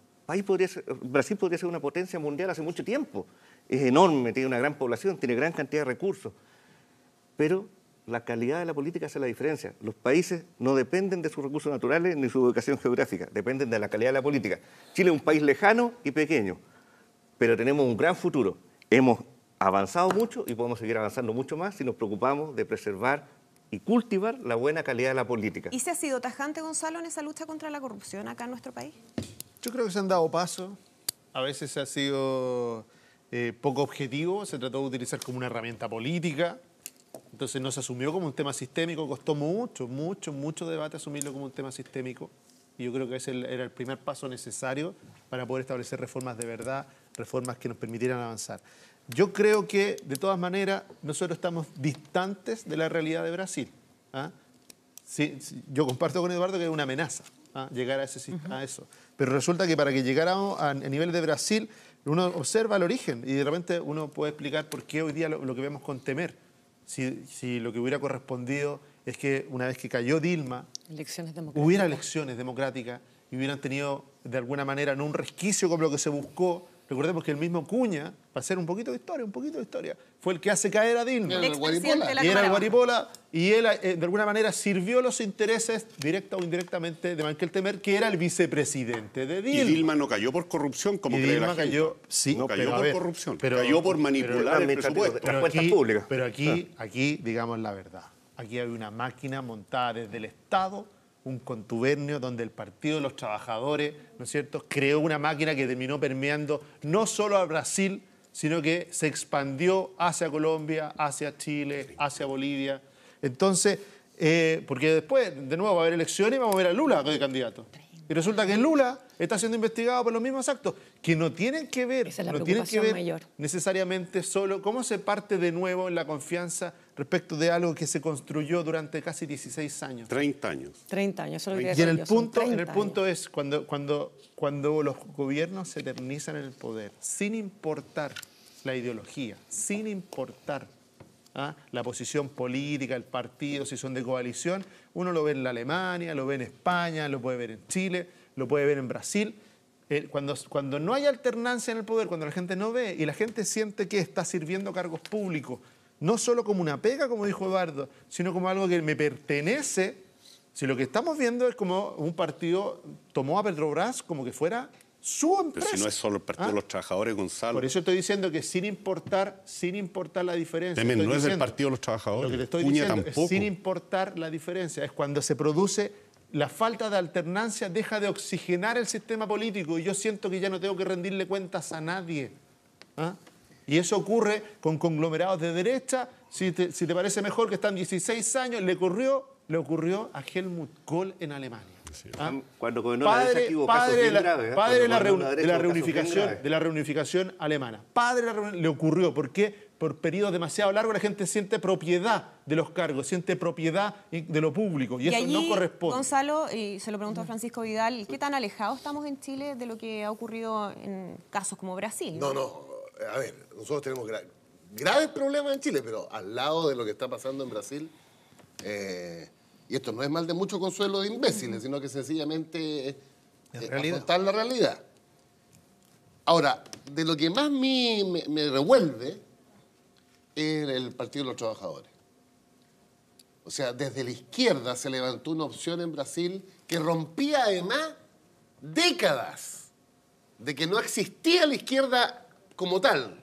Brasil podría ser una potencia mundial hace mucho tiempo. Es enorme, tiene una gran población, tiene gran cantidad de recursos. Pero la calidad de la política hace la diferencia. Los países no dependen de sus recursos naturales ni su ubicación geográfica, dependen de la calidad de la política. Chile es un país lejano y pequeño, pero tenemos un gran futuro. Hemos avanzado mucho y podemos seguir avanzando mucho más si nos preocupamos de preservar y cultivar la buena calidad de la política. ¿Y se ha sido tajante, Gonzalo, en esa lucha contra la corrupción acá en nuestro país? Yo creo que se han dado pasos. A veces se ha sido poco objetivo, se trató de utilizar como una herramienta política. Entonces no se asumió como un tema sistémico, costó mucho debate asumirlo como un tema sistémico. Y yo creo que ese era el primer paso necesario para poder establecer reformas de verdad, reformas que nos permitieran avanzar. Yo creo que, de todas maneras, nosotros estamos distantes de la realidad de Brasil. Sí, yo comparto con Eduardo que es una amenaza llegar a eso. Pero resulta que para que llegáramos a nivel de Brasil, uno observa el origen y de repente uno puede explicar por qué hoy día lo que vemos con Temer. Si lo que hubiera correspondido es que una vez que cayó Dilma, hubiera elecciones democráticas y hubieran tenido de alguna manera no un resquicio como lo que se buscó, Recordemos que el mismo Cuña, para hacer un poquito de historia, fue el que hace caer a Dilma. El expresidente de la Y era Cámara el Baja. Guaripola, y él de alguna manera sirvió los intereses, directa o indirectamente, de Mankel Temer, que era el vicepresidente de Dilma. Y Dilma no cayó por corrupción, como Y cree Dilma la gente. cayó, sí, no cayó pero a por ver, corrupción, pero- cayó por manipular el presupuesto. Las cuentas públicas. Pero aquí, digamos la verdad, aquí hay una máquina montada desde el Estado, un contubernio donde el Partido de los Trabajadores, ¿no es cierto?, creó una máquina que terminó permeando no solo a Brasil, sino que se expandió hacia Colombia, hacia Chile, hacia Bolivia. Entonces, porque después, de nuevo, va a haber elecciones y vamos a ver a Lula de candidato. Y resulta que Lula está siendo investigado por los mismos actos que no tienen que ver, Esa es la no tienen que preocupación ver mayor. necesariamente solo cómo se parte de nuevo en la confianza respecto de algo que se construyó durante casi 16 años. 30 años. 30 años, eso es lo que Y en decía el yo, son punto, 30 años. es cuando los gobiernos se eternizan en el poder, sin importar la ideología, sin importar la posición política, el partido, si son de coalición, uno lo ve en la Alemania, lo ve en España, lo puede ver en Chile, lo puede ver en Brasil. Cuando no hay alternancia en el poder, cuando la gente no ve y la gente siente que está sirviendo cargos públicos, no solo como una pega, como dijo Eduardo, sino como algo que me pertenece, si lo que estamos viendo es como un partido tomó a Petrobras como que fuera su empresa. Pero si no es solo el Partido de los Trabajadores, Gonzalo. Por eso estoy diciendo que sin importar la diferencia. Temen, estoy no es del diciendo- Partido de los Trabajadores. Lo que te estoy Cuña diciendo tampoco. es sin importar la diferencia. Es cuando se produce la falta de alternancia, deja de oxigenar el sistema político y yo siento que ya no tengo que rendirle cuentas a nadie. Y eso ocurre con conglomerados de derecha. Si te parece mejor que están 16 años, le ocurrió a Helmut Kohl en Alemania. Cuando gobernó la derecha, que hubo casos bien graves, padre de la, Cuando gobernó de la derecha, hubo casos bien reunificación, graves. de la reunificación alemana. Padre de la le ocurrió. ¿Por qué? Por periodos demasiado largos la gente siente propiedad de los cargos, siente propiedad de lo público y eso allí, no corresponde. Gonzalo, y se lo pregunto a Francisco Vidal, ¿qué tan alejados estamos en Chile de lo que ha ocurrido en casos como Brasil? No, a ver, nosotros tenemos graves problemas en Chile, pero al lado de lo que está pasando en Brasil, y esto no es mal de mucho consuelo de imbéciles, sino que sencillamente afrontar la realidad. Ahora, de lo que más me revuelve es el Partido de los Trabajadores. O sea, desde la izquierda se levantó una opción en Brasil que rompía además décadas de que no existía la izquierda como tal.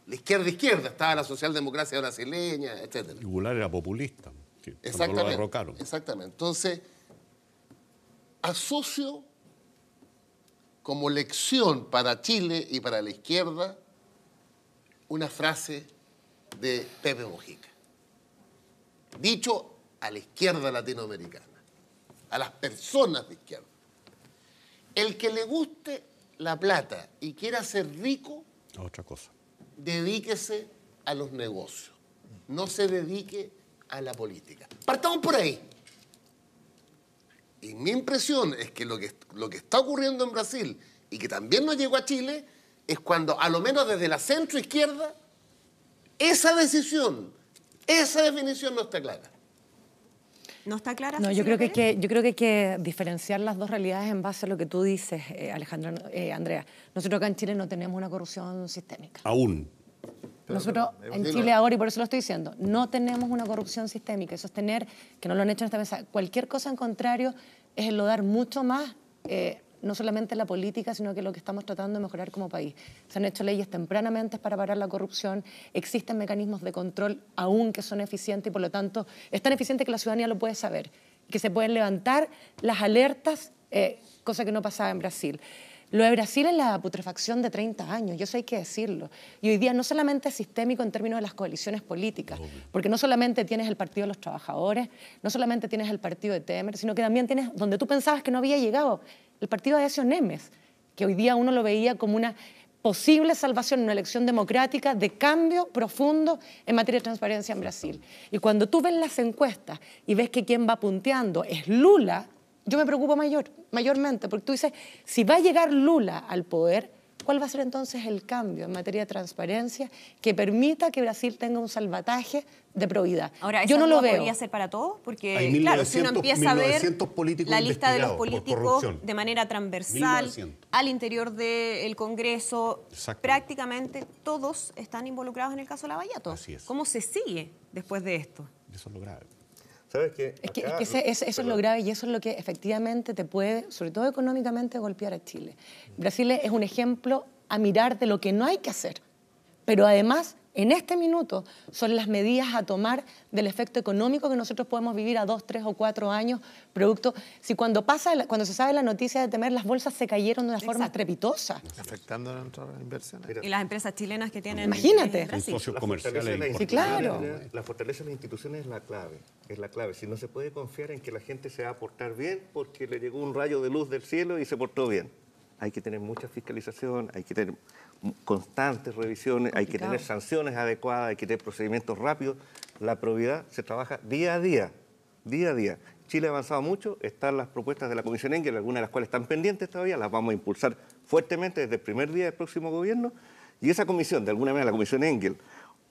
La izquierda, estaba la socialdemocracia brasileña, etc. Y Goulart era populista. Sí, cuando lo Exactamente. derrocaron. Exactamente. Entonces, asocio como lección para Chile y para la izquierda una frase de Pepe Mujica, dicho a la izquierda latinoamericana, a las personas de izquierda. El que le guste la plata y quiera ser rico, Otra cosa. dedíquese a los negocios, no se dedique a la política. Partamos por ahí. Y mi impresión es que lo que está ocurriendo en Brasil y que también nos llegó a Chile es cuando, a lo menos desde la centroizquierda, esa decisión, esa definición no está clara. ¿No está clara? No, yo Cecilia creo que Pérez? hay que diferenciar las dos realidades en base a lo que tú dices, Andrea. Nosotros acá en Chile no tenemos una corrupción sistémica. Aún. Nosotros en Chile ahora, y por eso lo estoy diciendo, no tenemos una corrupción sistémica. Y sostener que no lo han hecho en esta mesa, cualquier cosa en contrario es enlodar mucho más, no solamente la política, sino que lo que estamos tratando de mejorar como país. Se han hecho leyes tempranamente para parar la corrupción, existen mecanismos de control aún que son eficientes y por lo tanto es tan eficiente que la ciudadanía lo puede saber, que se pueden levantar las alertas, cosa que no pasaba en Brasil. Lo de Brasil es la putrefacción de 30 años, y eso hay que decirlo. Y hoy día no solamente es sistémico en términos de las coaliciones políticas, porque no solamente tienes el Partido de los Trabajadores, no solamente tienes el Partido de Temer, sino que también tienes, donde tú pensabas que no había llegado, el Partido de Aécio Nemes, que hoy día uno lo veía como una posible salvación en una elección democrática de cambio profundo en materia de transparencia en Brasil. Y cuando tú ves las encuestas y ves que quien va punteando es Lula, yo me preocupo mayormente, porque tú dices, si va a llegar Lula al poder, ¿Cuál va a ser entonces el cambio en materia de transparencia que permita que Brasil tenga un salvataje de probidad? Ahora, yo no lo veo. ¿Podría ser para todos? Porque, Hay claro, si uno 1900 empieza a ver 1900 políticos la lista de los investigados por políticos corrupción. de manera transversal 1900. al interior del Congreso, Exacto. prácticamente todos están involucrados en el caso Lavallato. Así es. ¿Cómo se sigue después de esto? Eso es lo grave. ¿Sabes qué? Eso es lo grave y eso es lo que efectivamente te puede, sobre todo económicamente, golpear a Chile. Brasil es un ejemplo a mirar de lo que no hay que hacer, pero además, en este minuto, son las medidas a tomar del efecto económico que nosotros podemos vivir a 2, 3 o 4 años, producto... Si cuando se sabe la noticia de Temer, las bolsas se cayeron de una forma estrepitosa. Afectando a nuestras inversiones. Y las empresas chilenas que tienen... Imagínate. en Brasil. Socios comerciales. Sí, claro. La fortaleza de las instituciones es la clave. Es la clave. Si no se puede confiar en que la gente se va a portar bien porque le llegó un rayo de luz del cielo y se portó bien. Hay que tener mucha fiscalización, hay que tener constantes revisiones, hay que tener sanciones adecuadas, hay que tener procedimientos rápidos. La probidad se trabaja día a día, día a día. Chile ha avanzado mucho, están las propuestas de la Comisión Engel, algunas de las cuales están pendientes todavía, las vamos a impulsar fuertemente desde el primer día del próximo gobierno. Y esa comisión, de alguna manera la Comisión Engel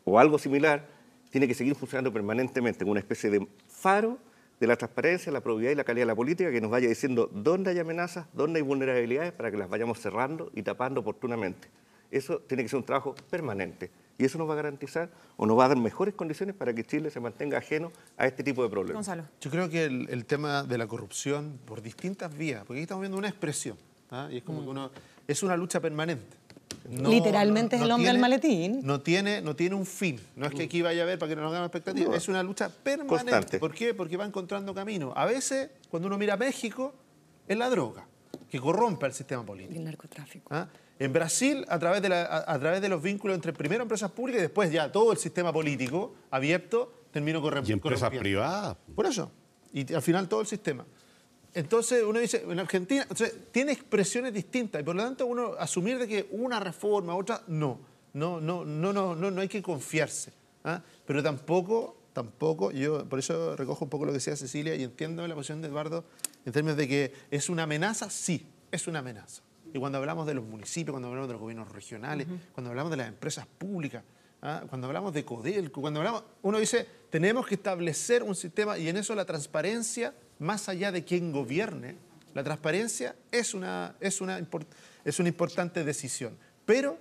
o algo similar, tiene que seguir funcionando permanentemente como una especie de faro de la transparencia, la probidad y la calidad de la política que nos vaya diciendo dónde hay amenazas, dónde hay vulnerabilidades para que las vayamos cerrando y tapando oportunamente. Eso tiene que ser un trabajo permanente y eso nos va a garantizar o nos va a dar mejores condiciones para que Chile se mantenga ajeno a este tipo de problemas. Gonzalo. Yo creo que el tema de la corrupción por distintas vías, porque aquí estamos viendo una expresión, ¿ah? Y es como que es una lucha permanente. Literalmente es el hombre del maletín. No tiene un fin. No es que aquí vaya a haber para que no nos hagamos expectativas. Es una lucha permanente. Constante. ¿Por qué? Porque va encontrando camino. A veces, cuando uno mira a México, es la droga que corrompe el sistema político. Y el narcotráfico. ¿Ah? En Brasil, a través de los vínculos entre primero empresas públicas y después ya todo el sistema político abierto terminó Y empresas privadas. Por eso. Y al final todo el sistema. Entonces uno dice, en Argentina, entonces, tiene expresiones distintas y por lo tanto uno asumir de que una reforma, otra, no hay que confiarse. ¿Ah? Pero tampoco, yo por eso recojo un poco lo que decía Cecilia y entiendo la posición de Eduardo en términos de que es una amenaza, sí, es una amenaza. Y cuando hablamos de los municipios, cuando hablamos de los gobiernos regionales, cuando hablamos de las empresas públicas, ¿ah? Cuando hablamos de Codelco, uno dice, tenemos que establecer un sistema y en eso la transparencia, más allá de quién gobierne, la transparencia es una importante decisión. Pero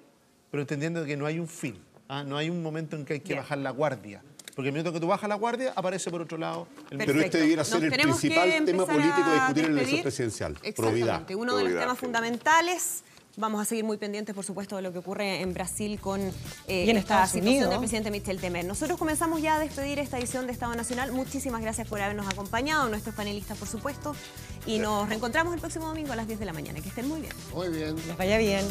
entendiendo que no hay un fin, ¿ah? No hay un momento en que hay que bajar la guardia. Porque el minuto que tú bajas la guardia, aparece por otro lado el Pero este debiera ser el principal tema político a discutir en la elección presidencial. Probidad. Uno de los temas fundamentales. Vamos a seguir muy pendientes, por supuesto, de lo que ocurre en Brasil con y en esta Estados situación Unidos del presidente Michel Temer. Nosotros comenzamos ya a despedir esta edición de Estado Nacional. Muchísimas gracias por habernos acompañado, nuestros panelistas, por supuesto. Y nos reencontramos el próximo domingo a las 10 de la mañana. Que estén muy bien. Muy bien. Les vaya bien.